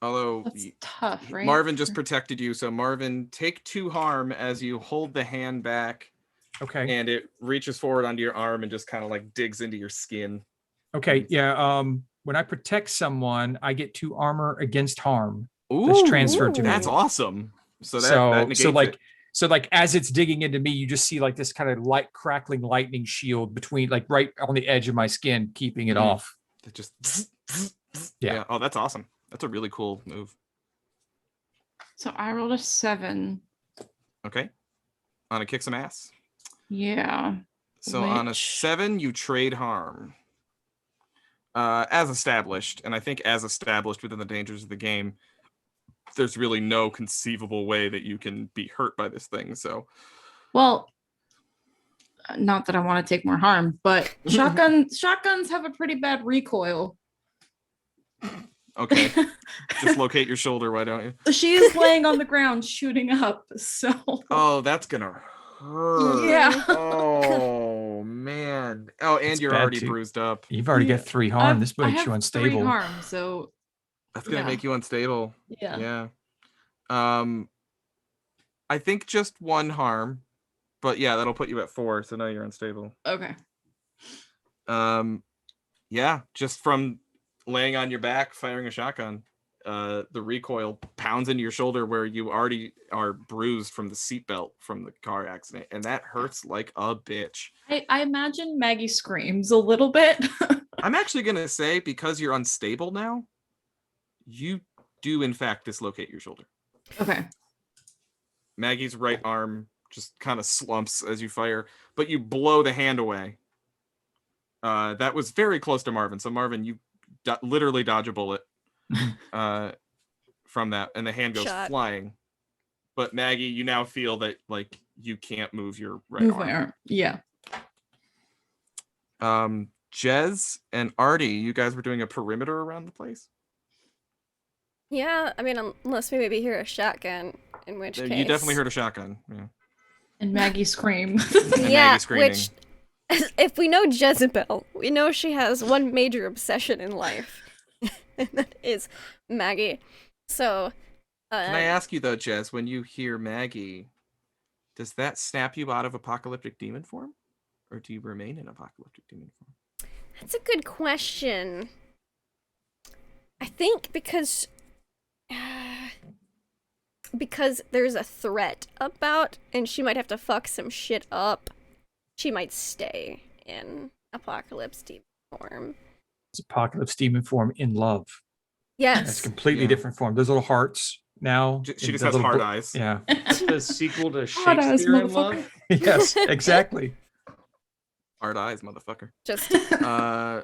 Although That's tough, right? Marvin just protected you, so Marvin, take 2 harm as you hold the hand back, Okay. and it reaches forward onto your arm and just kind of like digs into your skin. Okay. Yeah. When I protect someone, I get 2 armor against harm. Ooh, That's transferred to me. that's awesome. So that negates it. So like as it's digging into me, you just see like this kind of light crackling lightning shield between like right on the edge of my skin, keeping it off. It just Yeah. Oh, that's awesome. That's a really cool move. So I rolled a 7. Okay. On a kick some ass. Yeah. So on a Which- 7, you trade harm. As established, and I think as established within the dangers of the game, there's really no conceivable way that you can be hurt by this thing. So, Well, not that I want to take more harm, but shotguns have a pretty bad recoil. okay, just locate your shoulder. Why don't you? She is laying on the ground shooting up. So Oh, that's gonna hurt. Yeah. Oh man. Oh, and It's you're bad already too. bruised up. You've already got 3 harm. This I makes have you 3 unstable. harm, so That's gonna Yeah. make you unstable. yeah. Yeah. I think just 1 harm, but yeah, that'll put you at 4. So now you're unstable. Okay. Yeah, just from laying on your back, firing a shotgun, the recoil pounds into your shoulder where you already are bruised from the seatbelt from the car accident, and that hurts like a bitch. I imagine Maggie screams a little bit. I'm actually gonna say, because you're unstable now, you do in fact dislocate your shoulder. Okay. Maggie's right arm just kind of slumps as you fire, but you blow the hand away. That was very close to Marvin. So Marvin, you literally dodge a bullet from that, and the hand goes Shot. flying. But Maggie, you now feel that like you can't move your right Move my arm. arm. Yeah. Jez and Artie, you guys were doing a perimeter around the place. Yeah, I mean, unless we maybe hear a shotgun, in which case... You definitely heard a shotgun. Yeah. And Maggie scream. And Yeah, Maggie screaming. which, if we know Jezebel, we know she has one major obsession in life, and that is Maggie. So, Can I ask you though, Jez, when you hear Maggie, does that snap you out of apocalyptic demon form, or do you remain in apocalyptic demon form? that's a good question. I think because there's a threat about, and she might have to fuck some shit up, she might stay in Apocalypse Demon form. It's Apocalypse Demon form in love. Yes. That's completely Yeah. different form. Those little hearts now. She in just the has little hard bo- eyes. Yeah. That's the sequel to Hard eyes, Shakespeare in motherfucker. Love. Yes, exactly. Hard eyes, motherfucker. Just All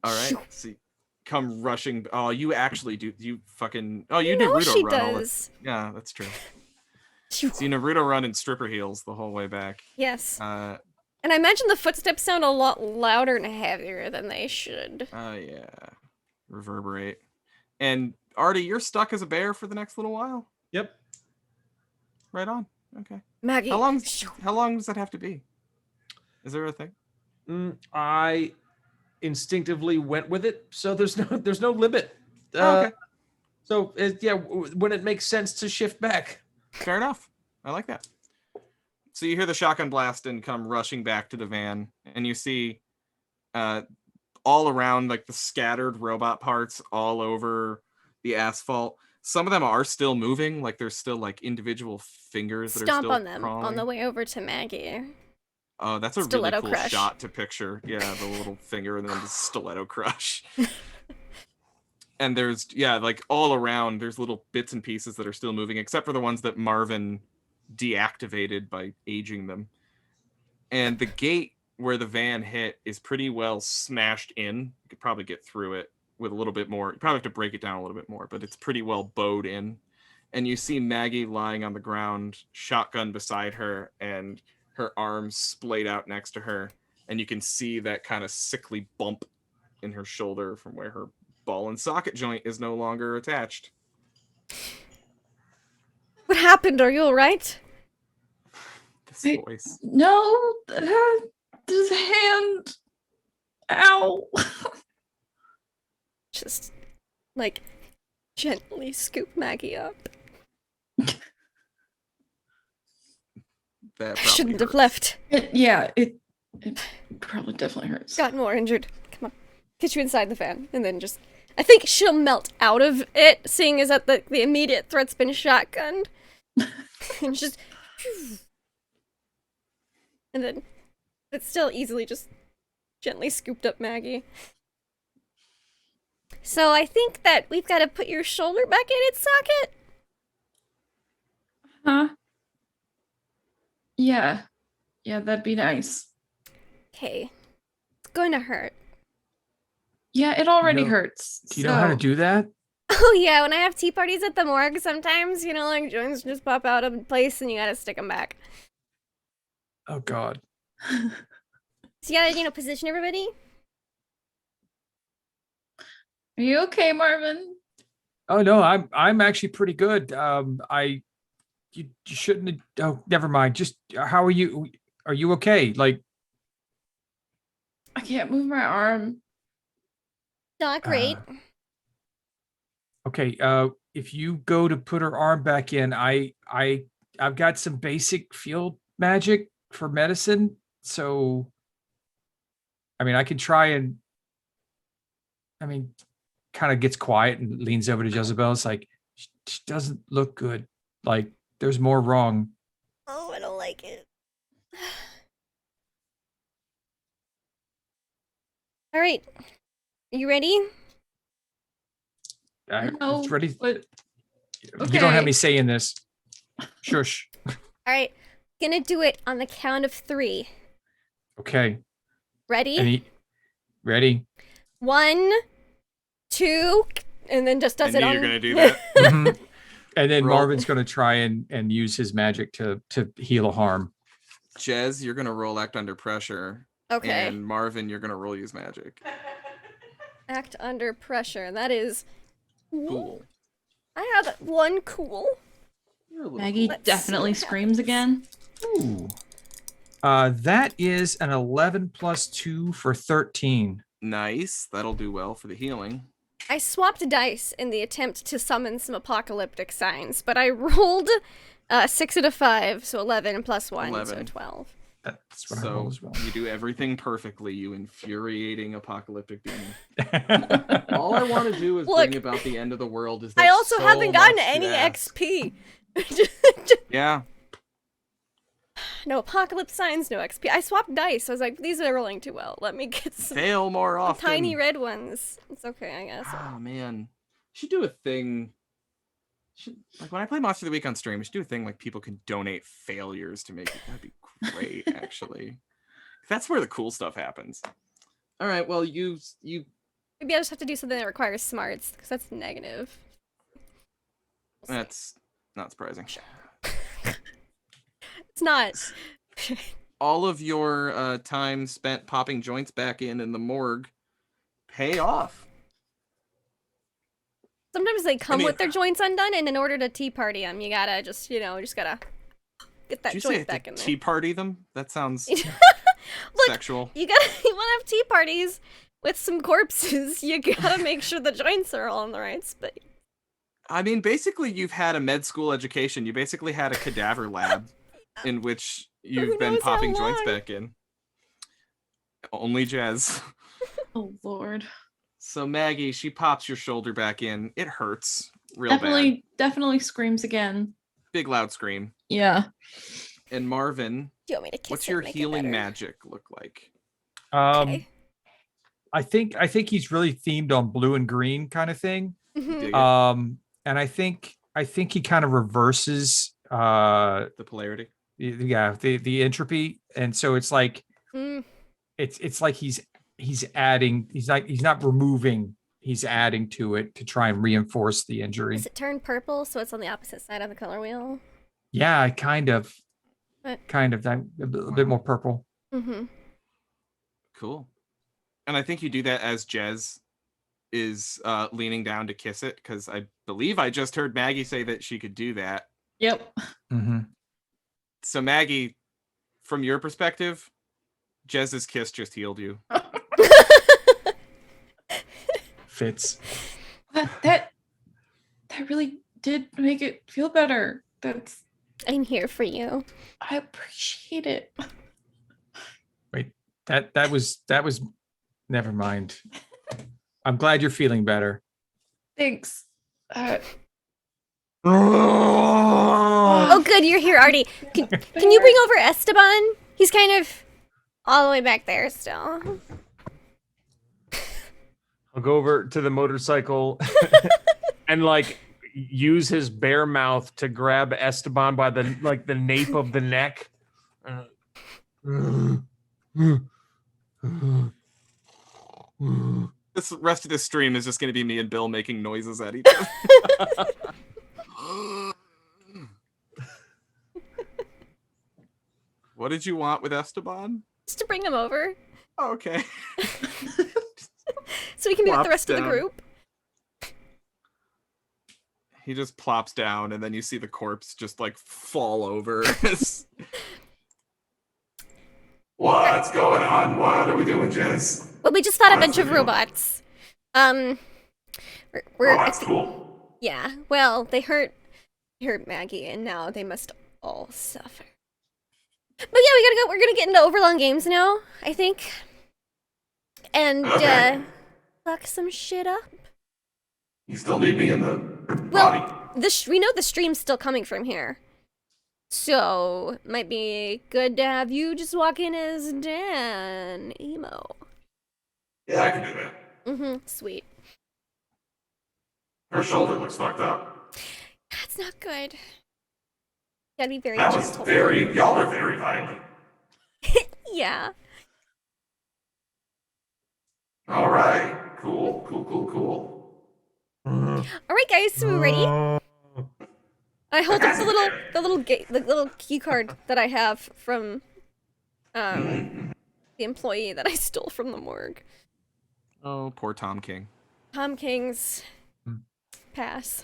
right. See, come rushing. Oh, you actually do. You fucking. Oh, you know Naruto she run. All does. yeah, that's true. See, Naruto run in stripper heels the whole way back. Yes. Uh, And I imagine the footsteps sound a lot louder and heavier than they should. yeah. Reverberate. And Artie, you're stuck as a bear for the next little while. Yep. Right on. Okay. Maggie. How long does that have to be? Is there a thing? I instinctively went with it, so there's no limit. Okay. So when it makes sense to shift back. Fair enough. I like that. So you hear the shotgun blast and come rushing back to the van, and you see all around, like the scattered robot parts all over the asphalt. Some of them are still moving, like there's still like individual fingers that are Stomp still on them crawling. on the way over to Maggie. Oh, that's a Stiletto really cool crush. shot to picture. Yeah, the little finger and then the stiletto crush. And there's, like all around, there's little bits and pieces that are still moving, except for the ones that Marvin deactivated by aging them. And the gate where the van hit is pretty well smashed in. You could probably get through it with a little bit more. You probably have to break it down a little bit more, but it's pretty well bowed in. And you see Maggie lying on the ground, shotgun beside her, and her arms splayed out next to her. And you can see that kind of sickly bump in her shoulder from where her ball and socket joint is no longer attached. What happened? Are you alright? This voice. No, this hand. Ow. Just like gently scoop Maggie up. That I probably shouldn't have hurts. left. It probably definitely hurts. Got more injured. Come on. Get you inside the van. And then just... I think she'll melt out of it, seeing as that the immediate threat's been shotgunned. And just... And then... It's still easily just gently scooped up Maggie. So I think that we've got to put your shoulder back in its socket. Huh? Yeah. Yeah, that'd be nice. Okay. It's going to hurt. Yeah, it already know- hurts. Do you know how to so- do that? Oh yeah, when I have tea parties at the morgue, sometimes, you know, like joints just pop out of place and you gotta stick them back. Oh God. So you gotta, you know, position everybody. Are you okay, Marvin? Oh no, I'm actually pretty good. You shouldn't have, oh, never mind. Just how are you? Are you okay? Like, I can't move my arm. Not great. okay, if you go to put her arm back in, I've got some basic field magic for medicine, so I mean I can try and kind of gets quiet and leans over to Jezebel. It's like she doesn't look good. Like there's more wrong. Oh, I don't like it. All right. You ready? No, It's ready. but You don't have okay. me saying this. Shush. All right. Gonna do it on the count of 3. Okay. Ready? Ready? 1, 2, and then just does I it knew on. you were gonna do that. Mhm. And then Roll. Marvin's going to try and use his magic to heal a harm. Jez, you're gonna roll act under pressure. Okay. And Marvin, you're gonna roll use magic. Act under pressure. That is. Cool. I have 1 cool. You're a little Maggie Let's see definitely what screams again. Ooh. That is an 11 plus 2 for 13. nice. That'll do well for the healing. I swapped dice in the attempt to summon some apocalyptic signs, but I rolled 6 out of 5, so 11 plus 1, so 11. 12. That's what I roll So as well. you do everything perfectly, you infuriating apocalyptic demon. All I want to do is Look, bring about the end of the world. Is I there also so haven't gotten much to any ask? XP. Yeah. No apocalypse signs, no XP. I swapped dice. I was like, these are rolling too well. Let me get some Fail more often. tiny red ones. It's okay, I guess. Oh man, should do a thing. Like when I play Monster of the Week on stream, we should do a thing like people can donate failures to make it. That'd be great, actually. That's where the cool stuff happens. All right, well you Maybe I just have to do something that requires smarts, because that's negative. that's not surprising. It's not. All of your time spent popping joints back in the morgue pay off. Sometimes they come mean- with their joints undone, and in order to tea party them, you gotta just, just gotta get that Did you say joint back to in there. tea party them? That sounds Look, sexual. you wanna have tea parties with some corpses, you gotta make sure the joints are all in the right space. I mean, basically, you've had a med school education. You basically had a cadaver lab in which you've been knows how popping joints long? back in. Only Jazz. Oh Lord. So Maggie, she pops your shoulder back in. It hurts real bad. Definitely screams again. Big loud scream. Yeah. And Marvin, Do you want me to kiss what's it, your make it healing better? magic look like? Okay. I think he's really themed on blue and green kind of thing. Mhm. Dig it? And I think he kind of reverses The polarity. the entropy, and so it's like Mm. it's like he's adding, he's not removing, he's adding to it to try and reinforce the injury. Does it turn purple so it's on the opposite side of the color wheel? Yeah, kind of But- that a bit more purple. Mm-hmm. Cool. And I think you do that as Jez is leaning down to kiss it, because I believe I just heard Maggie say that she could do that. Yep. Mm-hmm. So Maggie, from your perspective, Jez's kiss just healed you. Fits. That That really did make it feel better. I'm here for you. I appreciate it. Wait, that was never mind. I'm glad you're feeling better. Thanks. Oh, good, you're here, Artie. Can you bring over Esteban? He's kind of all the way back there still. I'll go over to the motorcycle and like use his bare mouth to grab Esteban by the nape of the neck. This rest of this stream is just going to be me and Bill making noises at each other. What did you want with Esteban? Just to bring him over. Oh, okay. So we can be with the Plops rest of the down. group. He just plops down, and then you see the corpse just like fall over. What's going on? What are we doing, Jess? Well, we just fought a What's bunch the of deal? robots. We're Oh, that's cool. yeah. Well, they hurt Maggie, and now they must all suffer. But yeah, we gotta go. We're gonna get into Overlong Games now, I think, and Okay. fuck some shit up. You still need me in the Well, body. we know the stream's still coming from here, so might be good to have you just walk in as Dan Emo. Yeah, I can do that. Sweet. Her shoulder looks fucked up. That's not good. Gotta be very That was gentle. y'all are very violent. Yeah. All right. Cool. All right, guys, so we're ready. I hold up the little key card that I have from the employee that I stole from the morgue. Oh, poor Tom King. Tom King's pass.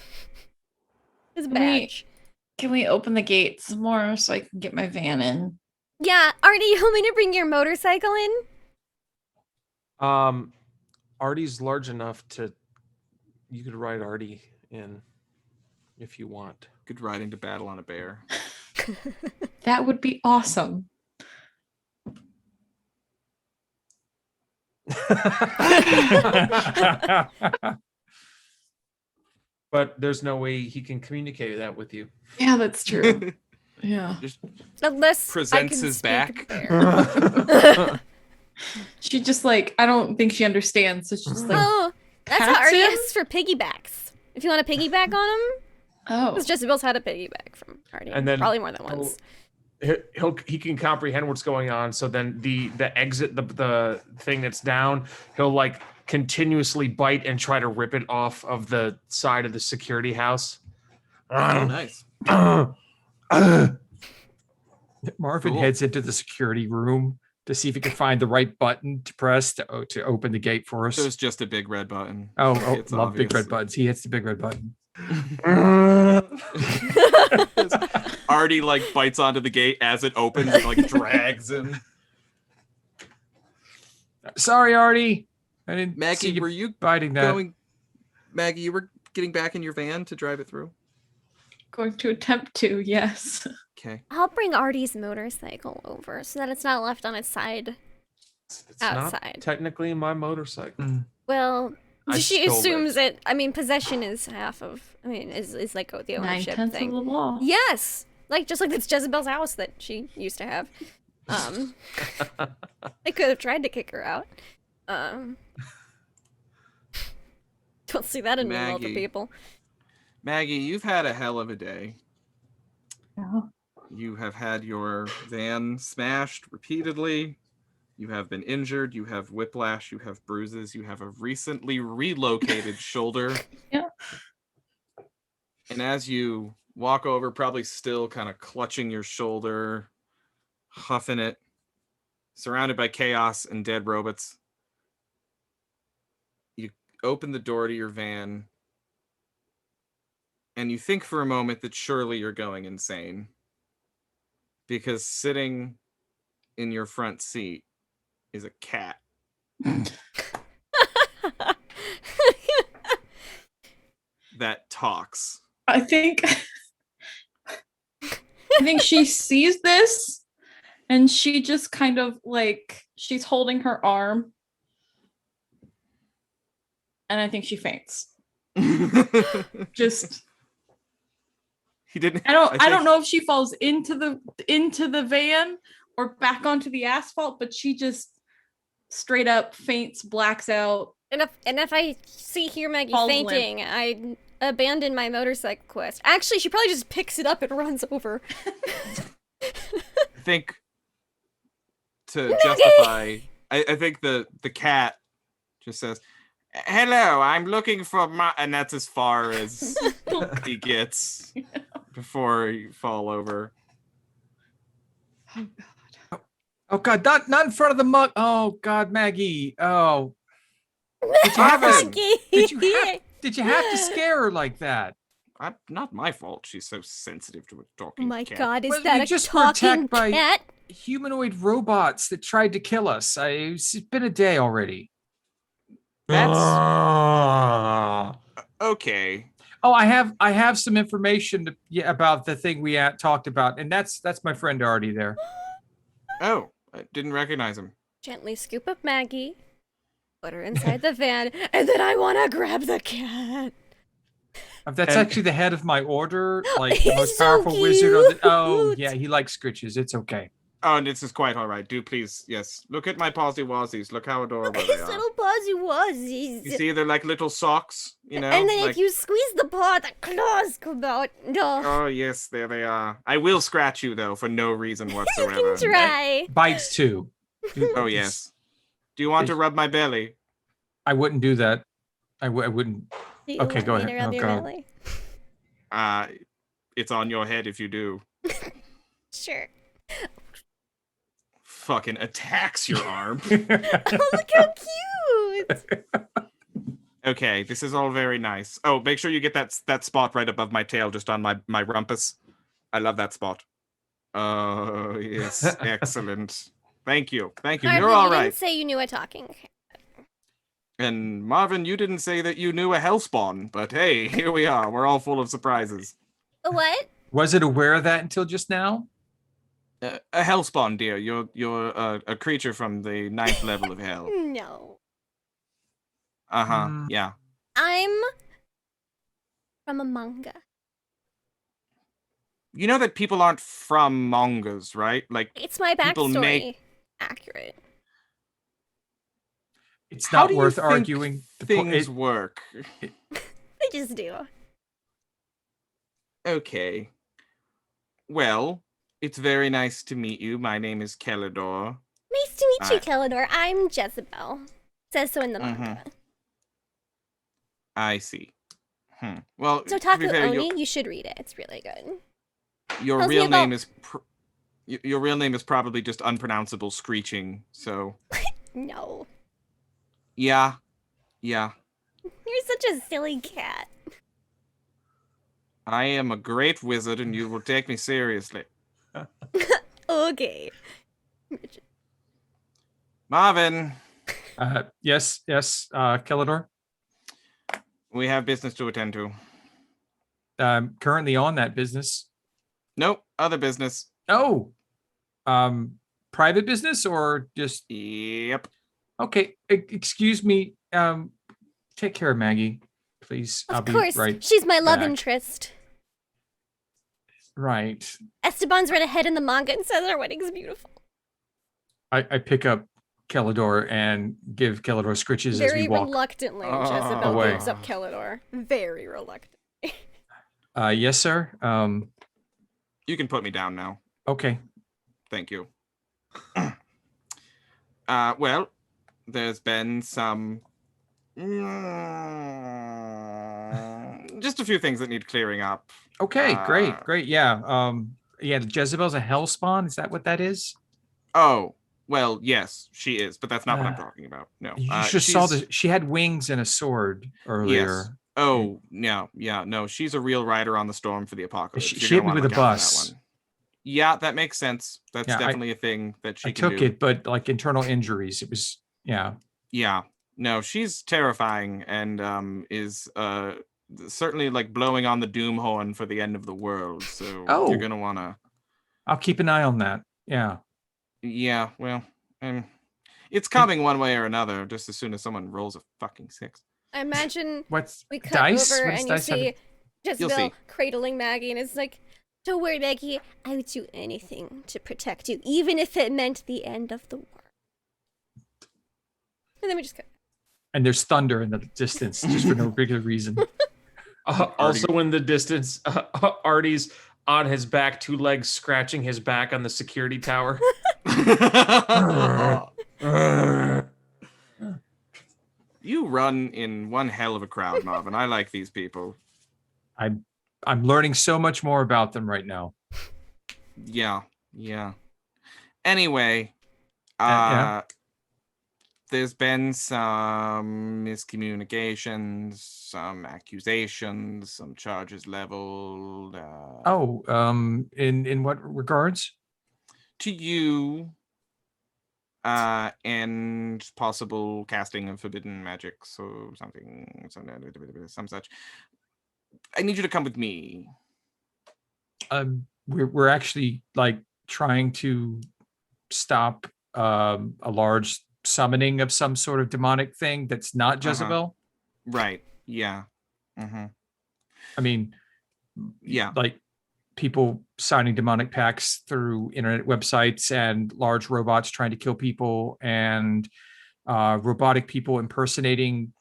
His Can we- badge. Can we open the gate some more so I can get my van in? Yeah, Artie, you want me to bring your motorcycle in? Artie's large enough to you could ride Artie in if you want. Good riding to battle on a bear. That would be awesome. But there's no way he can communicate that with you. Yeah, that's true. Yeah. Just Unless presents I can his speak back. bear. She just like, I don't think she understands. So she's just like, Oh, that's how pats Artie him? asks for piggybacks. If you want to piggyback on him, oh. because Jezebel's had a piggyback from Artie. And then probably more than once. He can comprehend what's going on. So then the exit, the thing that's down, he'll like continuously bite and try to rip it off of the side of the security house. Oh, nice. Marvin Cool. heads into the security room to see if he can find the right button to press to open the gate for us. There's just a big red button. Oh, It's love big obvious. red buttons. He hits the big red button. Artie like bites onto the gate as it opens and like drags him. Sorry, Artie. I didn't see Maggie, you were you biting that. Maggie, you were getting back in your van to drive it through? Going to attempt to, yes. Okay. I'll bring Artie's motorcycle over so that it's not left on its side. It's Outside. not technically my motorcycle. Well, I she stole assumes it. I mean, possession is half of. I mean, is like the ownership 9/10 thing. of the law. Yes, like just like it's Jezebel's house that she used to have. They could have tried to kick her out. Don't see that in the Maggie. people. Maggie, you've had a hell of a day. Yeah. You have had your van smashed repeatedly. You have been injured. You have whiplash. You have bruises. You have a recently relocated shoulder. Yeah. And as you walk over, probably still kind of clutching your shoulder, huffing it, surrounded by chaos and dead robots, you open the door to your van and you think for a moment that surely you're going insane. Because sitting in your front seat is a cat. that talks. I think she sees this and she just kind of like she's holding her arm and I think she faints. Just He didn't. I don't know if she falls into the van or back onto the asphalt, but she just straight up faints, blacks out. And if I hear Maggie Falls fainting, I abandon my motorcycle quest. Actually, she probably just picks it up and runs over. I think to justify, I think the cat just says, "Hello, I'm looking for my," and that's as far as he gets before you fall over. Oh God, not in front of the mug. Oh God, Maggie. Oh, Maggie! did you have to scare her like that? Not my fault. She's so sensitive to a Oh talking my cat. God, is Well, that we a just were talking attacked by cat? humanoid robots that tried to kill us. It's been a day already. That's okay. Oh, I have some information about the thing we talked about, and that's my friend already there. Oh, I didn't recognize him. Gently scoop up Maggie, put her inside the van, and then I want to grab the cat. That's And- actually the head of my order, like the He's most so powerful wizard on the. Oh cute. yeah, he likes scritches. It's okay. Oh, and this is quite all right. Do please, yes. Look at my posy wozzies. Look how adorable Look they at his are. little paws, You see, they're like little socks, you know? And then like, if you squeeze the paw, the claws come out. No, oh, yes, there they are. I will scratch you, though, for no reason you whatsoever. can try. Bites too. Oh, yes. Do you want to rub my belly? I wouldn't do that. I wouldn't. Do you Okay, want go me ahead. to rub Oh, your God. belly? It's on your head if you do. Sure. Fucking attacks your arm. Oh, look how cute! Okay, this is all very nice. Oh, make sure you get that spot right above my tail, just on my rumpus. I love that spot. Oh, yes. Excellent. Thank you. Thank you. You're Marvin, all you right. didn't say you knew a talking cat. And Marvin, you didn't say that you knew a hellspawn, but hey, here we are. We're all full of surprises. A what? Was it aware of that until just now? A hellspawn, dear. You're a creature from the 9th level of hell. No. Uh-huh. Mm. Yeah. I'm from a manga. You know that people aren't from mangas, right? Like, It's my People backstory. make- Accurate. It's how not do you worth think arguing. things work? I just do. Okay. Well, it's very nice to meet you. My name is Kellador. Nice to meet you, Alright. Kellador. I'm Jezebel. Says so in the Mhm. manga. I see. Well, So to be Taku fair, Oni, you should read it. It's really good. your tells me real name about- is your real name is probably just unpronounceable screeching. So No. yeah. You're such a silly cat. I am a great wizard, and you will take me seriously. Okay. Marvin, Yes, Kellador. we have business to attend to. I'm currently on that business. Nope, other business. Oh, private business or just Yep. okay? Excuse me. Take care of Maggie, please. I'll Of be course. right. She's my love back. interest. Right. Esteban's read ahead in the manga and says our wedding's beautiful. I pick up Kellador and give Kellador scritches as Very we walk. reluctantly, Oh. Jezebel Away. gives up Kellador. Very reluctant. Yes, sir. You can put me down now. Okay. Thank you. Well, there's been some just a few things that need clearing up. Okay. Great. Uh, Great. Yeah. Yeah. Jezebel's a hellspawn. Is that what that is? Oh, well, yes, she is, but that's not what I'm Uh, talking about. No. You just saw she's- the. She had wings and a sword earlier. Yes. Oh, yeah, no, she's a real rider on the storm for the apocalypse. She You're hit gonna me wanna with a look out for that bus. one. Yeah, that makes sense. That's Yeah, definitely a thing that she I can took do. it, but like internal injuries. It was. Yeah. Yeah. No, she's terrifying and is certainly like blowing on the doom horn for the end of the world. So Oh. you're gonna wanna. I'll keep an eye on that. Yeah. Yeah, well, it's coming one way or another. Just as soon as someone rolls a fucking 6. I imagine What's we cut dice? over What does and you dice have see You'll Jezebel see. cradling Maggie, and it's like, don't worry, Maggie, I would do anything to protect you, even if it meant the end of the world. And then we just cut. And there's thunder in the distance just for no particular reason. Also in the distance, Artie's on his back, 2 legs scratching his back on the security tower. You run in one hell of a crowd, Marvin. I like these people. I'm learning so much more about them right now. Yeah. Anyway, Yeah. there's been some miscommunications, some accusations, some charges leveled. In what regards? To you, and possible casting of forbidden magic, so some such. I need you to come with me. We're actually like trying to stop a large summoning of some sort of demonic thing that's not Jezebel. Right. Yeah. I mean, Yeah. like people signing demonic pacts through internet websites and large robots trying to kill people and robotic people impersonating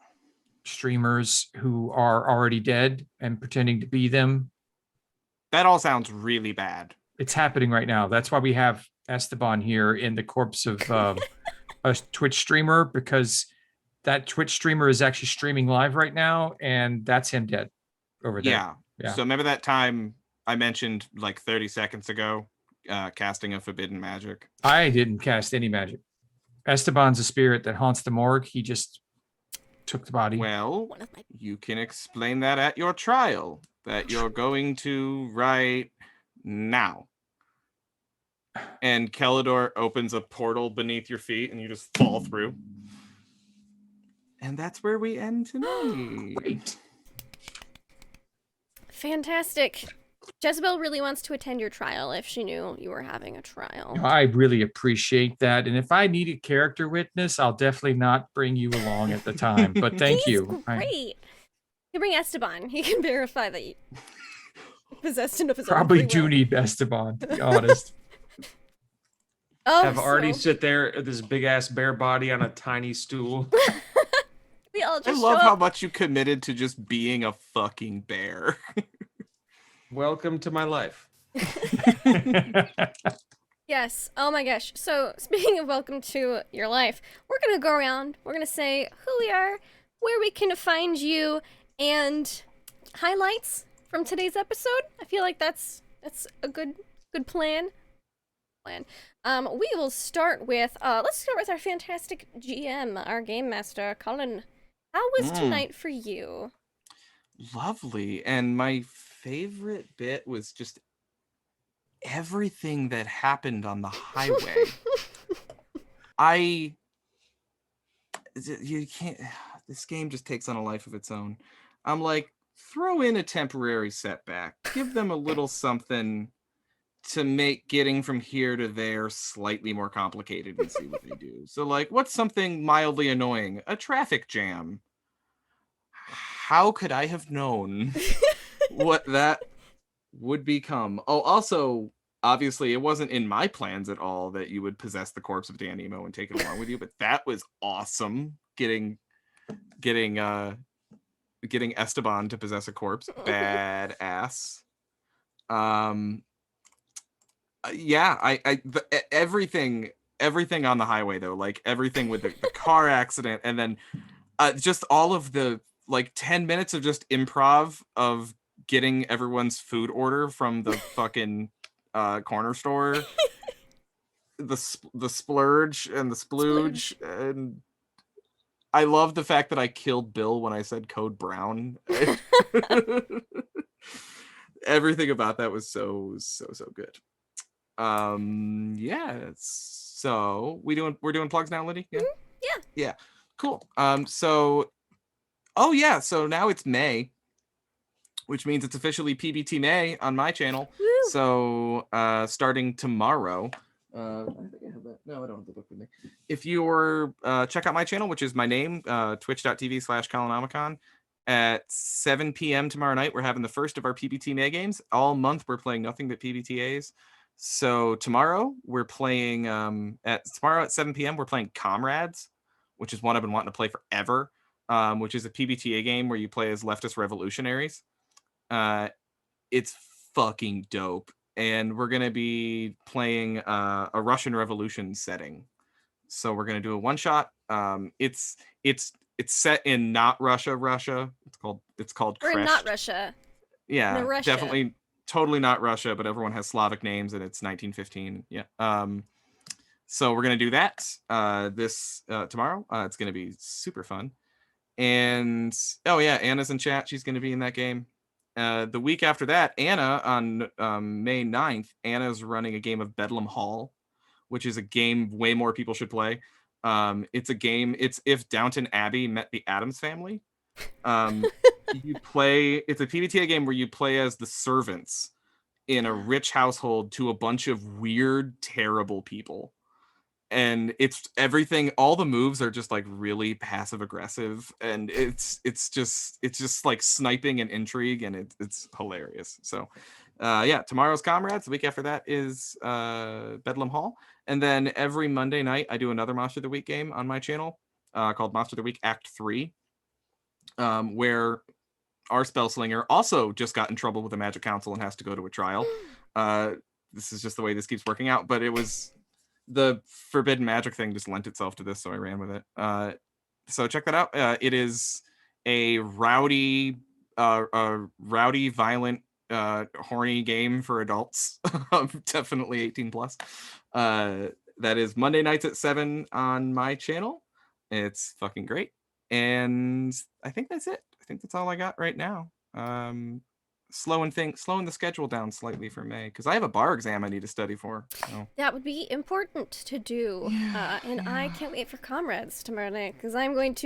streamers who are already dead and pretending to be them. That all sounds really bad. It's happening right now. That's why we have Esteban here in the corpse of a Twitch streamer, because that Twitch streamer is actually streaming live right now, and that's him dead over there. Yeah. So remember that time I mentioned like 30 seconds ago, casting of forbidden magic? I didn't cast any magic. Esteban's a spirit that haunts the morgue. He just took the body. Well, you can explain that at your trial that you're going to right now. And Kellador opens a portal beneath your feet and you just fall through. And that's where we end tonight. Great. Fantastic. Jezebel really wants to attend your trial if she knew you were having a trial. I really appreciate that. And if I need a character witness, I'll definitely not bring you along at the time. But thank He's you. Great. You bring Esteban. He can verify that you possessed enough of his Probably own free do will. need Esteban, to be honest. Have Artie sit there with this big ass bear body on a tiny stool. We all I just love show how up. much you committed to just being a fucking bear. Welcome to my life. Yes. Oh my gosh. So, speaking of welcome to your life, we're going to go around. We're going to say who we are, where we can find you, and highlights from today's episode. I feel like that's a good plan. We will start with let's start with our fantastic GM, our game master, Colin. How was tonight for you? Lovely. And my favorite bit was just everything that happened on the highway. You can't, this game just takes on a life of its own. I'm like, throw in a temporary setback, give them a little something to make getting from here to there slightly more complicated and see what they do. So like, what's something mildly annoying? A traffic jam. How could I have known what that would become? Oh, also, obviously, it wasn't in my plans at all that you would possess the corpse of Dan Emo and take it along with you, but that was awesome. Getting Esteban to possess a corpse. Badass. Yeah, everything on the highway though, like everything with the car accident, and then just all of the like 10 minutes of just improv of getting everyone's food order from the fucking corner store, the splurge and the splooge, and I love the fact that I killed Bill when I said code brown. Everything about that was so good. Yeah, so we're doing plugs now, Liddy? Yeah, cool. So now it's May. which means it's officially PBT May on my channel. Woo. So starting tomorrow, I think I have that. No, I don't have the book with me. If you're check out my channel, which is my name, twitch.tv/Colonomicon. At 7 p.m. tomorrow night, we're having the first of our PBT May games. All month, we're playing nothing but PBTAs. So tomorrow, we're playing at 7 p.m. We're playing Comrades, which is one I've been wanting to play forever, which is a PBTA game where you play as leftist revolutionaries. It's fucking dope, and we're gonna be playing a Russian Revolution setting. So we're gonna do a one shot. It's set in not Russia. It's called Or in Crest. not Russia. Yeah, No Russia. definitely, totally not Russia, but everyone has Slavic names, and it's 1915. Yeah. So we're gonna do that this tomorrow. It's gonna be super fun. And oh yeah, Anna's in chat. She's gonna be in that game. The week after that, Anna on May 9th, Anna's running a game of Bedlam Hall, which is a game way more people should play. It's a game. It's if Downton Abbey met the Addams Family. It's a PBTA game where you play as the servants in a rich household to a bunch of weird, terrible people. And it's everything. All the moves are just like really passive aggressive, and it's just like sniping and intrigue, and it's hilarious. So, yeah, tomorrow's Comrades. The week after that is Bedlam Hall, and then every Monday night I do another Monster of the Week game on my channel called Monster of the Week Act 3, where our Spellslinger also just got in trouble with the Magic Council and has to go to a trial. This is just the way this keeps working out, but it was. The forbidden magic thing just lent itself to this, so I ran with it. So check that out. It is a rowdy, violent, horny game for adults. Definitely 18 plus. That is Monday nights at 7 on my channel. It's fucking great. And I think that's it. I think that's all I got right now. Slowing the schedule down slightly for May, because I have a bar exam I need to study for. So. That would be important to do. And I can't wait for Comrades tomorrow night, because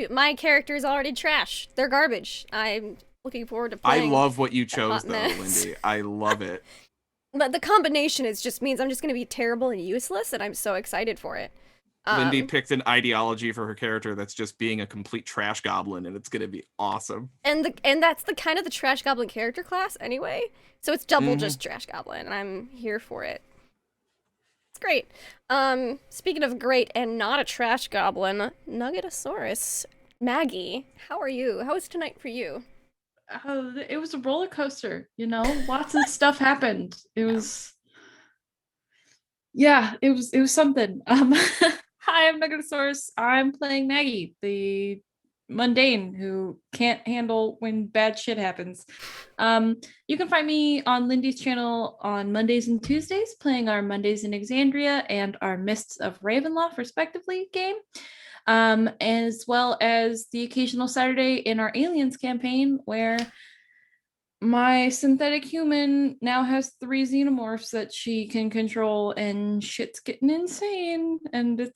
my character is already trash. They're garbage. I'm looking forward to playing. I love what you chose, though, mess. Lindy. I love it. But the combination means I'm just going to be terrible and useless, and I'm so excited for it. Lindy picked an ideology for her character that's just being a complete trash goblin, and it's gonna be awesome. And that's the kind of the trash goblin character class anyway. So it's double just trash goblin, and I'm here for it. It's great. Speaking of great and not a trash goblin, Nuggetosaurus, Maggie, how are you? How was tonight for you? It was a roller coaster, lots of stuff happened. It was something. Hi, I'm Nuggetosaurus. I'm playing Maggie, the mundane who can't handle when bad shit happens. You can find me on Lindy's channel on Mondays and Tuesdays, playing our Mondays in Exandria and our Mists of Ravenloft, respectively, game. As well as the occasional Saturday in our Aliens campaign, where my synthetic human now has 3 xenomorphs that she can control, and shit's getting insane, and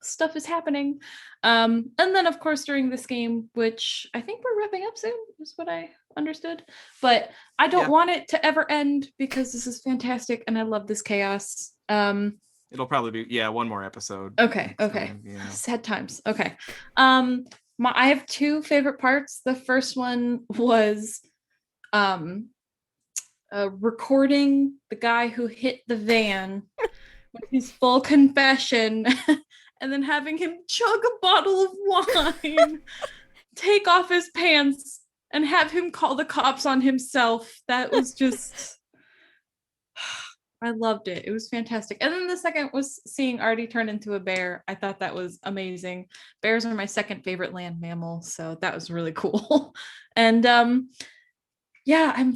stuff is happening. And then, of course, during this game, which I think we're wrapping up soon, is what I understood. But I don't want it to ever end, because this is fantastic, and I love this chaos. It'll probably be, one more episode. Okay. Yeah. Sad times. Okay. I have 2 favorite parts. The first one was recording the guy who hit the van with his full confession, and then having him chug a bottle of wine, take off his pants, and have him call the cops on himself. That was just... I loved it. It was fantastic. And then the second was seeing Artie turn into a bear. I thought that was amazing. Bears are my second favorite land mammal, so that was really cool. And I'm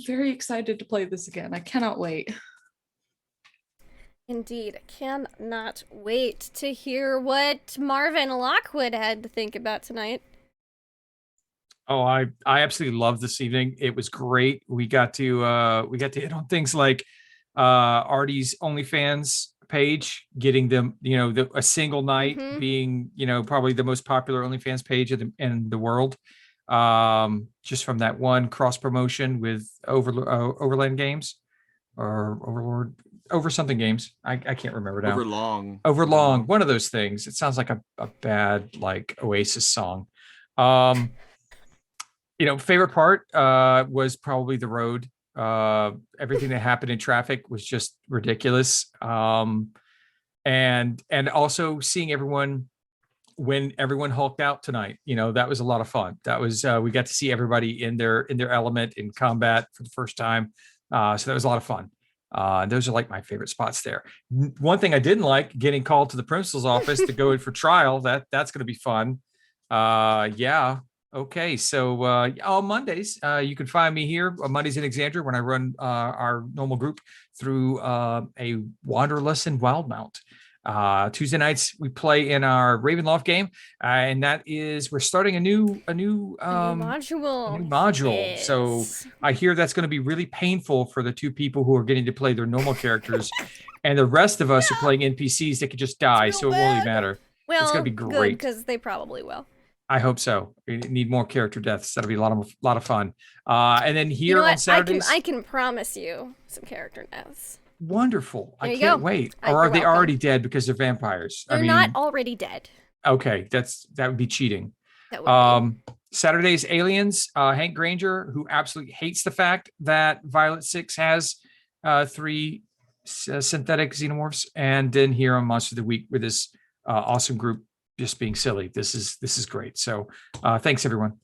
very excited to play this again. I cannot wait. Indeed. I cannot wait to hear what Marvin Lockwood had to think about tonight. Oh, I absolutely loved this evening. It was great. We got to hit on things like Artie's OnlyFans page, getting them, a single night being, probably the most popular OnlyFans page in the world. just from that one cross promotion with Overland Games or Overlord, over something games. I can't remember now. Overlong, one of those things. It sounds like a bad like Oasis song. Favorite part was probably the road. Everything that happened in traffic was just ridiculous. And also seeing everyone when everyone hulked out tonight, that was a lot of fun. That was we got to see everybody in their element in combat for the first time. So that was a lot of fun. Those are like my favorite spots there. One thing I didn't like, getting called to the principal's office to go in for trial. That's going to be fun. Yeah. Okay. So on Mondays, you can find me here on Mondays in Exandria when I run our normal group through a Wanderlust in Wildmount. Tuesday nights we play in our Ravenloft game, and that is we're starting a new module. Yes. So I hear that's going to be really painful for the two people who are getting to play their normal characters, and the rest of us are playing NPCs that could just die. So it won't even matter. Well, it's going to be great because they probably will. I hope so. We need more character deaths. That'll be a lot of fun. And then here on Saturdays, I can promise you some character deaths. Wonderful. I can't wait. Or are they already dead because they're vampires? They're not already dead. Okay, that would be cheating. That would be. Saturdays Aliens, Hank Granger, who absolutely hates the fact that Violet 6 has 3 synthetic xenomorphs, and then here on Monster of the Week with this awesome group just being silly. This is great. So thanks everyone.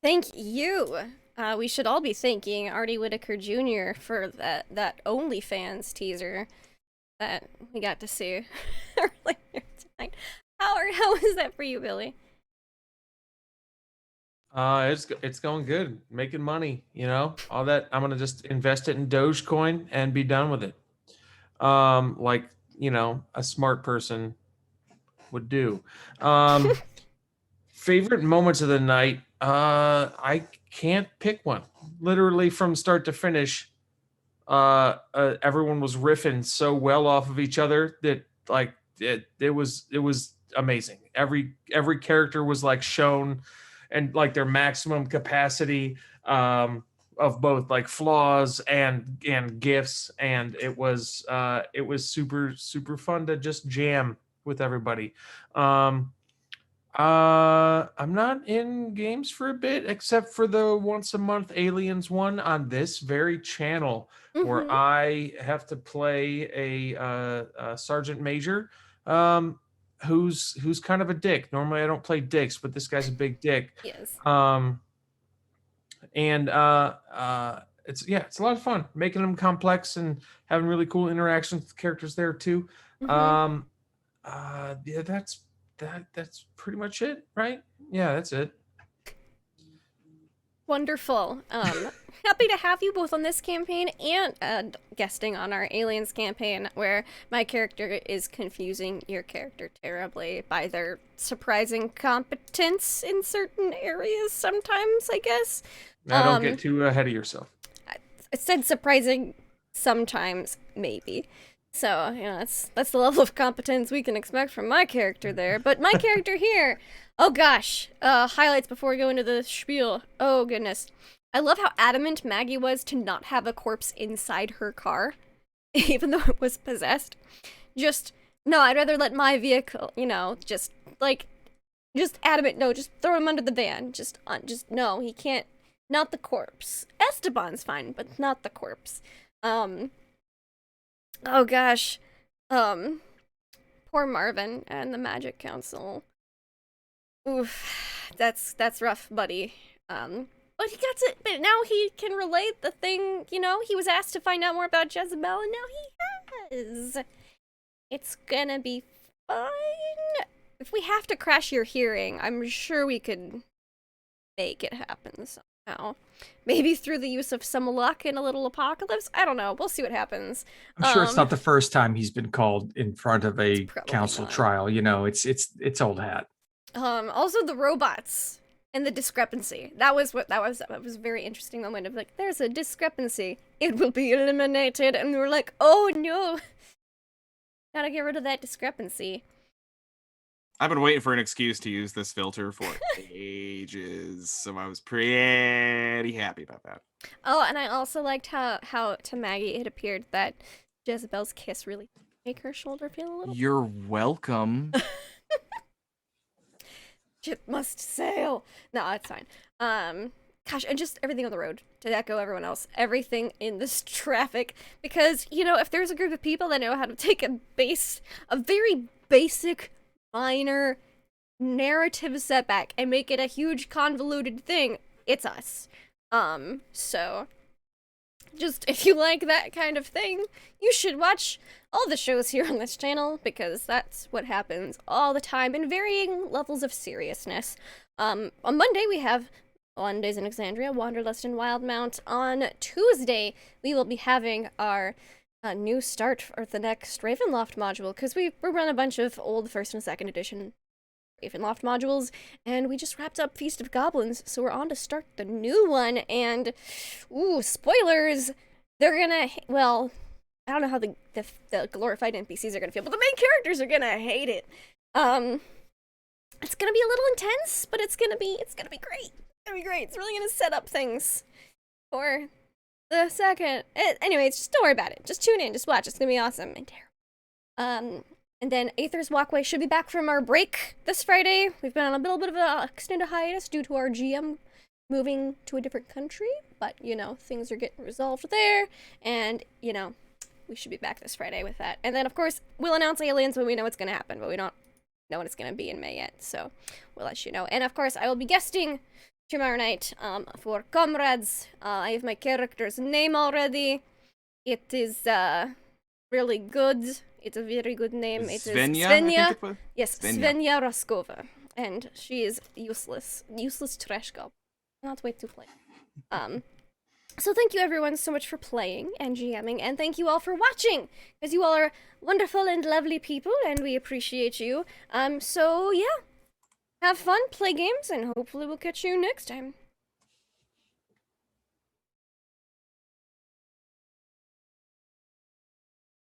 Thank you. We should all be thanking Artie Whitaker Jr. for that OnlyFans teaser that we got to see earlier tonight. How is that for you, Billy? It's going good, making money. All that. I'm gonna just invest it in Dogecoin and be done with it. Like a smart person would do. Favorite moments of the night. I can't pick one. Literally from start to finish, everyone was riffing so well off of each other that like it was amazing. Every character was like shown and like their maximum capacity of both like flaws and gifts, and it was super fun to just jam with everybody. I'm not in games for a bit, except for the once a month Aliens one on this very channel, where I have to play a sergeant major, who's kind of a dick. Normally I don't play dicks, but this guy's a big dick. Yes. It's a lot of fun making them complex and having really cool interactions with characters there too. That's pretty much it, right? Yeah, that's it. Wonderful. Happy to have you both on this campaign and guesting on our Aliens campaign, where my character is confusing your character terribly by their surprising competence in certain areas sometimes, I guess. Now, don't get too ahead of yourself. I said surprising sometimes, maybe. So, that's the level of competence we can expect from my character there. But my character here, oh gosh, highlights before we go into the spiel. Oh goodness. I love how adamant Maggie was to not have a corpse inside her car, even though it was possessed. No, I'd rather let my vehicle, just adamant, no, just throw him under the van. No, he can't, not the corpse. Esteban's fine, but not the corpse. Oh gosh, poor Marvin and the Magic Council. Oof, that's rough, buddy. But he got to, but now he can relate the thing, he was asked to find out more about Jezebel, and now he has. It's gonna be fine. If we have to crash your hearing, I'm sure we could make it happen somehow. Maybe through the use of some luck in a little apocalypse? I don't know. We'll see what happens. I'm sure it's not the first time he's been called in front of a council trial. It's old hat. Also the robots and the discrepancy. That was a very interesting moment of like, there's a discrepancy. It will be eliminated. And we were like, oh no. Gotta get rid of that discrepancy. I've been waiting for an excuse to use this filter for ages, so I was pretty happy about that. Oh, and I also liked how to Maggie it appeared that Jezebel's kiss really make her shoulder feel a little. You're welcome. Ship must sail. No, it's fine. Gosh, and just everything on the road, to echo everyone else, everything in this traffic, because, you know, if there's a group of people that know how to take a very basic, minor narrative setback and make it a huge convoluted thing, it's us. So, just, if you like that kind of thing, you should watch all the shows here on this channel, because that's what happens all the time in varying levels of seriousness. On Monday, we have Mondays in Exandria, Wanderlust and Wildmount. On Tuesday, we will be having our new start for the next Ravenloft module, because we run a bunch of old 1st and 2nd edition Ravenloft modules, and we just wrapped up Feast of Goblins, so we're on to start the new one, and, ooh, spoilers! They're gonna, well, I don't know how the glorified NPCs are gonna feel, but the main characters are gonna hate it. It's gonna be a little intense, but it's gonna be great. It's gonna be great. It's really gonna set up things for the second. Anyways, just don't worry about it. Just tune in, just watch. It's gonna be awesome and terrible. And then Aether's Walkway should be back from our break this Friday. We've been on a little bit of an extended hiatus due to our GM moving to a different country, but, you know, things are getting resolved there, and, you know, we should be back this Friday with that. And then, of course, we'll announce Aliens when we know what's going to happen, but we don't know when it's going to be in May yet, so we'll let you know. And, of course, I will be guesting tomorrow night for Comrades. I have my character's name already. It is really good. It's a very good name. It is Svenja. Svenja. Yes, Svenja. Svenja Roskova. And she is useless trash goblin. Not wait to play. So thank you everyone so much for playing and GMing, and thank you all for watching, because you all are wonderful and lovely people, and we appreciate you. So yeah, have fun, play games, and hopefully we'll catch you next time.